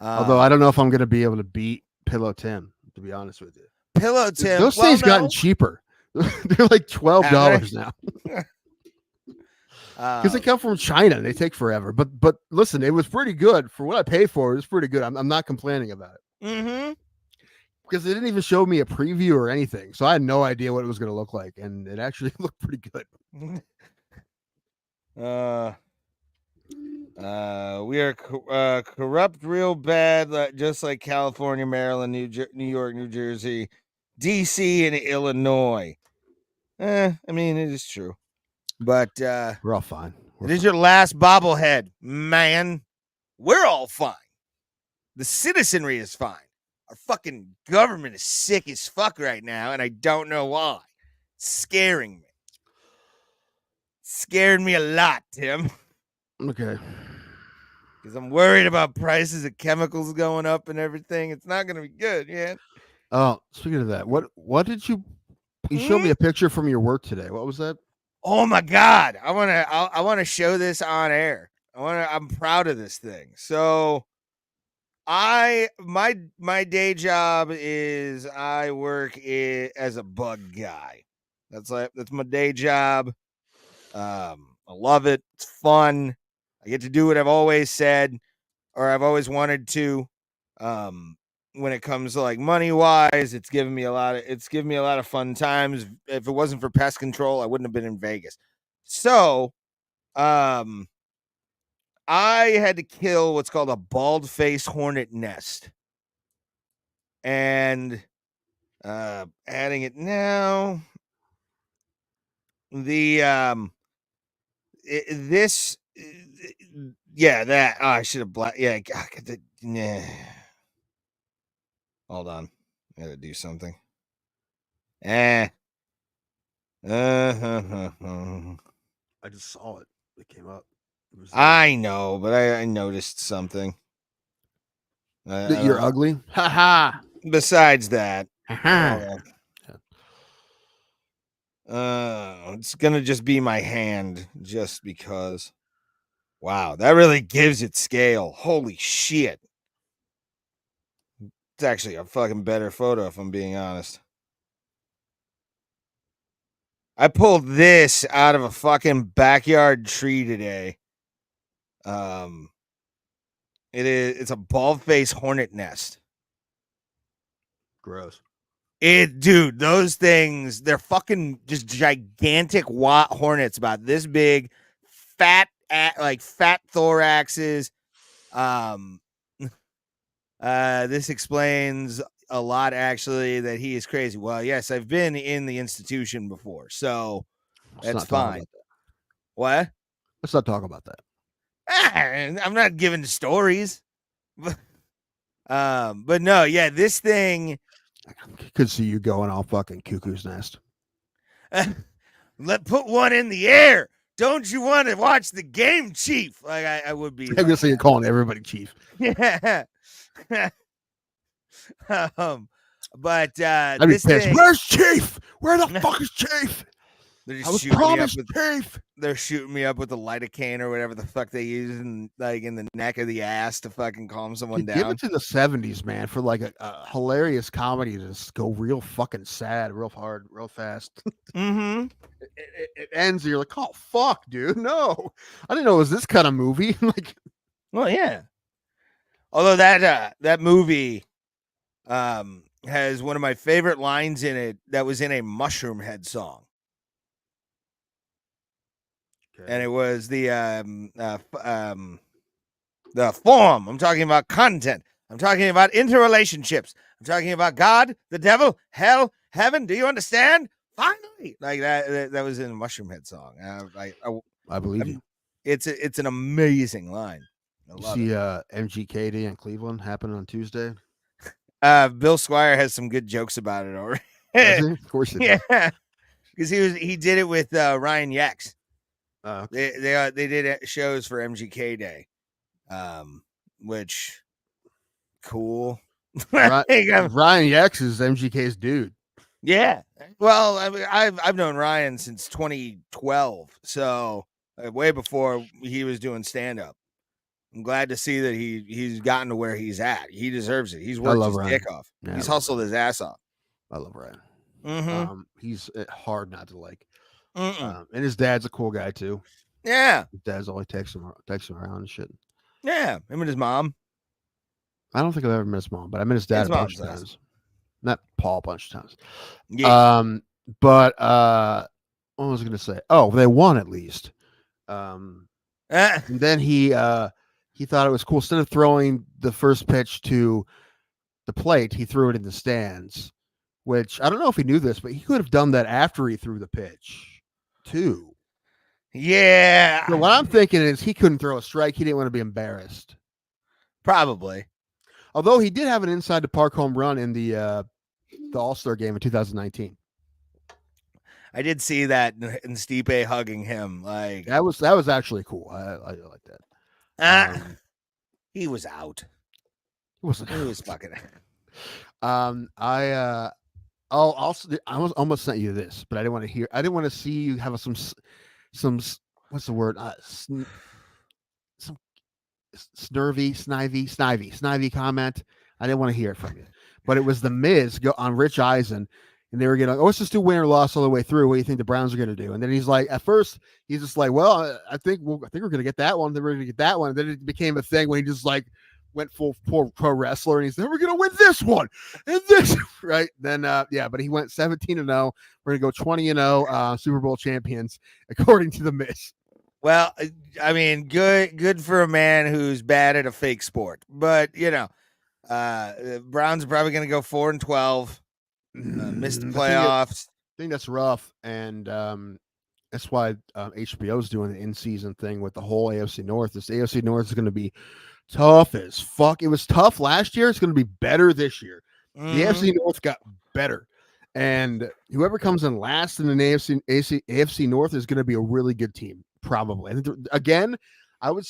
Although I don't know if I'm going to be able to beat Pillow Tim, to be honest with you. Pillow Tim. Those things gotten cheaper. They're like $12 now. Because they come from China. They take forever. But listen, it was pretty good. For what I paid for, it was pretty good. I'm not complaining about it. Mm-hmm. Because they didn't even show me a preview or anything. So I had no idea what it was going to look like. And it actually looked pretty good. We are corrupt real bad, just like California, Maryland, New York, New Jersey, DC, and Illinois. I mean, it is true. But we're all fine. It is your last bobblehead, man. We're all fine. The citizenry is fine. Our fucking government is sick as fuck right now, and I don't know why. It's scaring me. Scared me a lot, Tim. Okay. Because I'm worried about prices of chemicals going up and everything. It's not going to be good, yeah. Oh, speaking of that, what did you showed me a picture from your work today. What was that? Oh my God. I want to show this on air. I'm proud of this thing. So my day job is I work as a bug guy. That's my day job. I love it. It's fun. I get to do what I've always said or I've always wanted to. When it comes to like money wise, it's given me a lot of fun times. If it wasn't for pest control, I wouldn't have been in Vegas. So, I had to kill what's called a bald-faced hornet nest. And adding it now. The that I should have hold on. I gotta do something. I just saw it. It came up. I know, but I noticed something. That you're ugly? Ha ha. Besides that, Ha it's gonna just be my hand, just because. Wow, that really gives it scale. Holy shit. It's actually a fucking better photo, if I'm being honest. I pulled this out of a fucking backyard tree today. It's a bald-faced hornet nest. Gross. Dude, those things, they're fucking just gigantic hornets about this big, fat thoraxes. This explains a lot, actually, that he is crazy. Well, yes, I've been in the institution before, so that's fine. What? Let's not talk about that. I'm not giving stories. But no, yeah, this thing. I could see you going all fucking cuckoo's nest. Put one in the air. Don't you want to watch the game, Chief? Like I would be. I'm gonna say you're calling everybody Chief. Yeah. But I'd be pissed. Where's Chief? Where the fuck is Chief? They're I was promised Chief. They're shooting me up with the lidocaine or whatever the fuck they use in the neck of the ass to fucking calm someone down. Give it to the 70s, man, for like a hilarious comedy to just go real fucking sad, real hard, real fast. Mm-hmm. It ends and you're like, oh fuck, dude. No. I didn't know it was this kind of movie. Like, well, yeah. Although that movie has one of my favorite lines in it that was in a Mushroom Head song. Okay. And it was the form. I'm talking about content. I'm talking about interrelationships. I'm talking about God, the devil, hell, heaven. Do you understand? Finally, like that was in a Mushroom Head song. I believe you. It's an amazing line. You see MGKD in Cleveland happening on Tuesday. Bill Squire has some good jokes about it already. Of course he does. Yeah, because he did it with Ryan Yax. Okay. They did shows for MGK Day, which cool. Ryan Yax is MGK's dude. Yeah, well, I mean, I've known Ryan since 2012, so way before he was doing stand up. I'm glad to see that he's gotten to where he's at. He deserves it. He's worked his dick off. Yeah, he's hustled his ass off. I love Ryan. Mm-hmm. He's hard not to like. And his dad's a cool guy too. Yeah, his dad's always texting him around and shit. Yeah, him and his mom. I don't think I've ever met his mom, but I met his dad a bunch of times. Not Paul a bunch of times. Yeah. But what was I gonna say? Oh, they won at least. And then he thought it was cool. Instead of throwing the first pitch to the plate, he threw it in the stands. Which I don't know if he knew this, but he could have done that after he threw the pitch, too. Yeah. So what I'm thinking is he couldn't throw a strike. He didn't want to be embarrassed. Probably. Although he did have an inside the park home run in the All-Star game in 2019. I did see that in Stipe hugging him. Like that was actually cool. I like that. He was out. He was fucking. I almost sent you this, but I didn't want to hear. I didn't want to see you have some what's the word? Some snivy comment. I didn't want to hear it from you, but it was the Miz go on Rich Eisen, and they were getting, let's just do win or loss all the way through. What do you think the Browns are going to do? And then he's like, at first he's just like, well, I think we're going to get that one. Then we're going to get that one. And then it became a thing when he just like went full pro wrestler, and he's like, we're going to win this one and this, right? Then but he went 17-0. We're going to go 20-0, Super Bowl champions according to the Miz. Well, I mean, good for a man who's bad at a fake sport. But the Browns are probably going to go 4-12, miss the playoffs. I think that's rough, and that's why HBO is doing the in-season thing with the whole AFC North. This AFC North is going to be tough as fuck. It was tough last year. It's going to be better this year. The AFC North got better. And whoever comes in last in the AFC North is going to be a really good team, probably. And again, I would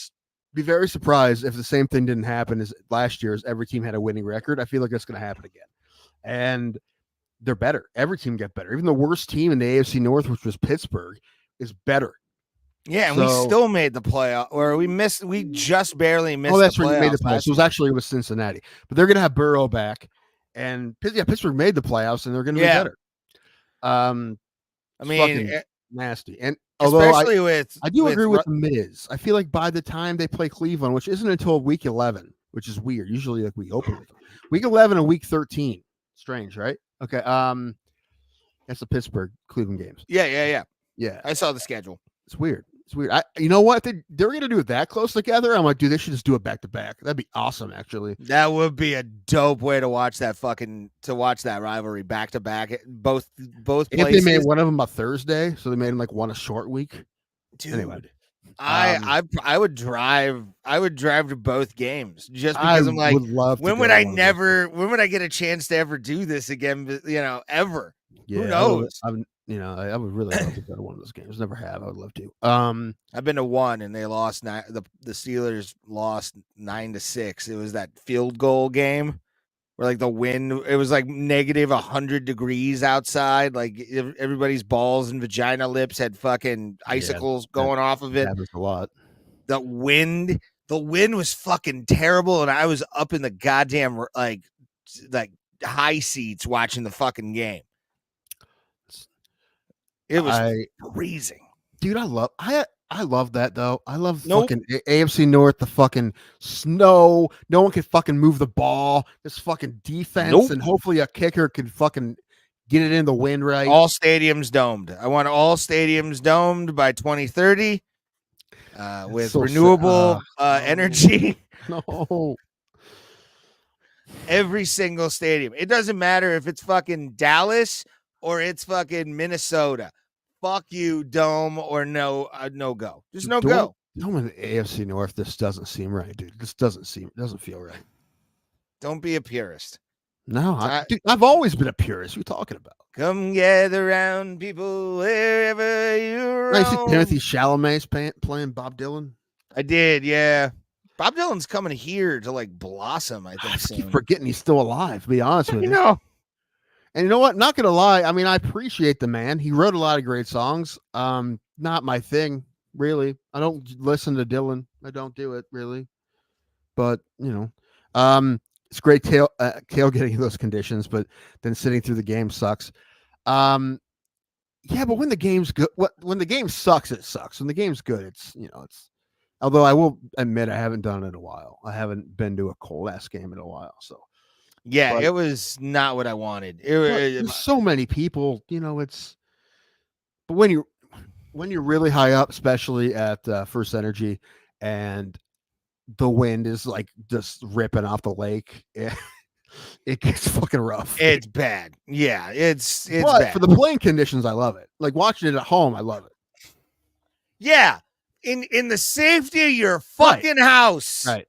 be very surprised if the same thing didn't happen as last year, as every team had a winning record. I feel like that's going to happen again. And they're better. Every team get better. Even the worst team in the AFC North, which was Pittsburgh, is better. Yeah, and we still made the playoff, or we just barely missed. Oh, that's the right. playoffs. Made the playoffs. It was Cincinnati, but they're going to have Burrow back, and Pittsburgh made the playoffs, and they're going to be better. I mean, nasty. And especially I do agree with the Miz. I feel like by the time they play Cleveland, which isn't until week 11, which is weird. Usually, like we open with them. Week 11 and week 13. Strange, right? Okay. That's the Pittsburgh Cleveland games. Yeah. Yeah. I saw the schedule. It's weird. You know what? They're going to do it that close together. I'm like, dude, they should just do it back to back. That'd be awesome, actually. That would be a dope way to watch that rivalry back to back. Both places. If they made one of them a Thursday, so they made them like one a short week. Dude, anyway, I would drive. I would drive to both games just because I'm like, when would I get a chance to ever do this again? Ever. Yeah, who knows? I would really love to go to one of those games. Never have. I would love to. I've been to one, and they lost. The Steelers lost 9-6. It was that field goal game where like the wind. It was like negative 100 degrees outside. Like everybody's balls and vagina lips had fucking icicles going off of it. Happens a lot. The wind was fucking terrible, and I was up in the goddamn like high seats watching the fucking game. It was freezing. Dude, I love that though. I love fucking AFC North, the fucking snow. No one can fucking move the ball. This fucking defense, and hopefully a kicker can fucking get it in the wind right. All stadiums domed. I want all stadiums domed by 2030 with so renewable energy. No. Every single stadium. It doesn't matter if it's fucking Dallas or it's fucking Minnesota. Fuck you, dome or no go. Just no go. Dome in the AFC North. This doesn't seem right, dude. This doesn't feel right. Don't be a purist. No, I've always been a purist. What are you talking about? Come gather around, people, wherever you're. I see Timothy Chalamet's playing Bob Dylan. I did, yeah. Bob Dylan's coming here to like blossom. I think. I keep forgetting he's still alive. To be honest with you, know. And you know what? Not gonna lie. I mean, I appreciate the man. He wrote a lot of great songs. Not my thing, really. I don't listen to Dylan. I don't do it really. But it's great tailgating in those conditions. But then sitting through the game sucks. Yeah, but when the game's good, when the game sucks, it sucks. When the game's good, it's. Although I will admit I haven't done it in a while. I haven't been to a cold ass game in a while. So. Yeah, it was not what I wanted. There's so many people, but when you're really high up, especially at First Energy, and the wind is like just ripping off the lake, it gets fucking rough. It's bad. Yeah, it's but bad. For the playing conditions, I love it. Like watching it at home, I love it. Yeah, in the safety of your fucking house. Right.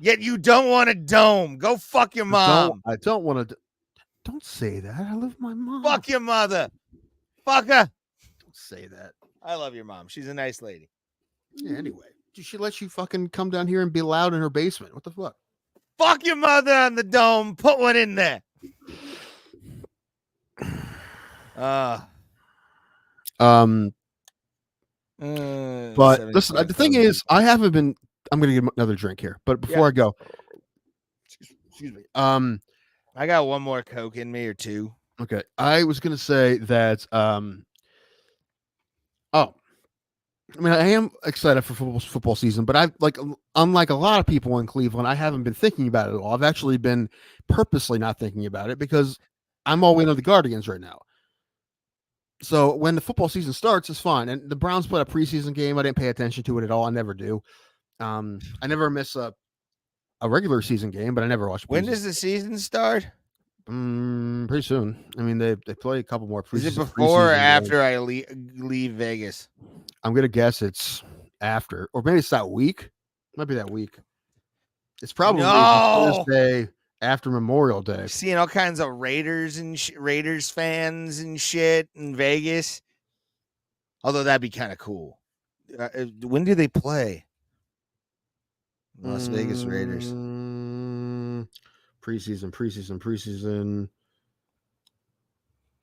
Yet you don't want a dome. Go fuck your mom. I don't want to. Don't say that. I love my mom. Fuck your mother. Fucker. Don't say that. I love your mom. She's a nice lady. Yeah, anyway, she lets you fucking come down here and be loud in her basement. What the fuck? Fuck your mother on the dome. Put one in there. But listen, the 75 thing pounds. is, I haven't been. I'm gonna get another drink here, but before I go, excuse me. I got one more Coke in me or two. Okay, I was gonna say that. Oh, I mean, I am excited for football season, but I've unlike a lot of people in Cleveland, I haven't been thinking about it at all. I've actually been purposely not thinking about it because I'm all in on the Guardians right now. So when the football season starts, it's fine. And the Browns played a preseason game. I didn't pay attention to it at all. I never do. I never miss a regular season game, but I never watch. When does the season start? Pretty soon. I mean, they play a couple more preseason. Is it before or after I leave Vegas? I'm gonna guess it's after, or maybe it's that week. Might be that week. It's probably Thursday after Memorial Day. Seeing all kinds of Raiders and Raiders fans and shit in Vegas. Although that'd be kind of cool. When do they play? Las Vegas Raiders. Preseason.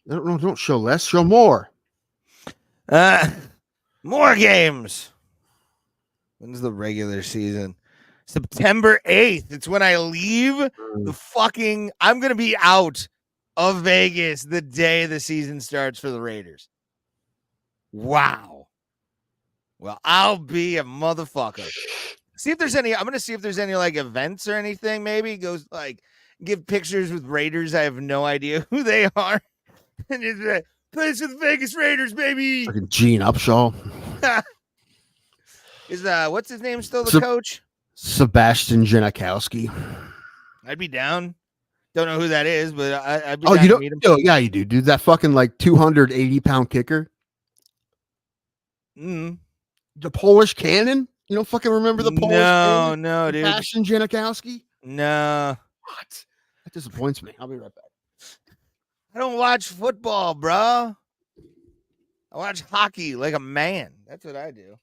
I don't know. Don't show less. Show more. More games. When's the regular season? September 8th. It's when I leave I'm going to be out of Vegas the day the season starts for the Raiders. Wow. Well, I'll be a motherfucker. I'm going to see if there's any like events or anything. Maybe goes like give pictures with Raiders. I have no idea who they are. And it's plays with the Vegas Raiders, baby. Fucking Gene Upshaw. Is what's his name still the coach? Sebastian Janikowski. I'd be down. Don't know who that is, but I'd be down to meet him. Oh, yeah, you do. Dude, that fucking like 280-pound kicker. The Polish cannon? You don't fucking remember the Polish cannon? No, dude. Sebastian Janikowski? No. What? That disappoints me. I'll be right back. I don't watch football, bro. I watch hockey like a man. That's what I do.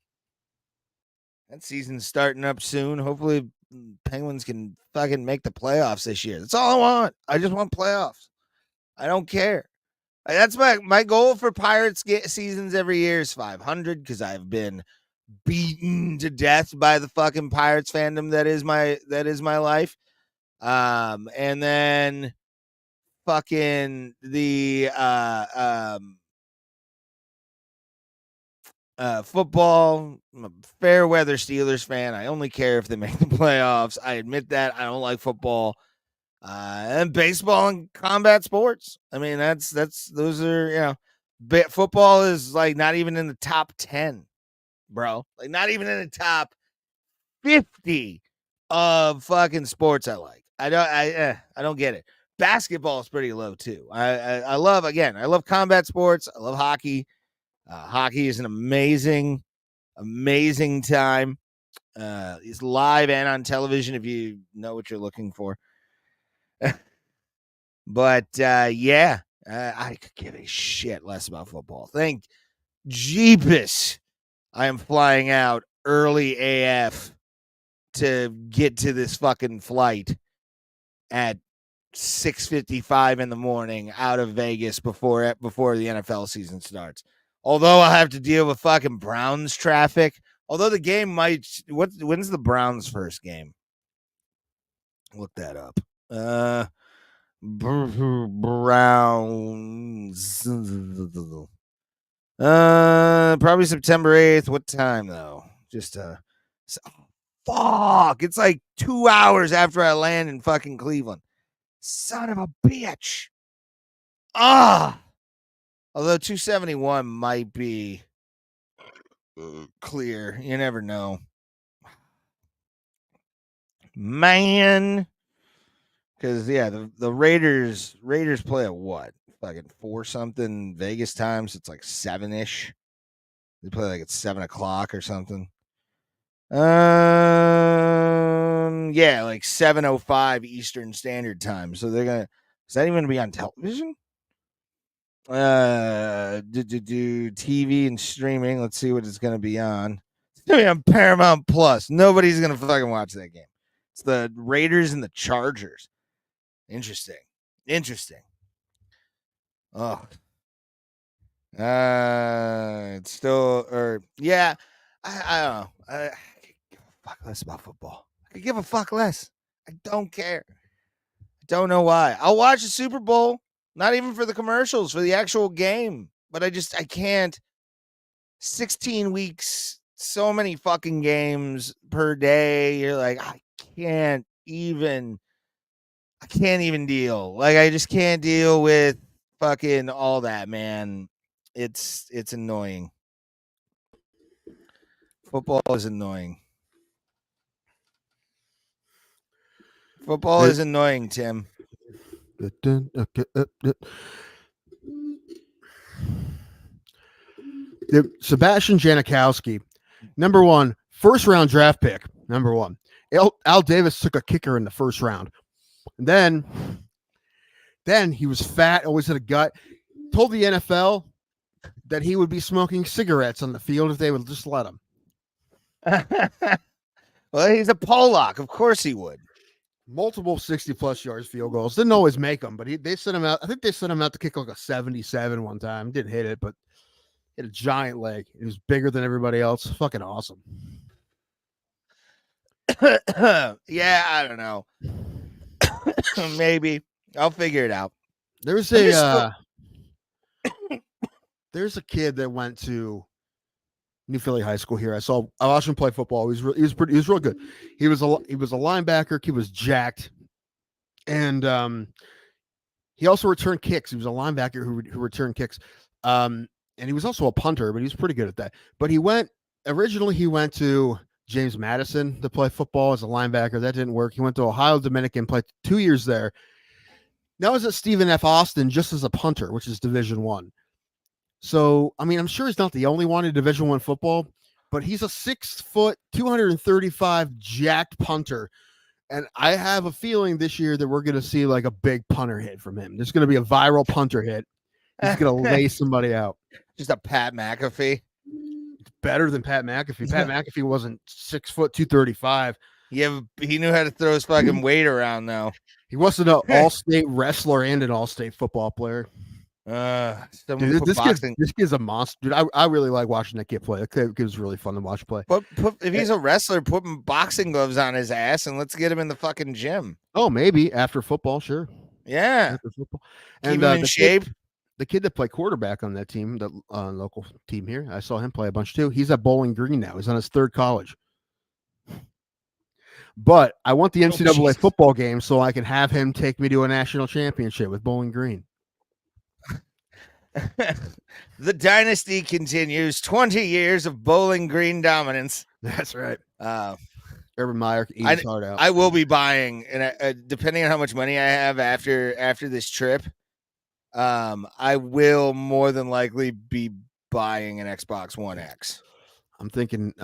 That season's starting up soon. Hopefully, Penguins can fucking make the playoffs this year. That's all I want. I just want playoffs. I don't care. That's my goal for Pirates seasons every year is 500 because I've been beaten to death by the fucking Pirates fandom that is my life. And then fucking the football. I'm a fair weather Steelers fan. I only care if they make the playoffs. I admit that. I don't like football. And baseball and combat sports. I mean, those are, football is like not even in the top 10, bro. Like not even in the top 50 of fucking sports I like. I don't get it. Basketball is pretty low too. I love combat sports. I love hockey. Hockey is an amazing time. It's live and on television if you know what you're looking for. But I could give a shit less about football. Thank Jeebus. I am flying out early AF to get to this fucking flight at 6:55 in the morning out of Vegas before the NFL season starts. Although I'll have to deal with fucking Browns traffic. Although the game when's the Browns' first game? Look that up. Browns. Probably September 8th. What time though? Fuck. It's like 2 hours after I land in fucking Cleveland. Son of a bitch. Although 271 might be clear. You never know. Man. Because, the Raiders play at what? Fucking 4-something Vegas time. So it's like 7-ish. They play like at 7 o'clock or something. Like 7:05 Eastern Standard Time. So they're gonna. Is that even gonna be on television? Do TV and streaming. Let's see what it's gonna be on. It's gonna be on Paramount Plus. Nobody's gonna fucking watch that game. It's the Raiders and the Chargers. Interesting. Oh, It's still, or yeah, I don't know. I could give a fuck less about football. I could give a fuck less. I don't care. I don't know why. I'll watch the Super Bowl, not even for the commercials, for the actual game. But I can't. 16 weeks, so many fucking games per day. You're like, I can't even deal. Like, I just can't deal with fucking all that, man. It's annoying. Football is annoying. Football is annoying, Tim. Sebastian Janikowski, number 1, first round draft pick. Number 1. Al Davis took a kicker in the first round. And then he was fat, always had a gut. Told the NFL that he would be smoking cigarettes on the field if they would just let him. Well, he's a Pollock. Of course he would. Multiple 60-plus yards field goals. Didn't always make them, but they sent him out. I think they sent him out to kick like a 77 one time. Didn't hit it, but hit a giant leg. It was bigger than everybody else. Fucking awesome. Yeah, I don't know. Maybe I'll figure it out. There's there's a kid that went to New Philly High School here. I watched him play football. He was real good. He was a linebacker. He was jacked, and he also returned kicks. He was a linebacker who returned kicks, and he was also a punter, but he was pretty good at that. But originally he went to James Madison to play football as a linebacker. That didn't work. He went to Ohio Dominican, played 2 years there. Now he's at Stephen F. Austin just as a punter, which is Division I. So, I mean, I'm sure he's not the only one in Division I football, but he's a 6 foot, 235 jacked punter. And I have a feeling this year that we're going to see like a big punter hit from him. There's going to be a viral punter hit. He's going to lay somebody out. Just a Pat McAfee. Better than Pat McAfee. Pat McAfee wasn't 6 foot, 235. Yeah, he knew how to throw his fucking weight around, though. He wasn't an all-state wrestler and an all-state football player. Dude, this kid's a monster, dude. I really like watching that kid play. That kid was really fun to watch play. If he's a wrestler, put boxing gloves on his ass and let's get him in the fucking gym. Oh, maybe after football, sure. Yeah, after football. And keep him in shape. The kid that played quarterback on that team, the local team here, I saw him play a bunch too. He's at Bowling Green now. He's on his 3rd college. But I want the NCAA football game so I can have him take me to a national championship with Bowling Green. The dynasty continues. 20 years of Bowling Green dominance. That's right. Urban Meyer eats his heart out. I will be buying, and depending on how much money I have after this trip, I will more than likely be buying an Xbox One X. I'm thinking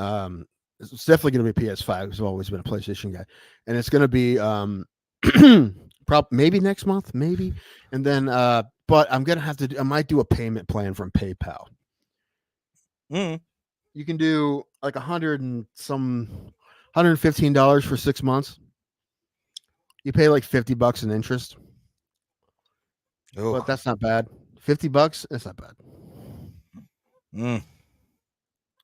it's definitely going to be PS5 because I've always been a PlayStation guy, and it's going to be maybe next month, maybe, and then but I'm gonna have to. I might do a payment plan from PayPal. You can do like $115 for 6 months. You pay like $50 in interest. Oh, but that's not bad. $50, that's not bad.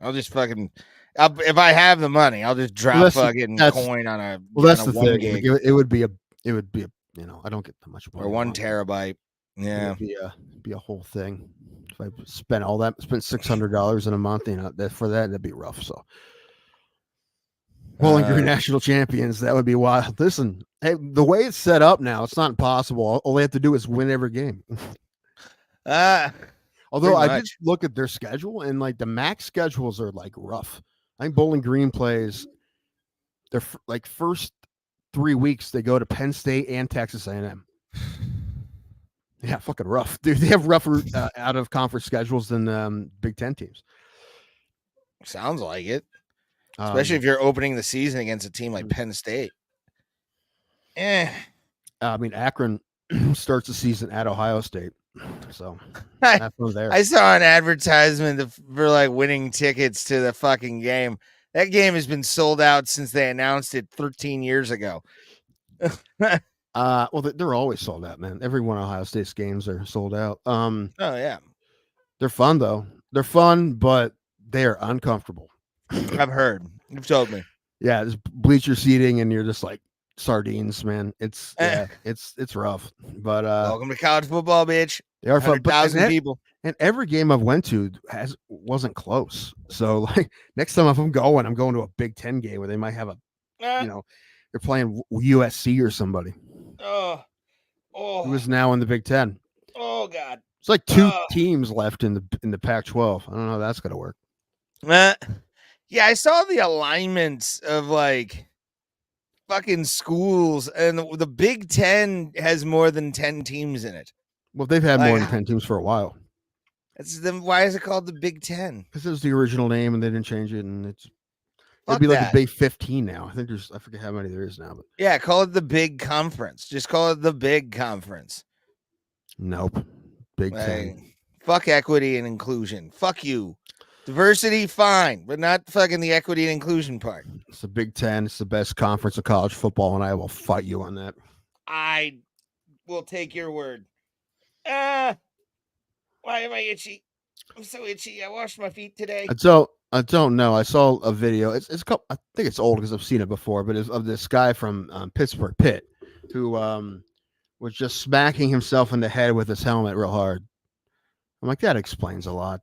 I'll just fucking. If I have the money, I'll just drop fucking coin on a. Well, that's the thing. It would be a. I don't get that much money. Or 1 terabyte. Yeah, it would be a whole thing. If I spent $600 in a month, for that, that'd be rough. So, Bowling Green national champions, that would be wild. Listen, hey, the way it's set up now, it's not impossible. All they have to do is win every game. Although I did look at their schedule, and like the MAC schedules are like rough. I think Bowling Green plays their like first 3 weeks. They go to Penn State and Texas A&M. Yeah, fucking rough, dude. They have rougher out of conference schedules than Big Ten teams. Sounds like it, especially if you're opening the season against a team like Penn State. I mean, Akron starts the season at Ohio State, so that's there. I saw an advertisement for like winning tickets to the fucking game. That game has been sold out since they announced it 13 years ago. Well, they're always sold out, man. Every one of Ohio State's games are sold out. Oh yeah. They're fun though. They're fun, but they are uncomfortable. I've heard. You've told me. Yeah, there's bleacher seating, and you're just like sardines, man. It's it's rough, but Welcome to college football, bitch. they are fun. But 100,000 people. and every game I've went to wasn't close. So like next time if I'm going to a Big Ten game where they might have a they're playing USC or somebody Oh, who is now in the Big Ten. oh God. It's like two teams left in the Pac-12. I don't know how that's gonna work. Yeah, I saw the alignments of like fucking schools, and the Big Ten has more than 10 teams in it. Well, they've had more than 10 teams for a while. Why is it called the Big Ten? Because it was the original name, and they didn't change it, and it'd Fuck be like that. a Big 15 now. I forget how many there is now, but Yeah, call it the Big Conference. Just call it the Big Conference. nope. Big 10. Fuck equity and inclusion. Fuck you. Diversity, fine, but not fucking the equity and inclusion part. It's the Big 10. It's the best conference of college football, and I will fight you on that. I will take your word. Why am I itchy? I'm so itchy. I washed my feet today. I don't know. I saw a video. I think it's old because I've seen it before, but it's of this guy from Pittsburgh, Pitt, who was just smacking himself in the head with his helmet real hard. I'm like, that explains a lot.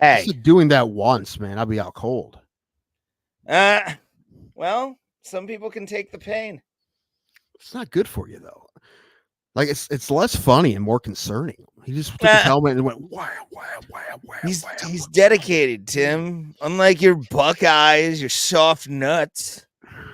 Hey, Just doing that once, man, I'll be out cold. well, some people can take the pain. It's not good for you though. Like it's less funny and more concerning. He just took his helmet and went wow. He's dedicated, Tim. Unlike your Buckeyes, your soft nuts.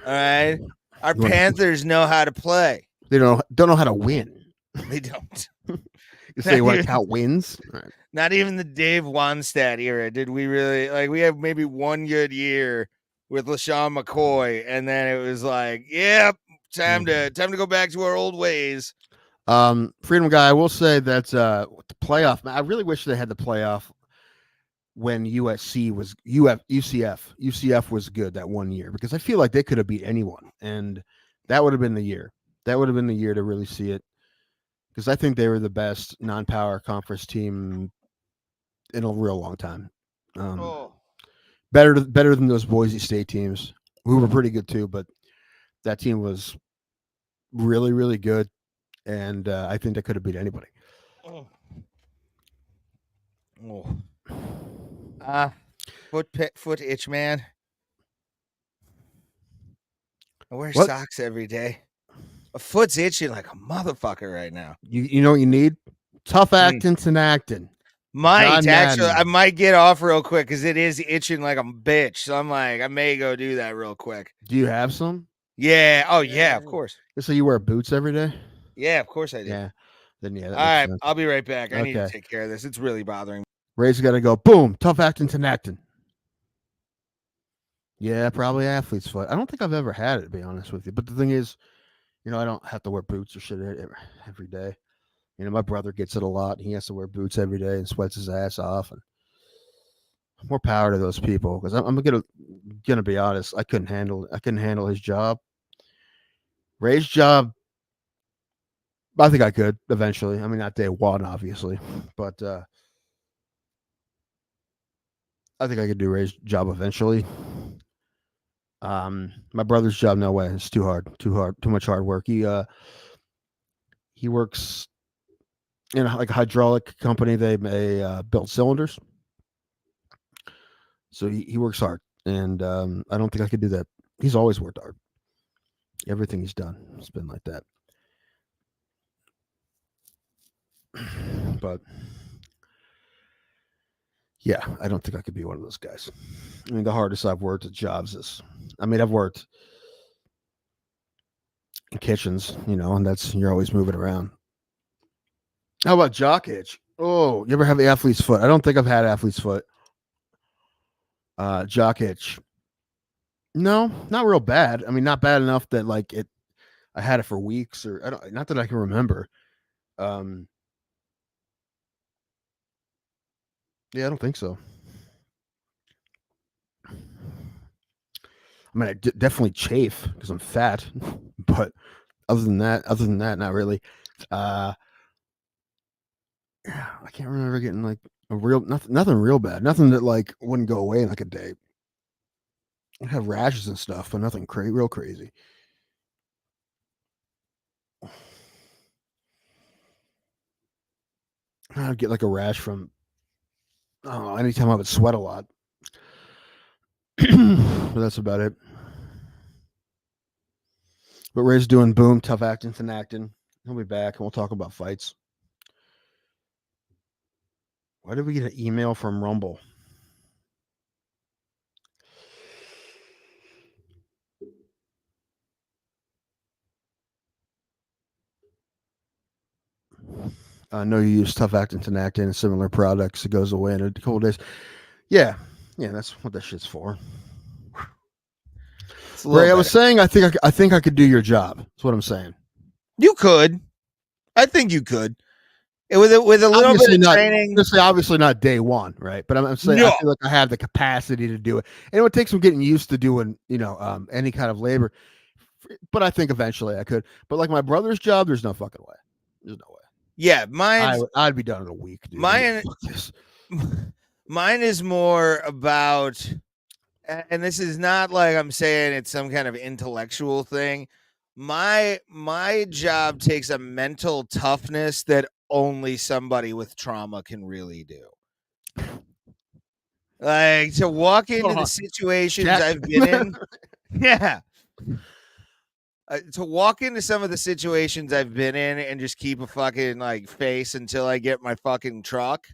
All right, our Panthers know how to play. They don't know how to win. They don't. You say what count wins? All right. Not even the Dave Wannstedt era did we really like. We have maybe one good year with LaShawn McCoy, and then it was like, yep, time to go back to our old ways. Freedom guy, I will say that the playoff. I really wish they had the playoff when UCF was good that one year, because I feel like they could have beat anyone, and that would have been the year. That would have been the year to really see it, because I think they were the best non-power conference team in a real long time. Better than those Boise State teams, who were pretty good too, but that team was really, really good, and I think they could have beat anybody. Foot itch, man. I wear What? socks every day. A foot's itching like a motherfucker right now. You know what you need? Tough acting and acting. Might John actually, Madden. I might get off real quick because it is itching like a bitch. So I'm like, I may go do that real quick. Do you have some? Yeah. Oh yeah, of course. So you wear boots every day? Yeah, of course I do. Yeah. Then yeah. All right, I'll be right back. I need to Okay. take care of this. It's really bothering me. Ray's got to go. Boom. Tough acting and acting. Yeah, probably athlete's foot. I don't think I've ever had it, to be honest with you. But the thing is, I don't have to wear boots or shit every day. My brother gets it a lot. He has to wear boots every day and sweats his ass off. And more power to those people, because I'm gonna be honest. I couldn't handle his job. Ray's job, I think I could eventually. I mean, not day one, obviously, but I think I could do Ray's job eventually. My brother's job, no way. It's too much hard work. He works in a hydraulic company. They build cylinders, so he works hard, and I don't think I could do that. He's always worked hard. Everything he's done has been like that. But yeah, I don't think I could be one of those guys. I mean, the hardest I've worked at jobs is, I've worked in kitchens, and you're always moving around. How about jock itch? Oh, you ever have athlete's foot? I don't think I've had athlete's foot. Jock itch. No, not real bad. I mean, not bad enough that I had it for weeks, or not that I can remember. Yeah, I don't think so. I mean, I definitely chafe because I'm fat, but other than that, not really. I can't remember getting nothing real bad. Nothing that like wouldn't go away in like a day. I have rashes and stuff, but nothing real crazy. I'd get like a rash from anytime I would sweat a lot. But that's about it. But Ray's doing boom, tough acting, thin acting. He'll be back and we'll talk about fights. Why did we get an email from Rumble? I know you use tough acting, thin acting, and similar products. It goes away in a couple days. Yeah, that's what that shit's for. Ray, I was saying, I think I could do your job. That's what I'm saying. You could. I think you could. With a little obviously bit of not, training. Obviously not day one, right? But I'm saying I feel like I have the capacity to do it. And it would take some getting used to doing, any kind of labor. But I think eventually I could. But like my brother's job, there's no fucking way. There's no way. Yeah, mine. I'd be done in a week, dude. Mine is more about, and this is not like I'm saying it's some kind of intellectual thing. My job takes a mental toughness that only somebody with trauma can really do. Like to walk into the situations I've been in. Yeah. To walk into some of the situations I've been in and just keep a fucking like face until I get my fucking truck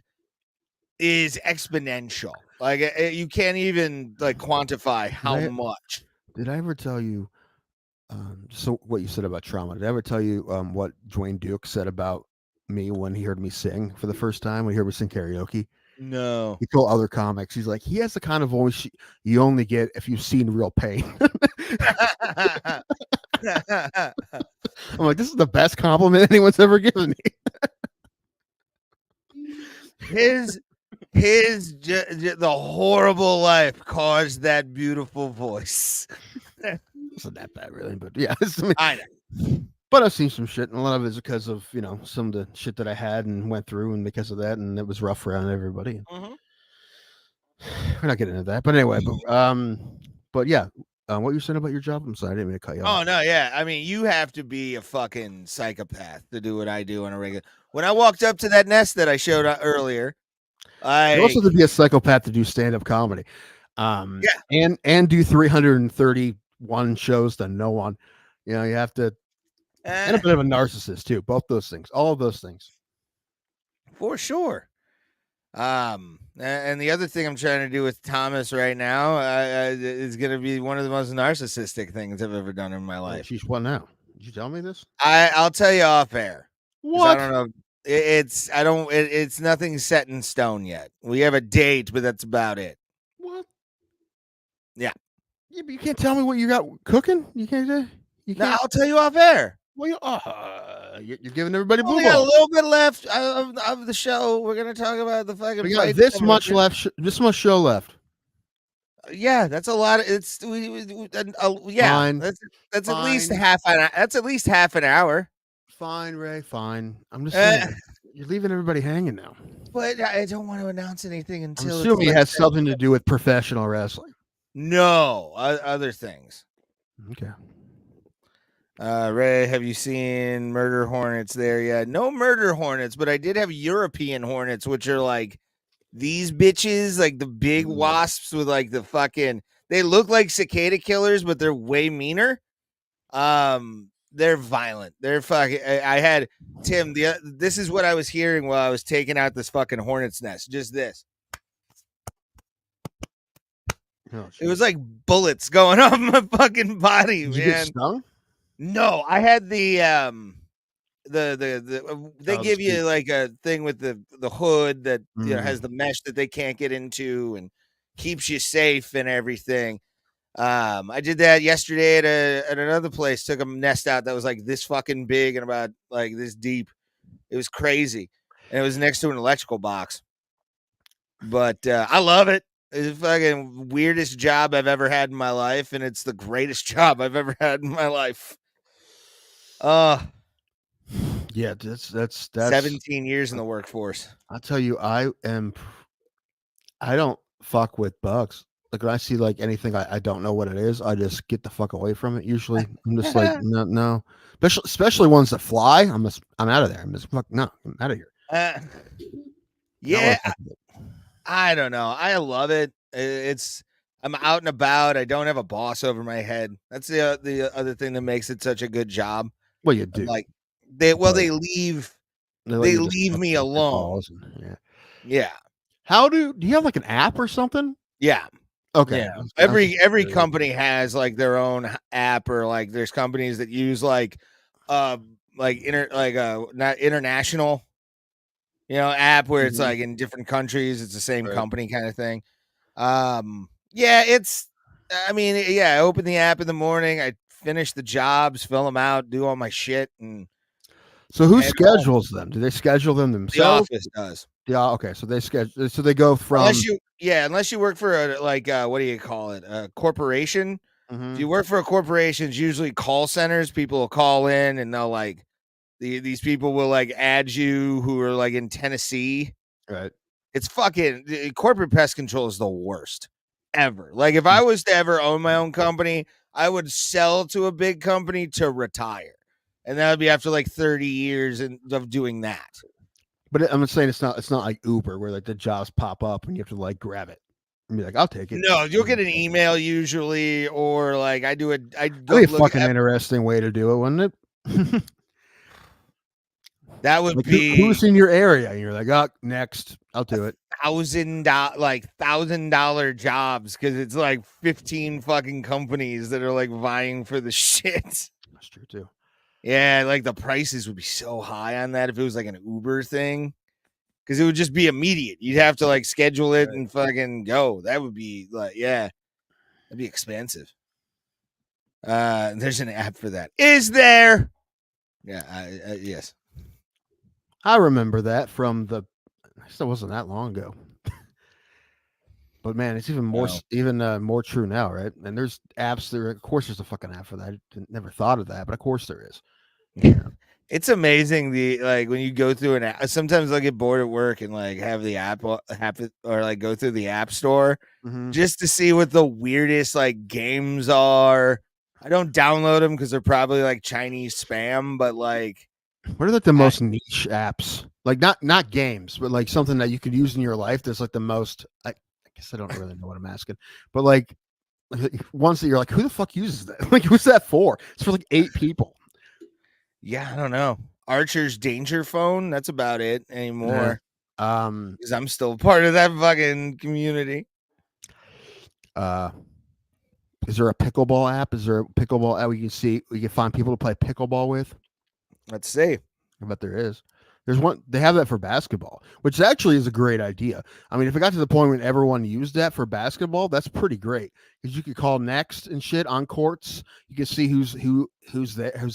is exponential. Like you can't even like quantify how much. Did I ever tell you? So what you said about trauma? Did I ever tell you what Dwayne Duke said about me when he heard me sing for the first time? When he heard me sing karaoke? No. He told other comics, he's like, he has the kind of voice you only get if you've seen real pain. I'm like, this is the best compliment anyone's ever given me. The horrible life caused that beautiful voice. Wasn't that bad, really, but yeah, I know. But I've seen some shit, and a lot of it is because of some of the shit that I had and went through, and because of that, and it was rough around everybody. Mm-hmm. We're not getting into that, but anyway, but yeah. What you saying about your job? I'm sorry, I didn't mean to cut you off. Oh no, yeah. I mean, you have to be a fucking psychopath to do what I do on a regular. When I walked up to that nest that I showed earlier, you also have to be a psychopath to do stand-up comedy. And do 331 shows to no one. You have to, and a bit of a narcissist too. Both those things, all of those things, for sure. And the other thing I'm trying to do with Thomas right now is going to be one of the most narcissistic things I've ever done in my life. She's what now? Did you tell me this? I'll tell you off air. What? I don't know. It's nothing set in stone yet. We have a date, but that's about it. What? Yeah. Yeah, but you can't tell me what you got cooking. You can't. No, I'll tell you off air. Well, you're giving everybody we got a little bit left of the show. We're gonna talk about the fucking. We got this much left. This much show left. Yeah, that's a lot. It's yeah. Fine. That's at least half an hour. That's at least half an hour. Fine, Ray. Fine. I'm just saying, you're leaving everybody hanging now. But I don't want to announce anything until. I'm assuming it has something to do with professional wrestling. No, other things. Okay. Ray, have you seen murder hornets there yet? No murder hornets, but I did have European hornets, which are like these bitches, like the big wasps with like the fucking. They look like cicada killers, but they're way meaner. They're violent. They're fucking. I had Tim. This is what I was hearing while I was taking out this fucking hornet's nest. Just this. Oh, it was like bullets going off my fucking body, Did man. You get stung? No, I had they give you like a thing with the hood that has the mesh that they can't get into and keeps you safe and everything. I did that yesterday at another place. Took a nest out that was like this fucking big and about like this deep. It was crazy, and it was next to an electrical box. But I love it. It's the fucking weirdest job I've ever had in my life, and it's the greatest job I've ever had in my life. Yeah, that's 17 years in the workforce. I'll tell you, I don't fuck with bugs. Like when I see like anything I don't know what it is, I just get the fuck away from it. Usually, I'm just like no. Especially ones that fly. I'm out of there. I'm just fuck no. I'm out of here. Yeah, I don't know. I love it. I'm out and about. I don't have a boss over my head. That's the other thing that makes it such a good job. Well, you do. Like they leave me alone. Yeah. Do you have like an app or something? Yeah. Okay. Yeah. Every company has like their own app, or like there's companies that use not international, app where it's like in different countries, it's the same company kind of thing. I open the app in the morning, I finish the jobs, fill them out, do all my shit, and so who schedules them? Do they schedule them themselves? The office does. Yeah, okay. So they schedule. So they go from unless you work for a what do you call it? A corporation. If you work for a corporation, it's usually call centers. People will call in and they'll these people will add you who are in Tennessee. Right. It's fucking corporate pest control is the worst ever. Like if I was to ever own my own company, I would sell to a big company to retire. And that would be after 30 years of doing that. But I'm saying it's not like Uber where the jobs pop up and you have to grab it and be like, I'll take it. No, you'll get an email usually, or I'd go That'd be a fucking interesting way to do it, wouldn't it? That would be who's in your area, and you're like, oh, next, I'll do it. $1,000 jobs because it's 15 fucking companies that are vying for the shit. That's true too. Yeah, the prices would be so high on that if it was an Uber thing, because it would just be immediate. You'd have to schedule it and fucking go. That would be that'd be expensive. There's an app for that. Is there? Yeah, yes. I remember that from I still wasn't that long ago. But man, it's even more more true now, right? And there's apps there. Of course, there's a fucking app for that. I never thought of that, but of course there is. Yeah. It's amazing when you go through an app. Sometimes I'll get bored at work and have the app or go through the app store just to see what the weirdest games are. I don't download them because they're probably Chinese spam, but what are the most niche apps? Not games, but something that you could use in your life that's the most. I guess I don't really know what I'm asking, but ones that you're who the fuck uses that? Who's that for? It's for 8 people. Yeah, I don't know. Archer's Danger Phone. That's about it anymore. Because I'm still part of that fucking community. Is there a pickleball app? Is there a pickleball app we can find people to play pickleball with? Let's see. I bet there is. There's one. They have that for basketball, which actually is a great idea. I mean, if it got to the point when everyone used that for basketball, that's pretty great because you could call next and shit on courts. You can see who's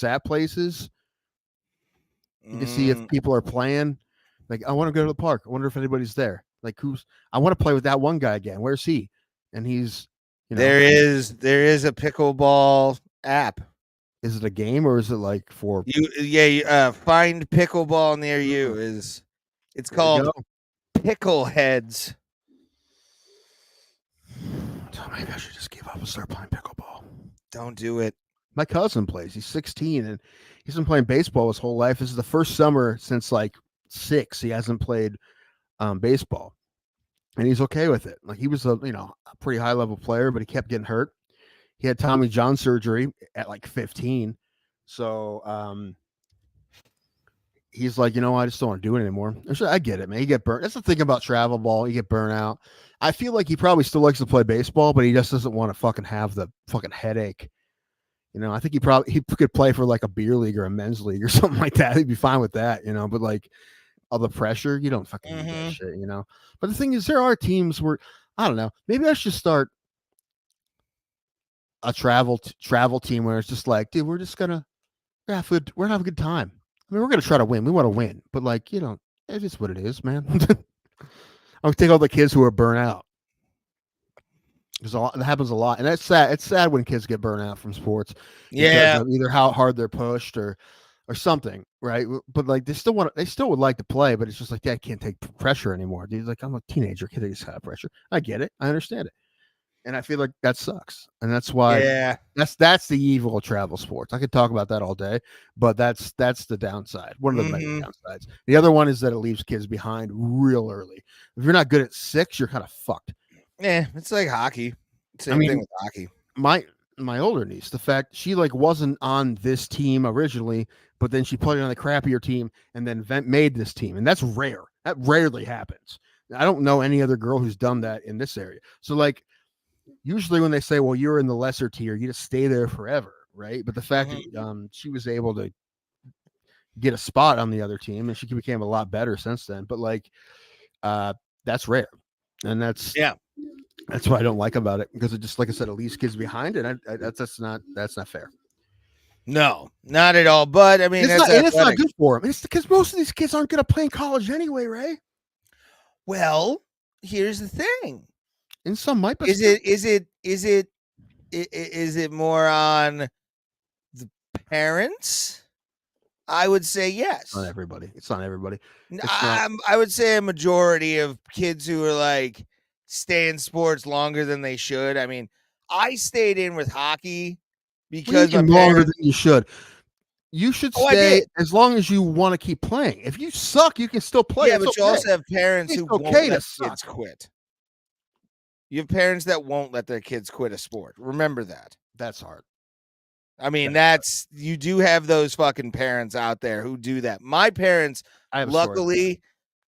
at places. You can see if people are playing. I want to go to the park. I wonder if anybody's there. I want to play with that one guy again. Where's he? And he's. There is a pickleball app. Is it a game or is it for you? Yeah, find pickleball near you. It's called Pickleheads. Maybe I should just give up and start playing pickleball. Don't do it. My cousin plays. He's 16 and he's been playing baseball his whole life. This is the first summer since 6 he hasn't played baseball, and he's okay with it. He was a pretty high level player, but he kept getting hurt. He had Tommy John surgery at 15. So he's I just don't want to do it anymore. I get it, man. You get burnt. That's the thing about travel ball. You get burnt out. I feel like he probably still likes to play baseball, but he just doesn't want to fucking have the fucking headache. I think he could play for a beer league or a men's league or something like that. He'd be fine with that, but all the pressure, you don't fucking need that shit, But the thing is, there are teams where, I don't know, maybe I should start a travel team where it's just dude, we're gonna have a good time. I mean, we're gonna try to win. We want to win, but it's just what it is, man. I'll take all the kids who are burnt out. That happens a lot, and that's sad. It's sad when kids get burnt out from sports. Yeah, either how hard they're pushed, or or something, right? But like they still would like to play, but it's just like, I can't take pressure anymore. Dude, like, I'm a teenager, can't take this kind of pressure. I get it, I understand it, and I feel like that sucks, and that's why that's the evil of travel sports. I could talk about that all day, but that's the downside. One of the many downsides. The other one is that it leaves kids behind real early. If you're not good at 6, you're kind of fucked. Yeah, it's like hockey. Same thing with hockey. My older niece, the fact she like wasn't on this team originally, but then she played on the crappier team and then made this team, and that's rare. That rarely happens. I don't know any other girl who's done that in this area. So like, usually when they say, well, you're in the lesser tier, you just stay there forever, right? But the fact that she was able to get a spot on the other team, and she became a lot better since then. But like, that's rare, and that's what I don't like about it, because it just, like I said, it leaves kids behind, and that's not fair. No, not at all. But I mean, it's not good for them. It's because most of these kids aren't going to play in college anyway, Ray. Well, here's the thing. And some might be. Is it more on the parents? I would say yes. It's not everybody. I would say a majority of kids who are like stay in sports longer than they should. I mean, I stayed in with hockey because longer than you should. You should stay as long as you want to keep playing. If you suck, you can still play. Yeah, but you also have parents who won't let kids quit. You have parents that won't let their kids quit a sport. Remember that. That's hard. I mean, you do have those fucking parents out there who do that. My parents, luckily,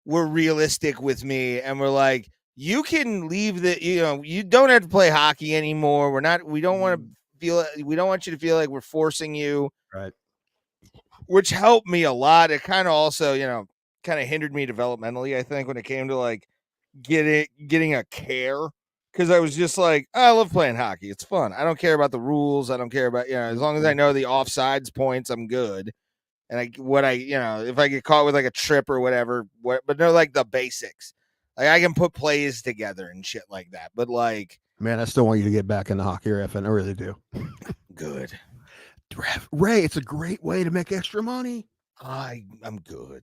were realistic with me and were like, you can leave you don't have to play hockey anymore. We don't want you to feel like we're forcing you. Right. Which helped me a lot. It kind of also, kind of hindered me developmentally, I think, when it came to like getting a care. Because I was just like, I love playing hockey. It's fun. I don't care about the rules. I don't care about, as long as I know the offsides points, I'm good. And if I get caught with like a trip or whatever, but they're like the basics. Like I can put plays together and shit like that. But like, man, I still want you to get back into hockey, Ref, I really do. Good. Ray, it's a great way to make extra money. I'm good.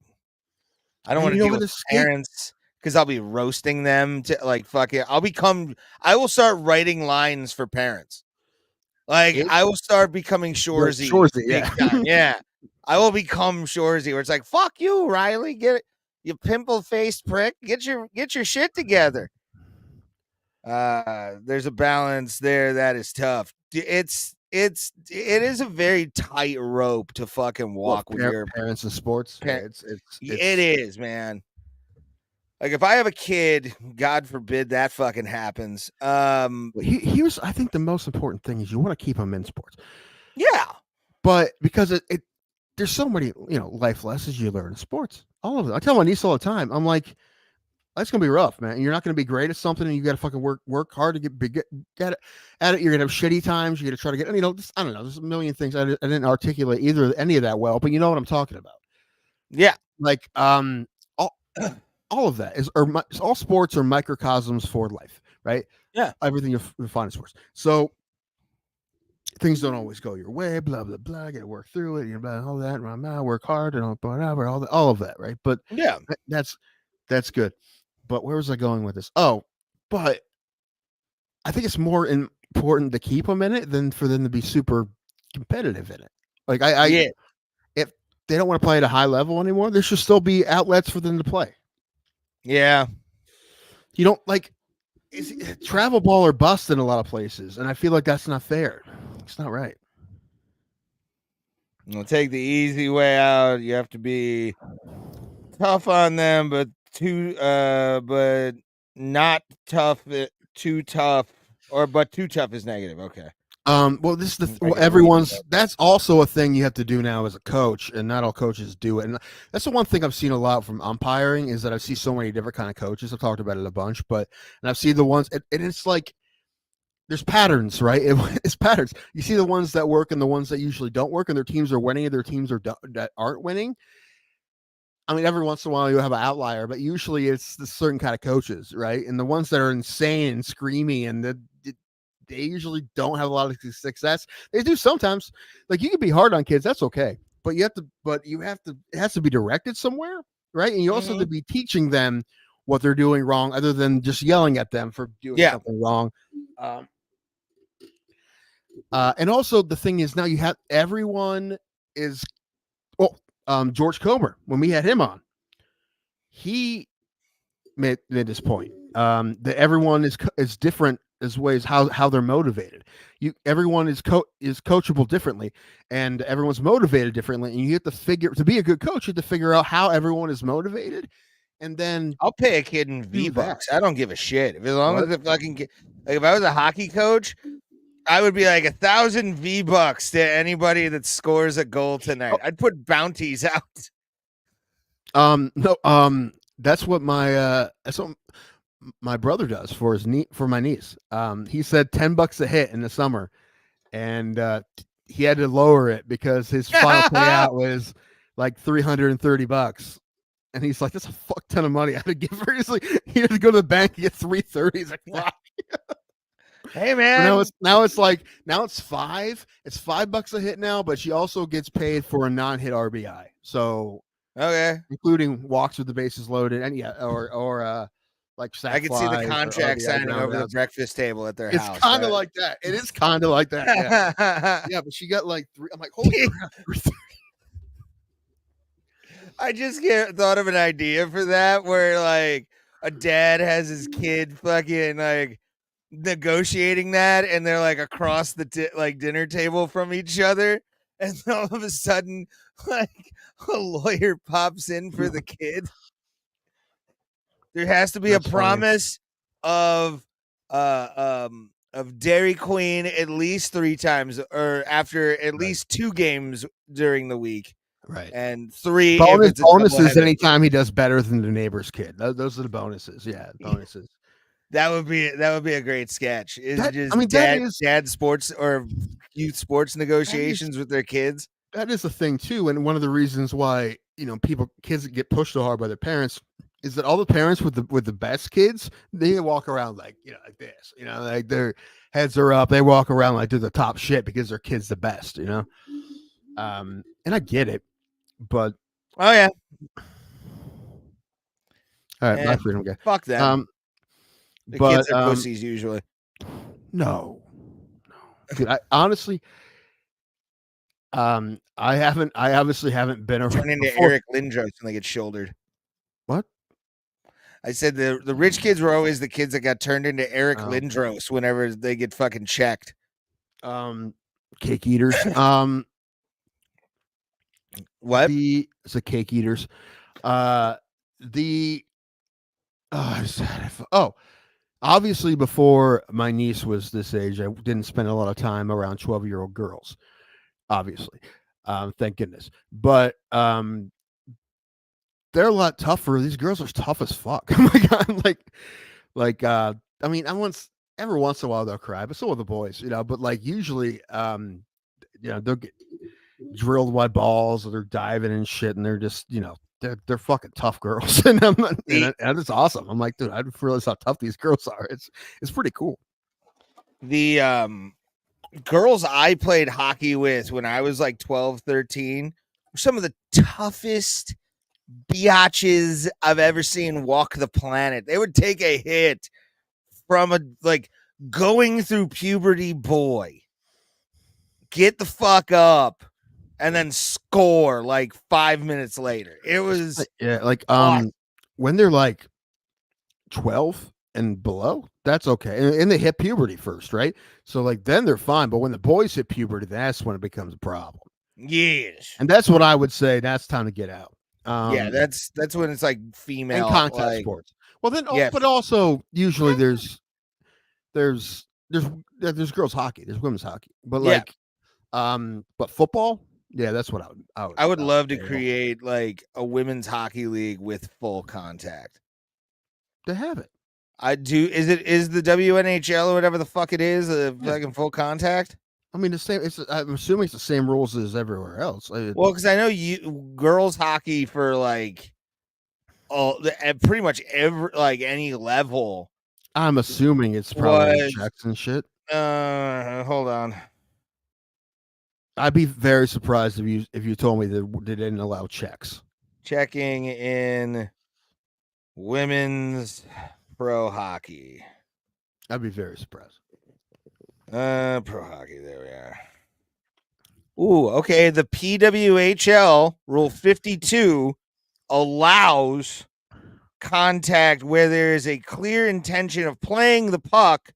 I don't want to deal with parents. Because I'll be roasting them to like fuck it. I will start writing lines for parents. Like I will start becoming Shorzy. Yeah. I will become Shorzy, where it's like, fuck you, Riley. Get it, you pimple faced prick. Get your shit together. There's a balance there that is tough. It is a very tight rope to fucking walk with your parents in sports. It is, man. Like if I have a kid, God forbid that fucking happens. Here's, I think the most important thing is you want to keep them in sports. Yeah. But because there's so many, life lessons you learn in sports. All of them. I tell my niece all the time, I'm like, that's going to be rough, man. You're not going to be great at something, and you got to fucking work hard to get at it. You're going to have shitty times. You're going to try to get, I don't know. There's a million things. I didn't articulate any of that well, but you know what I'm talking about. Yeah. Like, all of that all sports are microcosms for life, right? Yeah. Everything you find in sports. So things don't always go your way, blah, blah, blah. You got to work through it, all that, work hard, and whatever, all of that, right? But yeah, that's good. But where was I going with this? Oh, but I think it's more important to keep them in it than for them to be super competitive in it. Like if they don't want to play at a high level anymore, there should still be outlets for them to play. Yeah. You don't like travel ball or bust in a lot of places, and I feel like that's not fair. It's not right. You'll take the easy way out. You have to be tough on them, but not tough. Too tough, but too tough is negative. Okay. Well, this is that's also a thing you have to do now as a coach, and not all coaches do it. And that's the one thing I've seen a lot from umpiring is that I see so many different kind of coaches. I've talked about it a bunch, and I've seen the ones, and it's like there's patterns, right? It's patterns. You see the ones that work and the ones that usually don't work, and their teams are winning, and their teams that aren't winning. I mean, every once in a while you have an outlier, but usually it's the certain kind of coaches, right? And the ones that are insane and screamy and they usually don't have a lot of success. They do sometimes. Like you can be hard on kids, that's okay. but you have to. It has to be directed somewhere, right? And you also have to be teaching them what they're doing wrong, other than just yelling at them for doing something wrong. And also the thing is, now you have everyone is. George Comer, when we had him on, he made this point that everyone is different as ways how they're motivated. Everyone is coachable differently, and everyone's motivated differently. And you have to be a good coach, you have to figure out how everyone is motivated, and then I'll pay a kid in V-Bucks. I don't give a shit as long as if I was a hockey coach, I would be like 1,000 V-Bucks to anybody that scores a goal tonight. I'd put bounties out. No, that's what my brother does for my niece. He said $10 a hit in the summer, and he had to lower it because his final payout was like $330. And he's like, that's a fuck ton of money I had to give her. He's like, he had to go to the bank and get $330. He's like, fuck. Hey man, now it's $5. It's $5 a hit now, but she also gets paid for a non-hit RBI. So including walks with the bases loaded, and or like sack I can see the contract signing over the breakfast table at their house. It's kind of like that. It is kind of like that. Yeah. Yeah, but she got like 3. I'm like, holy crap. I just thought of an idea for that, where like a dad has his kid fucking like negotiating that, and they're like across the dinner table from each other, and all of a sudden like a lawyer pops in for the kid. There has to be a promise of Dairy Queen at least 3 times, or after at least 2 games during the week. Right. And 3 bonuses anytime he does better than the neighbor's kid. Those are the bonuses. Yeah, bonuses. That would be a great sketch. Dad sports or youth sports negotiations with their kids. That is a thing too, and one of the reasons why kids get pushed so hard by their parents is that all the parents with the best kids, they walk around like like this, like their heads are up, they walk around like they're the top shit because their kid's the best, and I get it, but all right, my freedom guy. Fuck them. The kids are pussies usually. No. Dude, I honestly, I obviously haven't been around. Turn into Eric Lindros when they get shouldered. What? I said the rich kids were always the kids that got turned into Eric Lindros whenever they get fucking checked. Cake eaters. What? It's a cake eaters. Obviously, before my niece was this age, I didn't spend a lot of time around 12-year-old girls. Obviously, thank goodness. But they're a lot tougher. These girls are tough as fuck. Oh my god! I mean, every once in a while they'll cry, but so will the boys, But like usually, they'll get drilled by balls, or they're diving and shit, and they're just, they're fucking tough girls, and and it's awesome. I'm like, dude, I didn't realize how tough these girls are. It's pretty cool. The girls I played hockey with when I was like 12, 13 were some of the toughest biatches I've ever seen walk the planet. They would take a hit from a going through puberty boy, get the fuck up, and then score like 5 minutes later. It was when they're like 12 and below, that's okay. And they hit puberty first, right? So like then they're fine. But when the boys hit puberty, that's when it becomes a problem. Yes. And that's what I would say. That's time to get out. That's when it's like female and contact sports. Well, then, but also usually there's girls hockey, there's women's hockey, but but football, that's what I would love to create like a women's hockey league with full contact. To have it, I do. Is the WNHL or whatever the fuck it is fucking full contact? I mean, the same. I'm assuming it's the same rules as everywhere else. Well, because I know girls hockey for pretty much any level. I'm assuming it's probably checks and shit. Hold on. I'd be very surprised if you told me that they didn't allow checks. Checking in women's pro hockey. I'd be very surprised. Pro hockey. There we are. Ooh, okay. The PWHL Rule 52 allows contact where there is a clear intention of playing the puck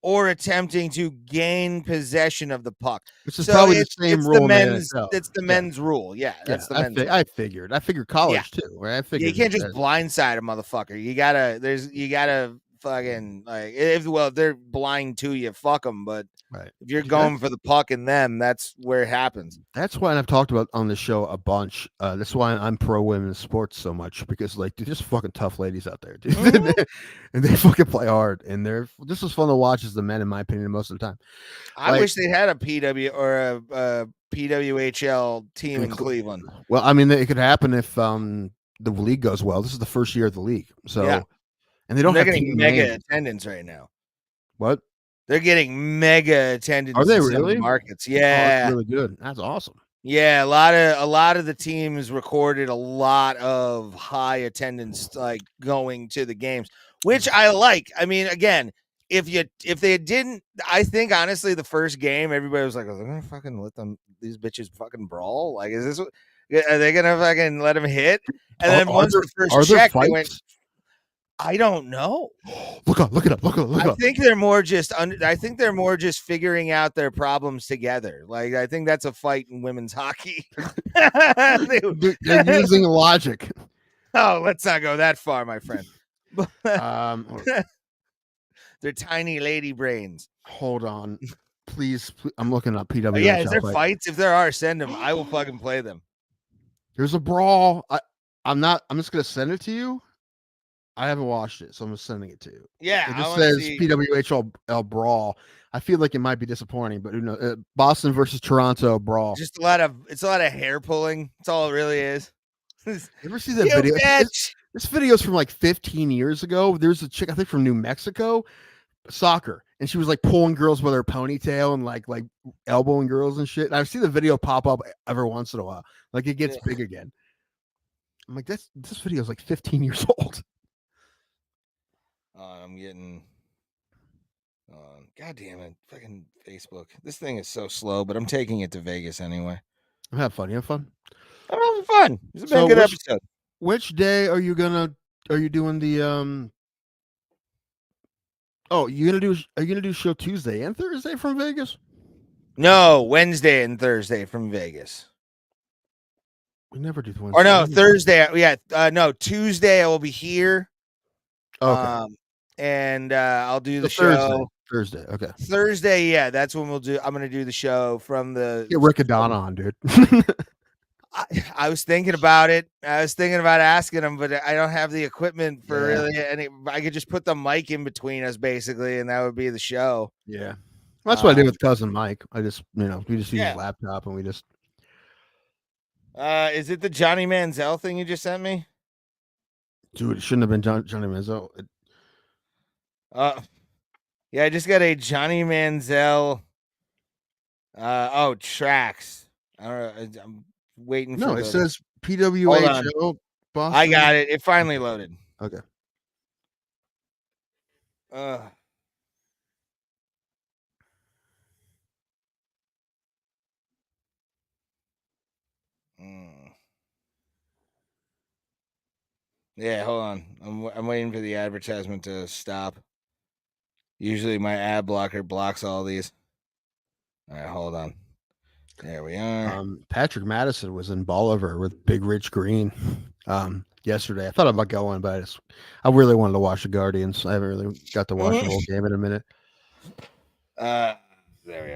or attempting to gain possession of the puck. Which is probably the same rule. It's the men's rule. Yeah, that's the men's. I figured college too, right? I figured you can't just blindside a motherfucker. You gotta fucking like if they're blind to you, fuck them. But right. If you're going for the puck and them, that's where it happens. That's why I've talked about on the show a bunch. That's why I'm pro women's sports so much, because like dude, there's fucking tough ladies out there, dude. And they fucking play hard, and they're just as fun to watch as the men, in my opinion, most of the time. I wish they had a PW or a PWHL team in Cleveland. Well, I mean, it could happen if the league goes well. This is the first year of the league, so and they're getting mega attendance right now. What? They're getting mega attendance. Are they really? Markets, Oh, yeah, that's really good. That's awesome. Yeah, a lot of the teams recorded a lot of high attendance, like going to the games, which I like. I mean, again, if they didn't, I think honestly, the first game, everybody was like, "Are they gonna fucking let these bitches fucking brawl? Like, are they gonna fucking let them hit?" And then once the first check, they went. I don't know. Look it up. I think they're more just. I think they're more just figuring out their problems together. Like I think that's a fight in women's hockey. They're using logic. Oh, let's not go that far, my friend. They're tiny lady brains. Hold on, please. I'm looking up PWHL. Yeah, is there fights? If there are, send them. I will fucking play them. There's a brawl. I'm just gonna send it to you. I haven't watched it, so I'm just sending it to you. Yeah, it just says PWHL brawl. I feel like it might be disappointing, but who knows? Boston versus Toronto brawl. Just it's a lot of hair pulling. That's all it really is. You ever see that video? This video's from like 15 years ago. There's a chick, I think from New Mexico, soccer, and she was like pulling girls with her ponytail and like elbowing girls and shit. And I see the video pop up every once in a while. Like it gets big again. I'm like, this video is like 15 years old. I'm getting God damn it, fucking Facebook. This thing is so slow, but I'm taking it to Vegas anyway. I'm having fun. You have fun? I'm having fun. It's been a good episode. Which day are you doing the are you gonna do show Tuesday and Thursday from Vegas? No, Wednesday and Thursday from Vegas. We never do Wednesday. Or no, Thursday. Yeah, no, Tuesday I will be here. Okay. And I'll do the show Thursday. Okay. Thursday, yeah, that's when I'm gonna do the show from the. Get Rick and Donna on, dude. I was thinking about it. I was thinking about asking him, but I don't have the equipment for really. And I could just put the mic in between us, basically, and that would be the show. Yeah, well, that's what I did with cousin Mike. I just, we just use his laptop and we just. Is it the Johnny Manziel thing you just sent me? Dude, it shouldn't have been Johnny Manziel. Yeah, I just got a Johnny Manziel. Tracks. I don't know. I'm waiting for. No, it says PWHL Boston. I got it. It finally loaded. Okay. Yeah, hold on. I'm waiting for the advertisement to stop. Usually my ad blocker blocks all these. All right, hold on. There we are. Patrick Madison was in Bolivar with Big Rich Green yesterday. I thought about going, but I really wanted to watch the Guardians. I haven't really got to watch the whole game in a minute. There we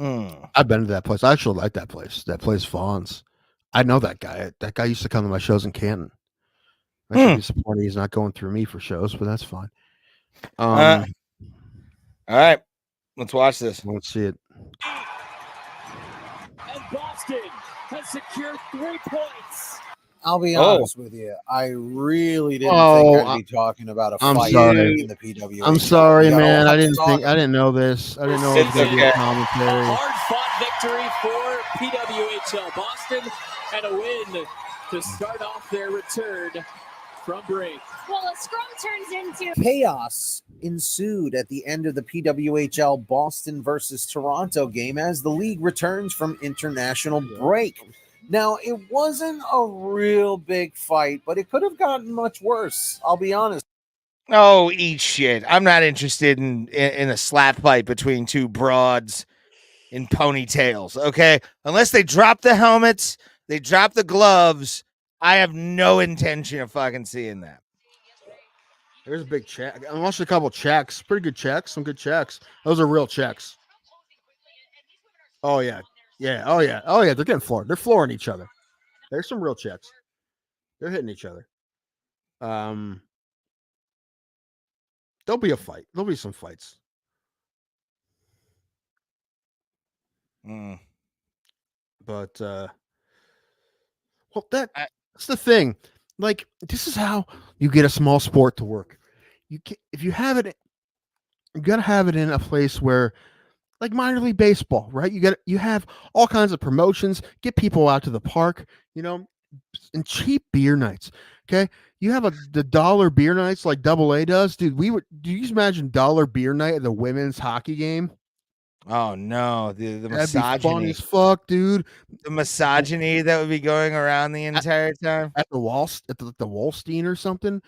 are. I've been to that place. I actually like that place. That place, Vaughn's. I know that guy. That guy used to come to my shows in Canton. I should be disappointed he's not going through me for shows, but that's fine. All right, let's watch this. Let's see it. And Boston has secured 3 points. I'll be Oh. honest with you. I really didn't Oh, think I'd be talking about a I'm fight sorry. in the PWA. I'm sorry, We got a man. lot I to didn't talk I didn't know this. I didn't know it was It's going to be a okay. commentary. Hard-fought victory for PWHL Boston and a win to start off their return from break. Well, a scrum turns into Chaos ensued at the end of the PWHL Boston versus Toronto game as the league returns from international break. Now, it wasn't a real big fight, but it could have gotten much worse. I'll be honest. Oh, eat shit. I'm not interested in a slap fight between two broads in ponytails, okay? Unless they drop the helmets, they drop the gloves, I have no intention of fucking seeing that. There's a big check. I watched a couple checks. Pretty good checks. Some good checks. Those are real checks. Oh, yeah. Yeah. Oh, yeah. Oh, yeah. They're getting floored. They're flooring each other. There's some real checks. They're hitting each other. There'll be a fight. There'll be some fights. But well, that's the thing. Like, this is how you get a small sport to work. If you have it, you gotta have it in a place where, like minor league baseball, right? You have all kinds of promotions, get people out to the park, and cheap beer nights. Okay. You have the dollar beer nights like AA does, dude. Do you imagine dollar beer night at the women's hockey game? Oh no, the That'd misogyny. be fun as fuck, dude. The misogyny that would be going around the entire time at the Wallstein or something.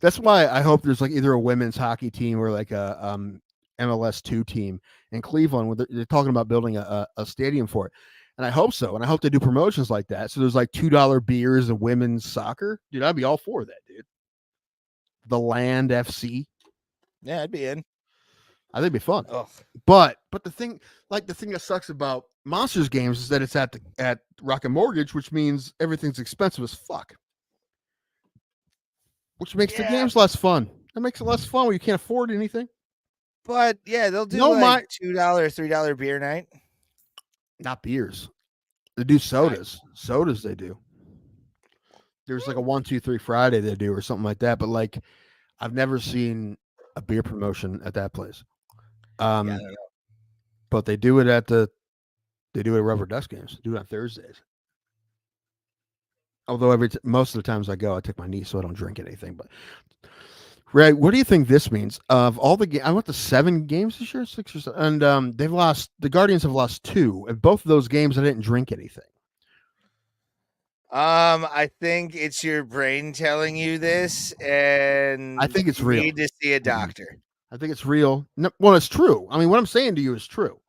That's why I hope there's like either a women's hockey team or like a MLS 2 team in Cleveland where they're talking about building a stadium for it. And I hope so. And I hope they do promotions like that. So there's like $2 beers and women's soccer. Dude, I'd be all for that, dude. The Land FC. Yeah, I'd be in. I think it'd be fun. Ugh. But the thing that sucks about Monsters games is that it's at Rocket Mortgage, which means everything's expensive as fuck. Which makes the games less fun. That makes it less fun when you can't afford anything. But yeah, they'll do $2, $3 beer night. Not beers. They do sodas. Sodas they do. There's like a 1, 2, 3 Friday they do or something like that. But like, I've never seen a beer promotion at that place. I don't know. But they do it at Rubber Ducks games. They do it on Thursdays. Although most of the times I go, I take my niece, so I don't drink anything. But Ray, what do you think this means? Of all the games, I went to 7 games this year, 6 or 7, and they've lost. The Guardians have lost 2, and both of those games I didn't drink anything. I think it's your brain telling you this, and I think it's real. You need to see a doctor. I think it's real. No, well, it's true. I mean, what I'm saying to you is true.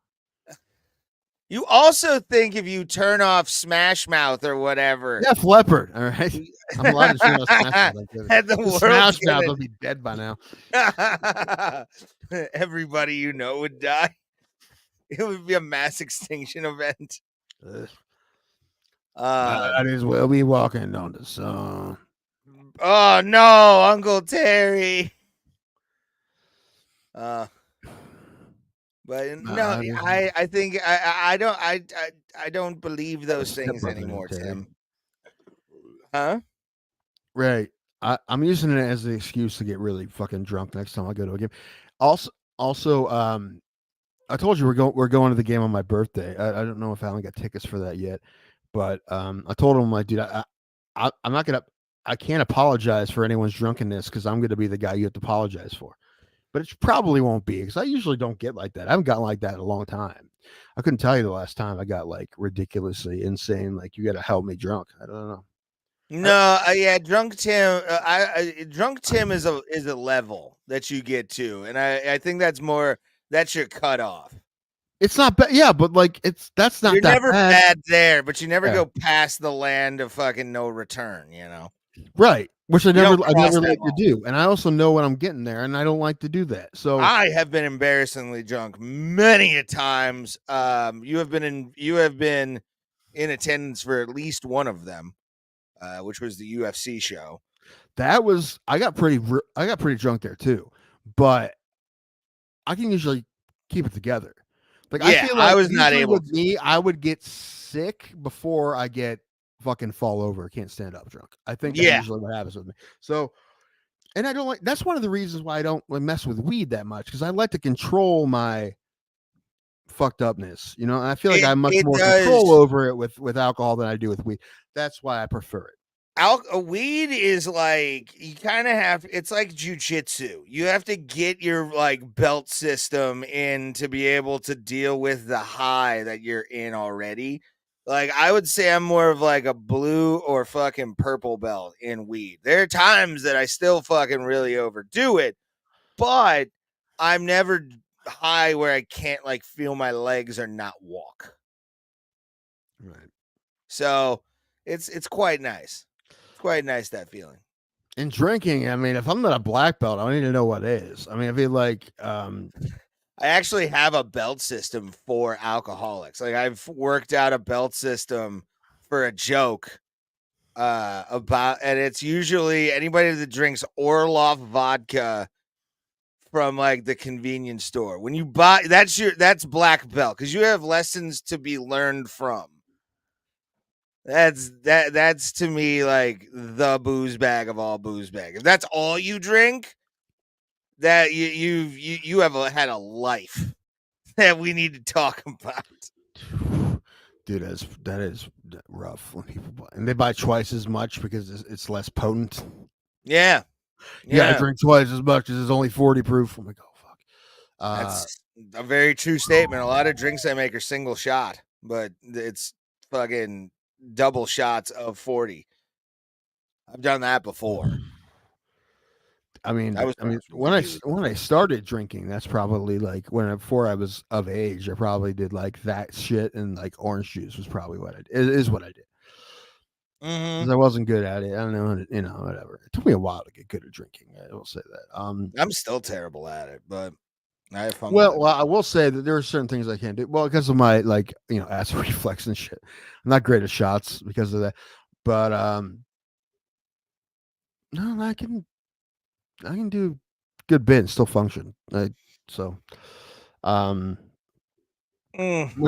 You also think if you turn off Smash Mouth or whatever, Def Leppard, all right. I'm allowed to turn off Smash Mouth. Smash Mouth will be dead by now. Everybody you know would die. It would be a mass extinction event. Might as well be walking on the sun. Oh no, Uncle Terry. But no, I think I don't believe those things anymore, Tim. Huh? Right. I'm using it as an excuse to get really fucking drunk next time I go to a game. Also, I told you we're going to the game on my birthday. I don't know if Alan got tickets for that yet, but I told him, like, dude, I'm not gonna. I can't apologize for anyone's drunkenness because I'm gonna be the guy you have to apologize for. But it probably won't be because I usually don't get like that. I haven't gotten like that in a long time. I couldn't tell you the last time I got like ridiculously insane. Like, you got to help me drunk. I don't know. No, yeah, drunk Tim. Drunk Tim is a level that you get to, and I think that's your cutoff. It's not bad, yeah, but like that's not. You're that never bad there, but you never Yeah. go past the land of fucking no return. You know, Right, which I never like that to do, and I also know when I'm getting there, and I don't like to do that. So I have been embarrassingly drunk many a times. You have been in attendance for at least one of them, which was the UFC show. I got pretty drunk there too, but I can usually keep it together. Like, Yeah, I feel like I was not usually able with me, I would get sick before I get fucking fall over, can't stand up drunk. I think that's usually what happens with me. So, and I don't like. That's one of the reasons why I don't mess with weed that much, because I like to control my fucked upness. You know, and I feel like I have much more control over it with alcohol than I do with weed. That's why I prefer it. Weed is like, you kind of have, it's like jujitsu. You have to get your like belt system in to be able to deal with the high that you're in already. Like, I would say I'm more of like a blue or fucking purple belt in weed. There are times that I still fucking really overdo it, but I'm never high where I can't like feel my legs or not walk. Right. So it's quite nice. Quite nice, that feeling. And drinking, I mean, if I'm not a black belt, I don't need to know what it is. I mean, I feel like I actually have a belt system for alcoholics. Like, I've worked out a belt system for a joke about, and it's usually anybody that drinks Orloff vodka from like the convenience store. When you buy, that's black belt, because you have lessons to be learned from. That's to me like the booze bag of all booze bag. If that's all you drink, that you have had a life that we need to talk about. Dude, that is rough when people buy, and they buy twice as much because it's less potent. Yeah. I drink twice as much as it's only 40 proof. I'm like, oh fuck. That's a very true statement. A lot of drinks I make are single shot, but it's fucking double shots of 40. I've done that before. I mean, when I started drinking, that's probably like before I was of age. I probably did like that shit, and like orange juice was probably what I did. It is what I did. Because I wasn't good at it. I don't know, whatever. It took me a while to get good at drinking. I will say that. I'm still terrible at it, but I have fun. Well, I will say that there are certain things I can't do. Well, because of my acid reflex and shit. I'm not great at shots because of that. But no, I can do good bit and still function. Which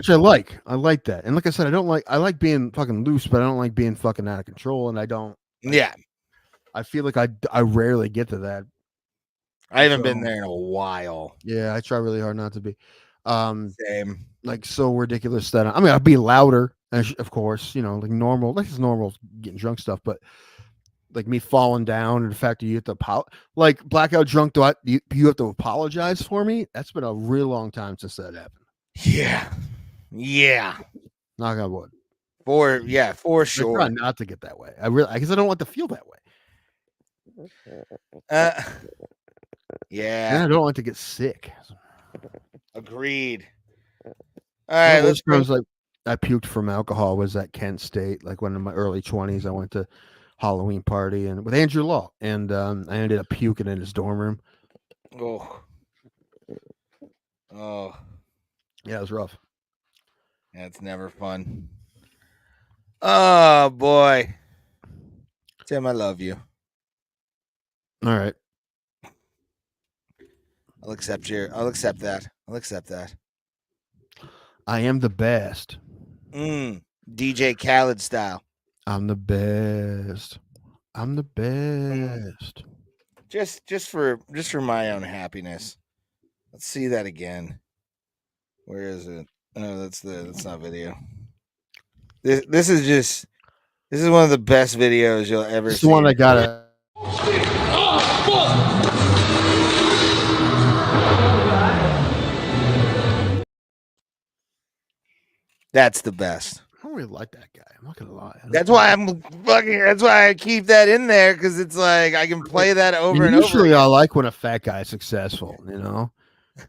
I like. I like that. And like I said, I like being fucking loose, but I don't like being fucking out of control. And I don't. Yeah. I feel like I rarely get to that. I haven't been there in a while. Yeah, I try really hard not to be. Same. Like, so ridiculous that I'll be louder, of course, like normal. Like, it's normal getting drunk stuff, but like me falling down and the fact that you have to like blackout drunk, you have to apologize for me. That's been a real long time since that happened. Yeah. Knock on wood. For sure. I try not to get that way. Because I don't want to feel that way. Yeah. And I don't want to get sick. Agreed. All right. I puked from alcohol was at Kent State. Like, when in my early 20s, I went to Halloween party and with Andrew Law, and I ended up puking in his dorm room. Oh. Yeah, it was rough. Yeah, it's never fun. Oh boy. Tim, I love you. All right. I'll accept that. I am the best. DJ Khaled style. I'm the best. Just for my own happiness. Let's see that again. Where is it? Oh, that's not video. This is one of the best videos you'll ever see. It's the one I got. That's the best. I don't really like that guy. I'm not gonna lie. That's why I keep that in there, because it's like I can play that over and over. Usually, I like when a fat guy is successful.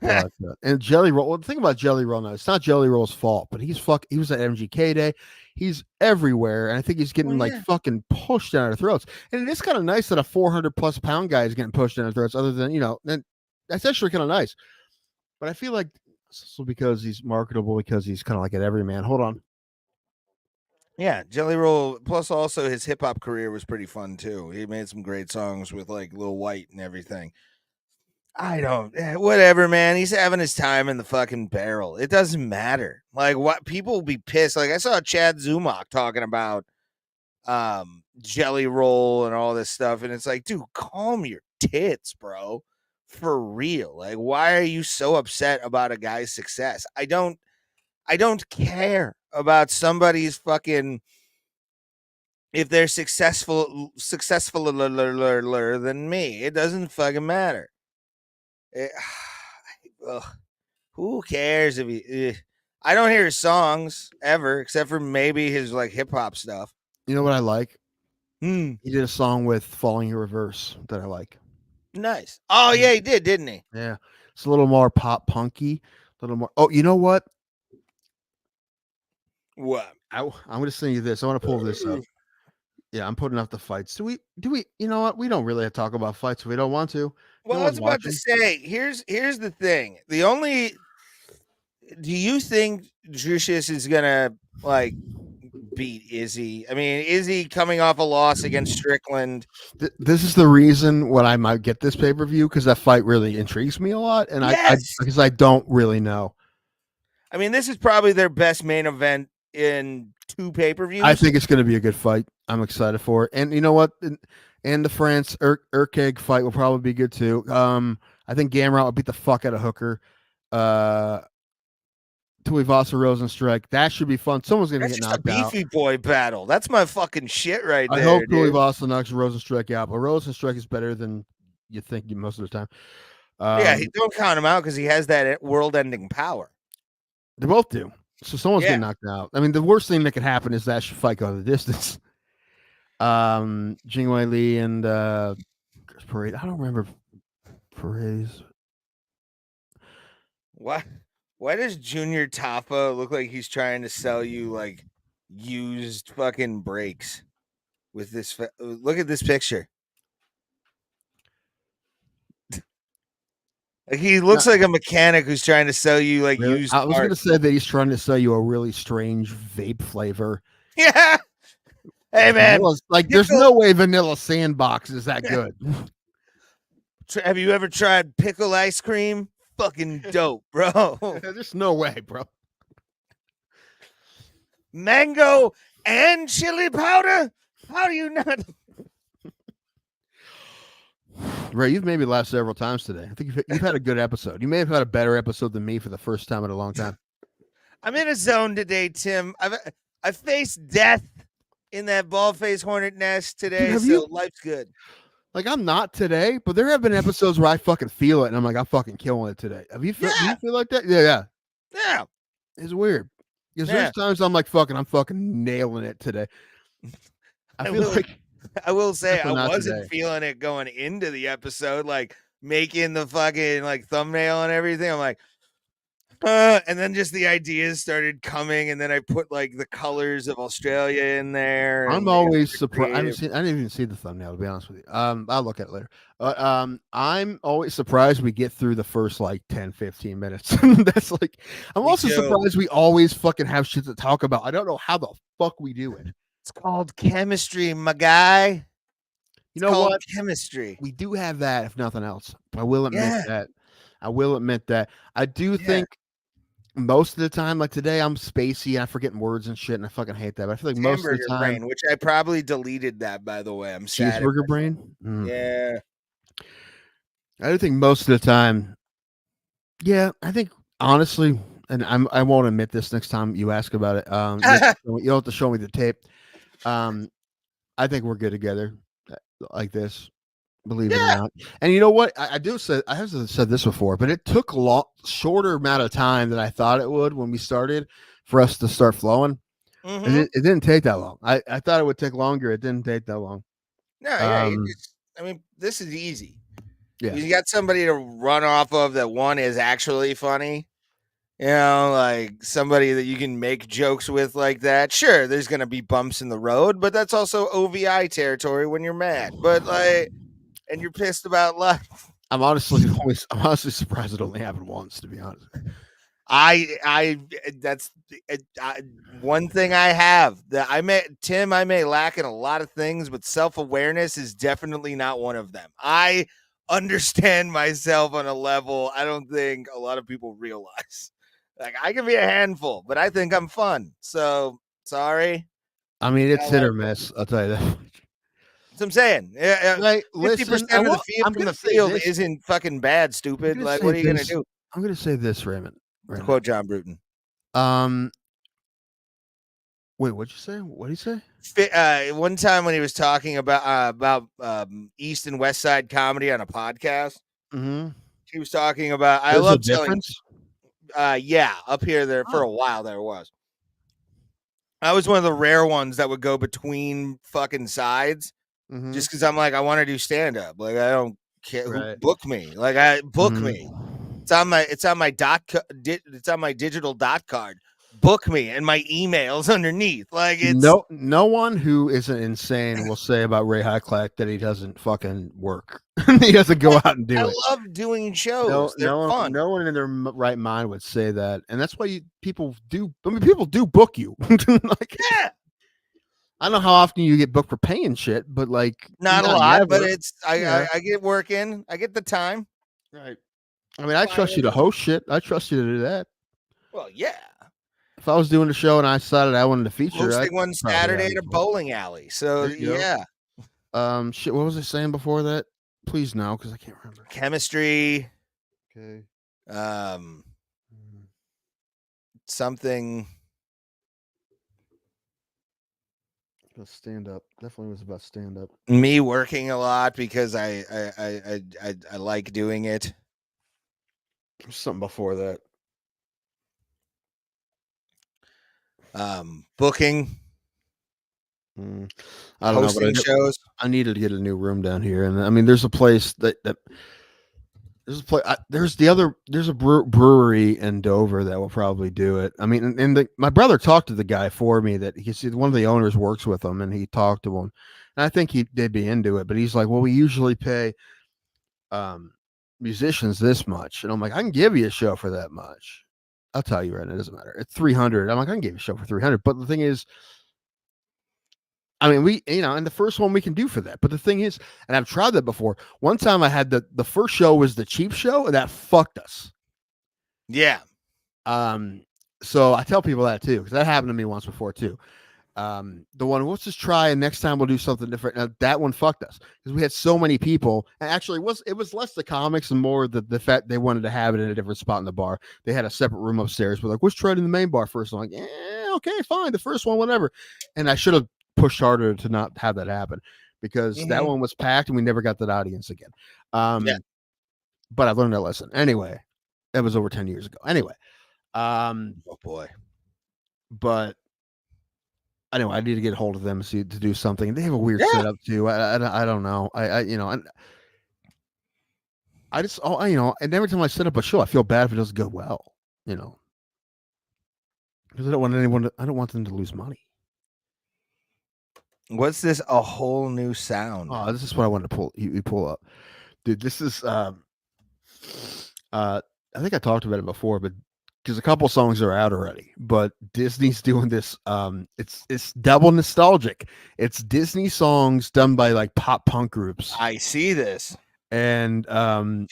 But, and Jelly Roll. Well, the thing about Jelly Roll now, it's not Jelly Roll's fault, but he was at MGK Day. He's everywhere, and I think he's getting fucking pushed down our throats. And it is kind of nice that a 400+ pound guy is getting pushed down our throats. Other than that's actually kind of nice. But I feel like it's also because he's marketable, because he's kind of like an everyman. Hold on. Yeah, Jelly Roll. Plus, also his hip hop career was pretty fun too. He made some great songs with like Lil White and everything. Whatever, man. He's having his time in the fucking barrel. It doesn't matter. Like, what people will be pissed. Like, I saw Chad Zumach talking about jelly roll and all this stuff. And it's like, dude, calm your tits, bro. For real. Like, why are you so upset about a guy's success? I don't care about somebody's fucking, if they're successful than me. It doesn't fucking matter. Who cares if he I don't hear his songs ever, except for maybe his like hip hop stuff. You know what I like? He did a song with Falling in Reverse that I like. Nice. Oh yeah, he did, didn't he? Yeah. It's a little more pop punky, a little more. Oh, you know what? What? I'm going to sing you this. I want to pull this up. Yeah, I'm putting up the fights. Do we, you know what? We don't really talk about fights if we don't want to. Well, I was about to say, here's the thing. Do you think Drucius is gonna like beat Izzy? I mean, Izzy coming off a loss against Strickland. This is the reason what I might get this pay-per-view, because that fight really intrigues me a lot, and because I don't really know. I mean, this is probably their best main event in 2 pay-per-views. I think it's going to be a good fight. I'm excited for it. And you know what? And the France Urkeg fight will probably be good too. I think Gamrot will beat the fuck out of Hooker. Tuivasa Rosenstrike. That should be fun. Someone's going to get knocked out. That's just a beefy boy battle. That's my fucking shit right there. I hope Tuivasa knocks Rosenstrike out, but Rosenstrike is better than you think most of the time. Yeah, don't count him out because he has that world-ending power. They both do. So someone's getting knocked out. I mean, the worst thing that could happen is that fight go the distance. Jingwei Li and Parade. I don't remember Parade's. Why does Junior Tafa look like he's trying to sell you like used fucking brakes with this? Look at this picture. Like he looks like a mechanic who's trying to sell you like used. I was going to say that he's trying to sell you a really strange vape flavor. Yeah. Hey man, like there's no way Vanilla Sandbox is that good. Have you ever tried pickle ice cream? Fucking dope, bro. There's no way, bro. Mango and chili powder? How do you not? Ray, you've made me laugh several times today. I think you've had a good episode. You may have had a better episode than me for the first time in a long time. I'm in a zone today, Tim. I faced death in that bald-faced hornet nest today, so life's good. Like, I'm not today, but there have been episodes where I fucking feel it, and I'm like, I'm fucking killing it today. Do you feel like that? Yeah. It's weird. Because there's times I'm like, I'm fucking nailing it today. I will say I wasn't feeling it going into the episode, like making the fucking like thumbnail and everything. I'm like, and then just the ideas started coming, and then I put like the colors of Australia in there. I'm always surprised. I didn't even see the thumbnail, to be honest with you. I'll look at it later. I'm always surprised we get through the first like 10, 15 minutes. That's like, I'm also surprised we always fucking have shit to talk about. I don't know how the fuck we do it. It's called chemistry, my guy. You know what? Chemistry. We do have that, if nothing else. I will admit that. I do think most of the time, like today, I'm spacey and I'm forgetting words and shit, and I fucking hate that. But I feel like most of the time, brain, which I probably deleted that, by the way. I'm sad. Cheeseburger brain. Yeah. I do think most of the time. Yeah, I think honestly, and I won't admit this next time you ask about it. You'll have to show me the tape. I think we're good together, like this. Believe it or not. And you know what? I have said this before, but it took a shorter amount of time than I thought it would when we started for us to start flowing. Mm-hmm. It didn't take that long. I thought it would take longer. It didn't take that long. No, I mean, this is easy. Yeah. You got somebody to run off of that one is actually funny. You know, like somebody that you can make jokes with like that. Sure, there's going to be bumps in the road, but that's also OVI territory when you're mad. But like, and you're pissed about life. I'm honestly surprised it only happened once, to be honest. That's one thing I have that I may lack in a lot of things, but self-awareness is definitely not one of them. I understand myself on a level I don't think a lot of people realize. Like I can be a handful, but I think I'm fun. So sorry. I mean, it's I hit like or miss. I'll tell you that. That's what I'm saying. Yeah, Like, 50% listen, of the field I'm from gonna the say field this. isn't fucking bad, I'm stupid. gonna Like, say what are you gonna this. do? I'm gonna say this, Raymond. To quote John Bruton. Wait, what'd you say? What did he say? One time when he was talking about East and West Side comedy on a podcast, he was talking about. I There's a love telling. difference. Yeah, up here there for a while there was. I was one of the rare ones that would go between fucking sides, just because I'm like I want to do stand up. Like I don't care who book me. Like I book me. It's on my it's on my digital dot card. Book me and my emails underneath. Like it's no one who isn't insane will say about Ray Hyclak that he doesn't fucking work. He doesn't go out and do it. I love doing shows. They're fun. No one in their right mind would say that, and that's why people do. I mean, people do book you. Like, yeah. I don't know how often you get booked for paying shit, but like not a lot. Never. But it's I get work in. I get the time. Right. I mean, I trust you to host shit. I trust you to do that. Well, yeah. If I was doing a show and I decided I wanted to feature, hosting one Saturday at a bowling alley. So yeah. Shit. What was I saying before that? Please no, because I can't remember. Chemistry. Okay. Something. Stand up. Definitely was about stand up. Me working a lot because I like doing it. Something before that. Booking. I don't know, but shows. I needed to get a new room down here, and I mean, there's a place that there's a place. There's a brewery in Dover that will probably do it. I mean, and my brother talked to the guy for me that one of the owners works with him, and he talked to him, and I think they'd be into it. But he's like, well, we usually pay musicians this much, and I'm like, I can give you a show for that much. I'll tell you right now, it doesn't matter. It's $300. I'm like, I can give you a show for $300. But the thing is, I mean, and the first one we can do for that. But the thing is, and I've tried that before. One time I had the first show was the cheap show, and that fucked us. Yeah. So I tell people that too, because that happened to me once before too. The one, let's just try, and next time we'll do something different. Now, that one fucked us because we had so many people, and actually it was less the comics and more the fact they wanted to have it in a different spot in the bar. They had a separate room upstairs. We're like, let's try it in the main bar first. I'm like, yeah, okay, fine, the first one, whatever. And I should have pushed harder to not have that happen because that one was packed and we never got that audience again. Yeah. But I learned that lesson anyway. That was over 10 years ago. Anyway, oh boy. But anyway, I need to get a hold of them to do something. They have a weird setup too. I don't know. I just and every time I set up a show, I feel bad if it doesn't go well. Because I don't want them to lose money. What's this? A whole new sound. Oh, this is what I wanted to pull up, dude. This is I think I talked about it before, but because a couple songs are out already, but Disney's doing this. It's double nostalgic. It's Disney songs done by like pop punk groups. I see this. And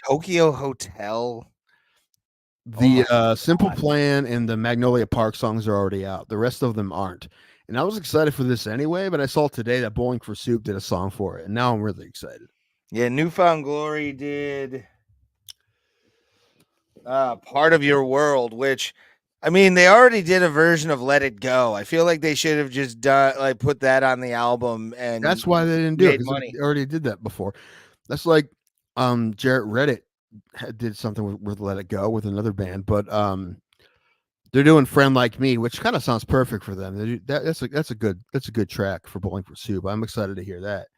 Tokyo Hotel. The Simple Plan and the Magnolia Park songs are already out. The rest of them aren't. And I was excited for this anyway, but I saw today that Bowling for Soup did a song for it, and now I'm really excited. Yeah, Newfound Glory did Part of Your World, which, I mean, they already did a version of Let It Go. I feel like they should have just put that on the album, and that's why they didn't do it. Money. They already did that before. That's like Jarrett Redditt did something with Let It Go with another band, but they're doing Friend Like Me, which kind of sounds perfect for them. That's a good track for Bowling for Soup. I'm excited to hear that.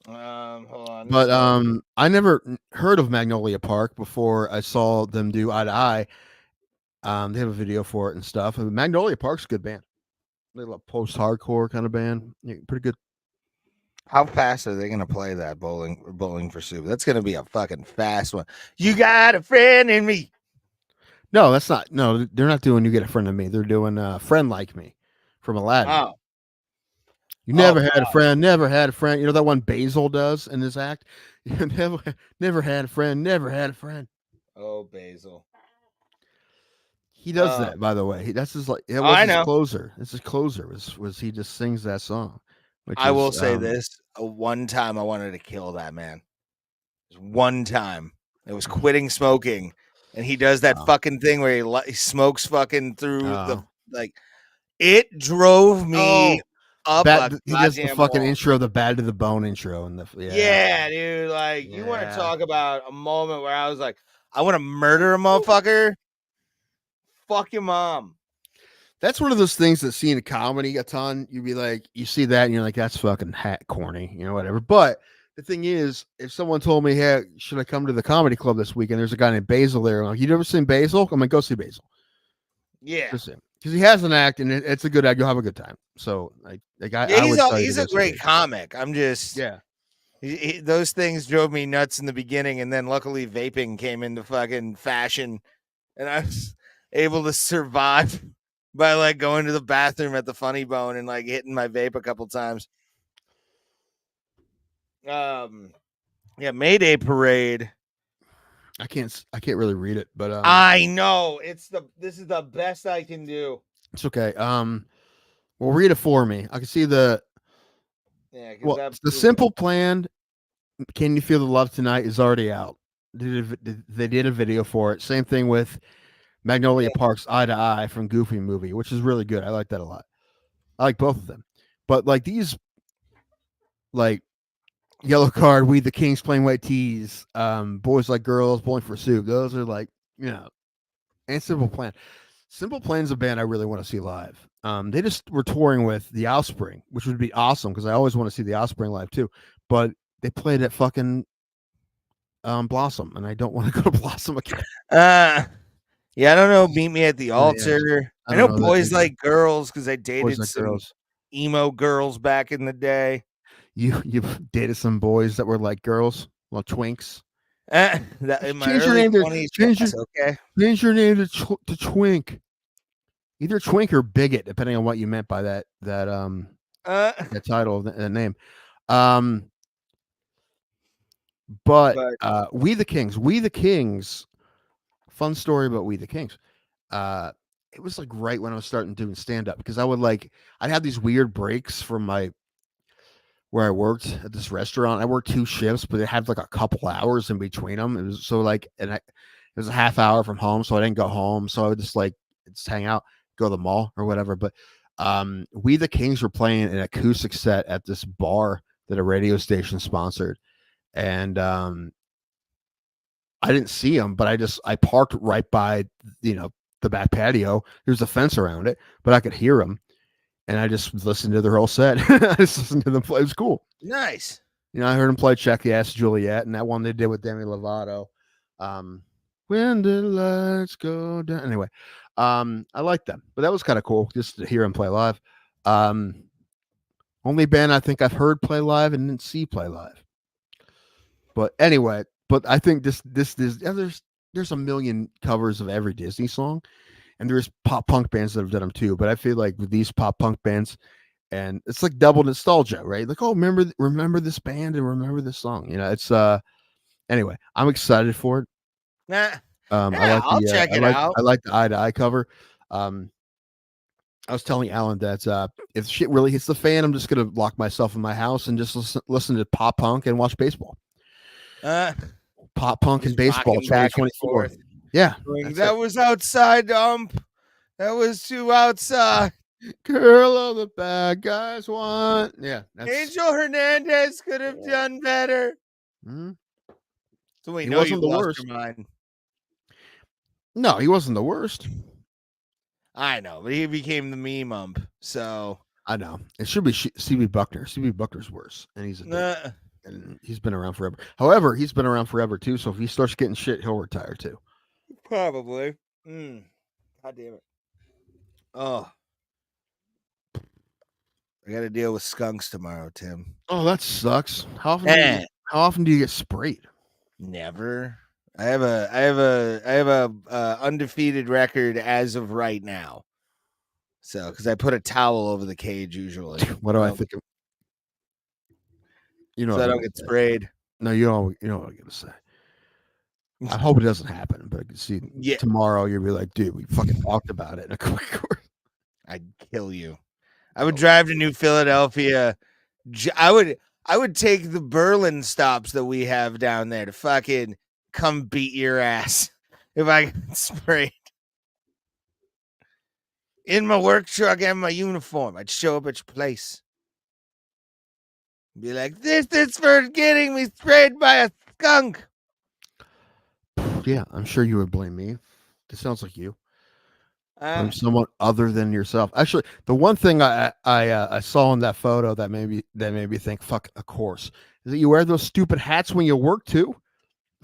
Hold on. But I never heard of Magnolia Park before I saw them do Eye to Eye. They have a video for it and stuff. Magnolia Park's a good band. They're like post-hardcore kind of band. Yeah, pretty good. How fast are they going to play that Bowling for Soup? That's going to be a fucking fast one. You got a friend in me. No, that's not. No, they're not doing You Get a Friend of Me. They're doing Friend Like Me from Aladdin. Oh. You never had a friend, never had a friend. You know that one Basil does in this act? You never had a friend, never had a friend. Oh, Basil. He does that, by the way. That's his like. It Oh, was I his know. closer. It's his closer. Was he just sings that song? Which I is, will say this: one time I wanted to kill that man. One time it was quitting smoking, and he does that fucking thing where he smokes fucking through the like. It drove me up. He does the goddamn fucking wall. intro, the bad to the bone intro, and the Yeah, dude. Like, you want to Yeah. talk about a moment where I was like, I want to murder a motherfucker. Fuck your mom. That's one of those things that seeing a comedy a ton, you'd be like, you see that and you're like, that's fucking corny, whatever. But the thing is, if someone told me, hey, should I come to the comedy club this weekend? There's a guy named Basil there. I'm like, you never seen Basil? I'm like, go see Basil. Yeah. Because he has an act and it's a good act. You'll have a good time. So I He's a great comic. I'm just, those things drove me nuts in the beginning. And then luckily vaping came into fucking fashion and I was able to survive by like going to the bathroom at the Funny Bone and like hitting my vape a couple times. Yeah, Mayday Parade. I can't really read it, but I know this is the best I can do. It's okay. Well, read it for me. I can see the the simple plan. Can you feel the love tonight is already out. They did a video for it. Same thing with Magnolia Park's Eye to Eye from Goofy movie, which is really good. I like that a lot. I like both of them, but like these, like Yellow Card, We the Kings, Plain White Tees, Boys Like Girls, Bowling for Soup. Those are like, and Simple Plan. Simple Plan's a band I really want to see live. They just were touring with the Offspring, which would be awesome because I always want to see the Offspring live too. But they played at fucking Blossom, and I don't want to go to Blossom again. Yeah, I don't know. Meet Me at the Altar. Yeah. I know Boys Like Girls because I dated Like some Girls. emo girls back in the day. You dated some boys that were like girls, well, twinks. In my early 20s, okay. Change your name to Twink. Either Twink or Bigot, depending on what you meant by that title, that name. But We the Kings. Fun story about We the Kings. It was like right when I was starting doing stand up because I'd have these weird breaks from where I worked at this restaurant. I worked 2 shifts, but it had like a couple hours in between them. It was so like, it was a half hour from home, so I didn't go home. So I would just hang out, go to the mall or whatever. But We the Kings were playing an acoustic set at this bar that a radio station sponsored, and I didn't see them, but I parked right by the back patio. There's a fence around it, but I could hear them. And I just listened to their whole set. I just listened to them play. It was cool. Nice. I heard them play Check the Ass Juliet and that one they did with Demi Lovato. When the lights go down. Anyway, I like them. But that was kind of cool just to hear them play live. Only band I think I've heard play live and didn't see play live. But anyway, I think there's a million covers of every Disney song. And there's pop punk bands that have done them too, but I feel like with these pop punk bands, and it's like double nostalgia, right? Like, oh, remember this band and remember this song. It's anyway. I'm excited for it. I'll check it out. I like the Eye to Eye cover. I was telling Alan that if shit really hits the fan, I'm just gonna lock myself in my house and just listen to pop punk and watch baseball. Pop punk and baseball 2024. Yeah, that was outside, That was too outside. Girl, all the bad guys want. Yeah, Angel Hernandez could have done better. Mm-hmm. So wait, he no, wasn't you the lost worst. your mind. No, he wasn't the worst. I know, but he became the meme ump. So I know it should be CB Buckner. CB Buckner's worse, and he's been around forever. However, he's been around forever too. So if he starts getting shit, he'll retire too. Probably. God damn it. Oh. I got to deal with skunks tomorrow, Tim. Oh, that sucks. How often do you get sprayed? Never. I have a undefeated record as of right now. So, because I put a towel over the cage usually. What do I think of? So I don't get sprayed. No, you know what I'm gonna say. I hope it doesn't happen, but see, Yeah. tomorrow you'll be like, dude, we fucking talked about it in a quick course. I'd kill you. I would drive to New Philadelphia. I would take the Berlin stops that we have down there to fucking come beat your ass if I got sprayed. In my work truck and my uniform, I'd show up at your place. Be like, this is for getting me sprayed by a skunk. Yeah, I'm sure you would blame me. It sounds like you. Uh, From someone other than yourself. Actually, the one thing I saw in that photo that made me think, fuck, of course, is that you wear those stupid hats when you work too.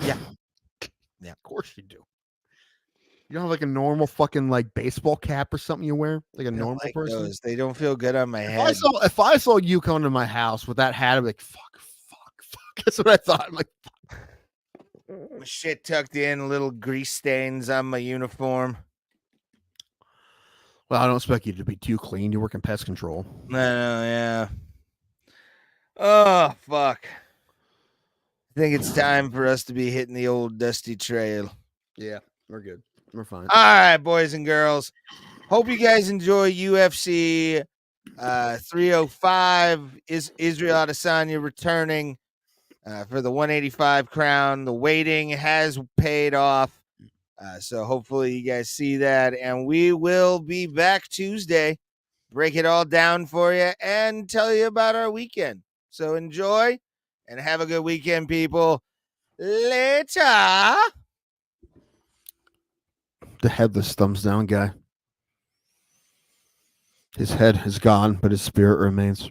Yeah, Of course you do. You don't have like a normal fucking like baseball cap or something you wear like a I don't normal like person. those. They don't feel good on my If head. I saw you come to my house with that hat, I'd be like, fuck. That's what I thought. I'm like, My shit tucked in, little grease stains on my uniform. well, I don't expect you to be too clean. You work in pest control. Yeah. Oh, fuck. I think it's time for us to be hitting the old dusty trail. Yeah, we're good. We're fine. All right, boys and girls. Hope you guys enjoy UFC 305. Isreal Adesanya returning for the 185 crown. The waiting has paid off. So hopefully you guys see that. And we will be back Tuesday. Break it all down for you and tell you about our weekend. So enjoy and have a good weekend, people. Later. The headless thumbs down guy. His head is gone, but his spirit remains.